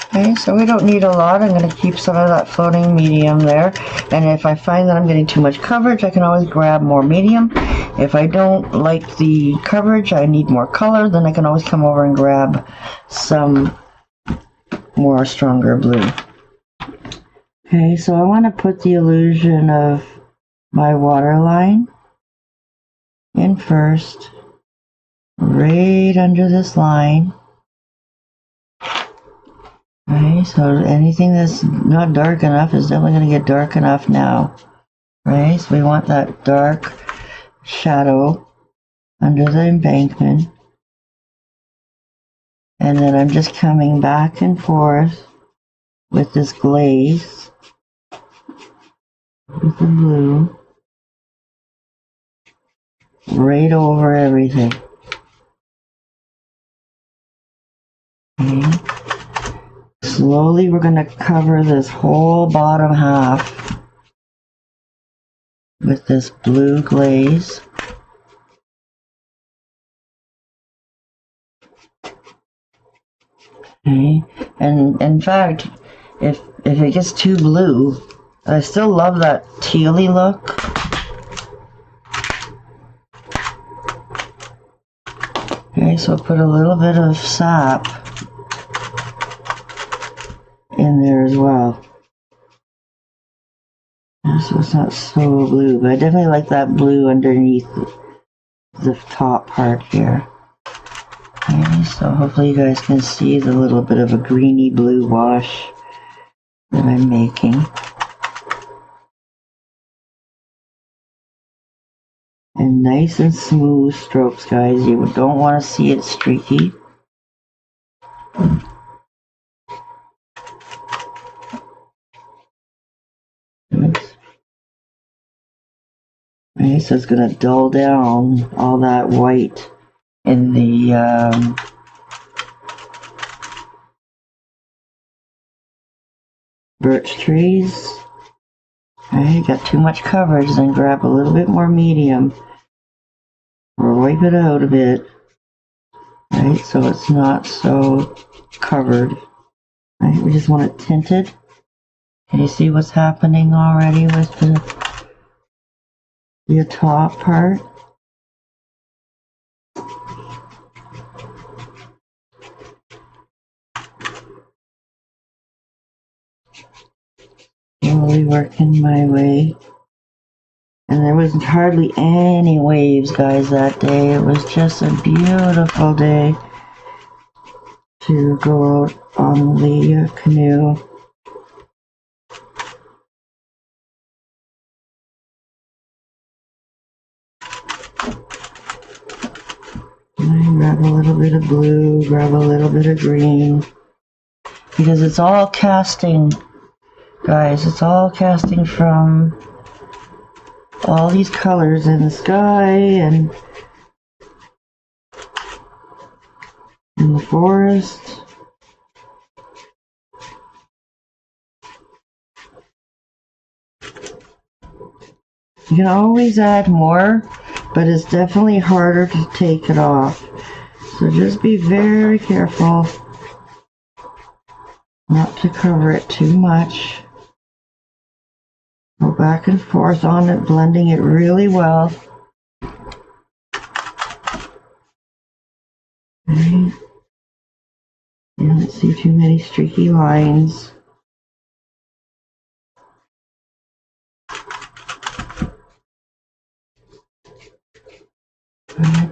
Okay, so we don't need a lot. I'm going to keep some of that floating medium there. And if I find that I'm getting too much coverage, I can always grab more medium. If I don't like the coverage, I need more color, then I can always come over and grab some more stronger blue. Okay, so I want to put the illusion of my waterline in first, right under this line. Okay, so anything that's not dark enough is definitely going to get dark enough now. Right, so we want that dark shadow under the embankment. And then I'm just coming back and forth with this glaze with the blue right over everything. Okay. Slowly we're going to cover this whole bottom half with this blue glaze. Okay. And in fact, if it gets too blue, I still love that tealy look. Okay, so put a little bit of sap in there as well. So it's not so blue, but I definitely like that blue underneath the top part here. Okay, so hopefully you guys can see the little bit of a greeny blue wash that I'm making. And nice and smooth strokes, guys. You don't want to see it streaky. Okay, so it's going to dull down all that white in the birch trees. Okay, got too much coverage, then grab a little bit more medium or wipe it out a bit. Right, so it's not so covered. Right, we just want it tinted. Can you see what's happening already with the top part? Slowly working my way. And there was hardly any waves, guys, that day. It was just a beautiful day to go out on the canoe. And I grab a little bit of blue, grab a little bit of green, because it's all casting, guys. It's all casting from all these colors in the sky and in the forest. You can always add more, but it's definitely harder to take it off. So just be very careful not to cover it too much. Go back and forth on it, blending it really well. Okay. You don't see too many streaky lines.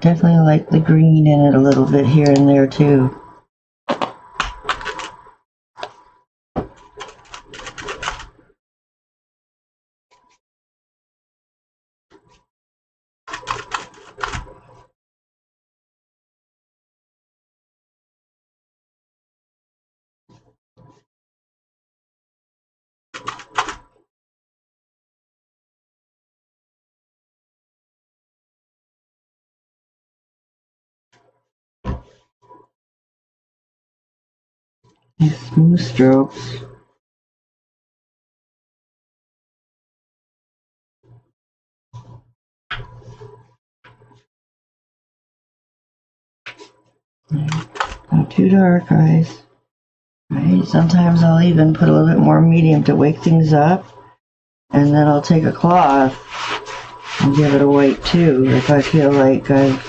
definitely like the green in it a little bit here and there too. These smooth strokes. Not too dark, guys. Right? Sometimes I'll even put a little bit more medium to wake things up, and then I'll take a cloth and give it a white too if I feel like I've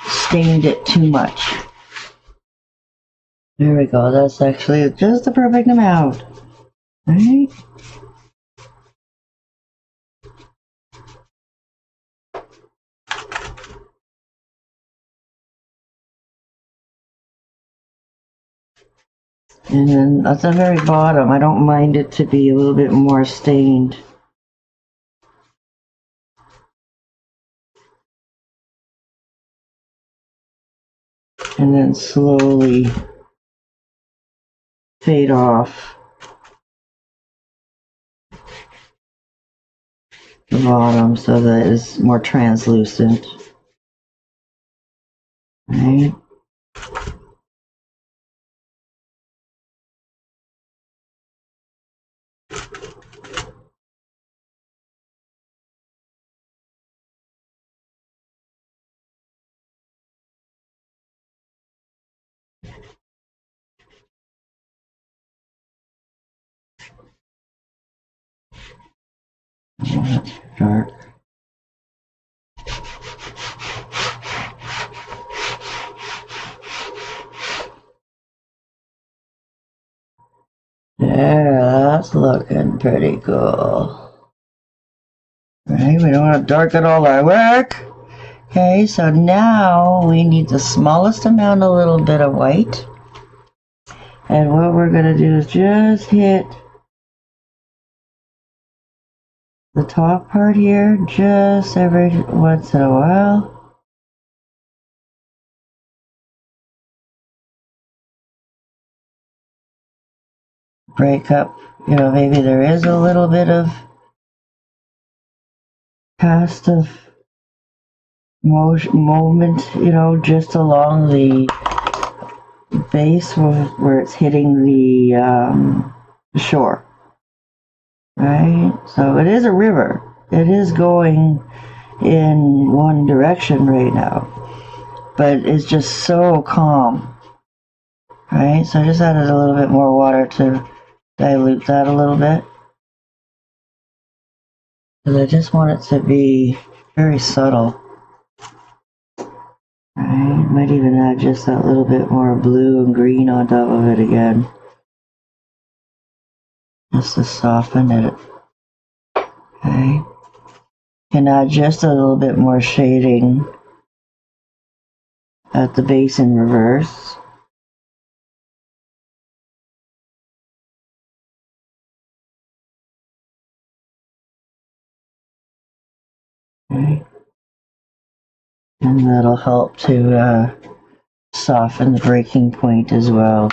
stained it too much. There we go. That's actually just the perfect amount. Right? And then at the very bottom, I don't mind it to be a little bit more stained. And then slowly fade off the bottom so that it's more translucent. Right? That's dark. There, that's looking pretty cool. Right, we don't want to darken all our work. Okay, so now we need the smallest amount, a little bit of white. And what we're going to do is just hit the top part here, just every once in a while. Break up, maybe there is a little bit of cast of moment, just along the base where it's hitting the shore. Right? So it is a river. It is going in one direction right now. But it's just so calm. Right? So I just added a little bit more water to dilute that a little bit. Because I just want it to be very subtle. Right? Might even add just that little bit more blue and green on top of it again. Just to soften it. Okay. Can add just a little bit more shading at the base in reverse. Okay. And that'll help to soften the breaking point as well.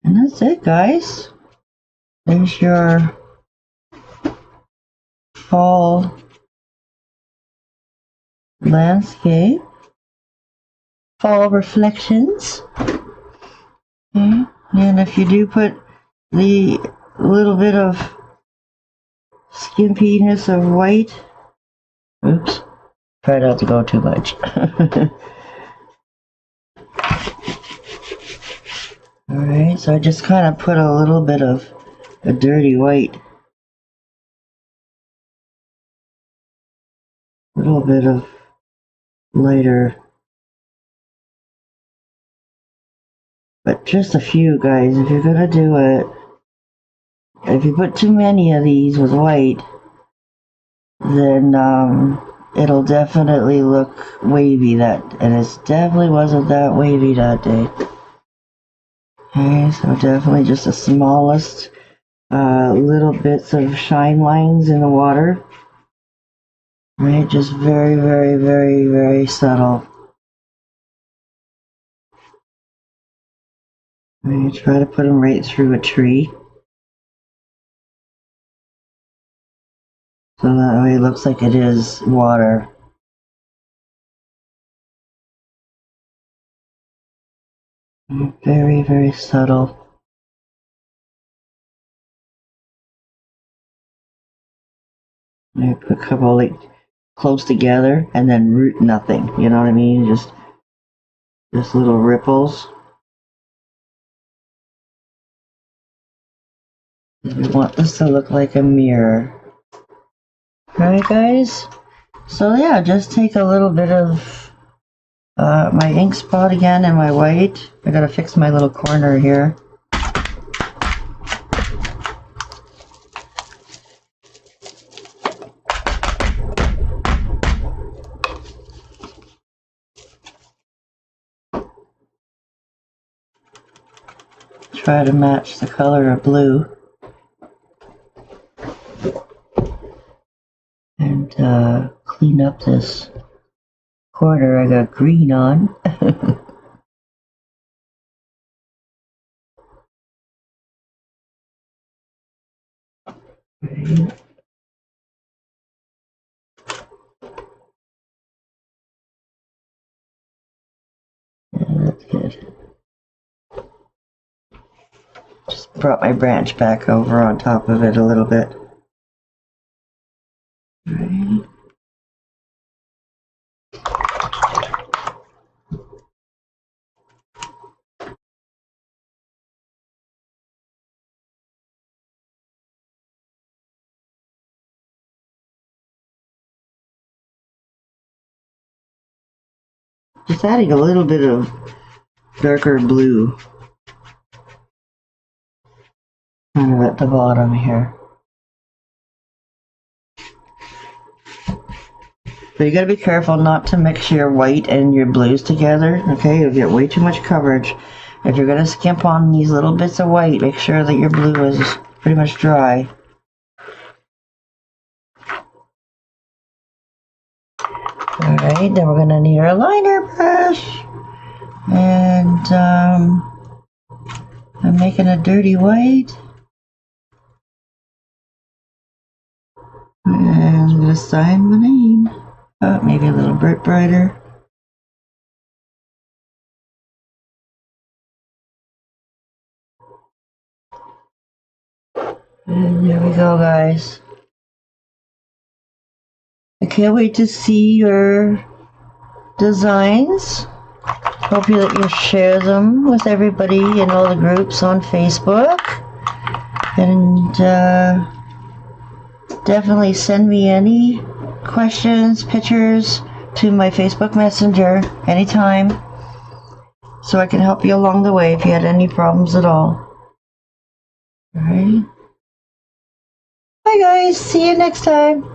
And that's it, guys. There's your fall landscape. Fall reflections. Okay. And if you do put the little bit of skimpiness of white, oops, try not to go too much. Alright, so I just kind of put a little bit of a dirty white. A little bit of lighter. But just a few, guys. If you're gonna do it, if you put too many of these with white, then it'll definitely look wavy and it definitely wasn't that wavy that day. Okay, so definitely just the smallest little bits of shine lines in the water. Right, just very, very, very, very subtle. Right, try to put them right through a tree. So that way it looks like it is water. Very, very subtle. I put a couple like close together and then root nothing. You know what I mean? Just little ripples. We want this to look like a mirror. Alright guys? So yeah, just take a little bit of my ink spot again and my white. I gotta fix my little corner here. Try to match the color of blue. And clean up this corner I got green on. Right. Yeah, that's good. Just brought my branch back over on top of it a little bit. Right. Just adding a little bit of darker blue kind of at the bottom here. But you gotta be careful not to mix your white and your blues together, okay? You'll get way too much coverage. If you're gonna skimp on these little bits of white, make sure that your blue is pretty much dry. Alright, then we're gonna need our liner brush. And I'm making a dirty white. And I'm gonna sign my name. Oh, maybe a little bit brighter. And there we go, guys. I can't wait to see your designs. Hope you share them with everybody in all the groups on Facebook. And definitely send me any questions, pictures to my Facebook Messenger anytime so I can help you along the way if you had any problems at all. Alright. Bye guys, see you next time.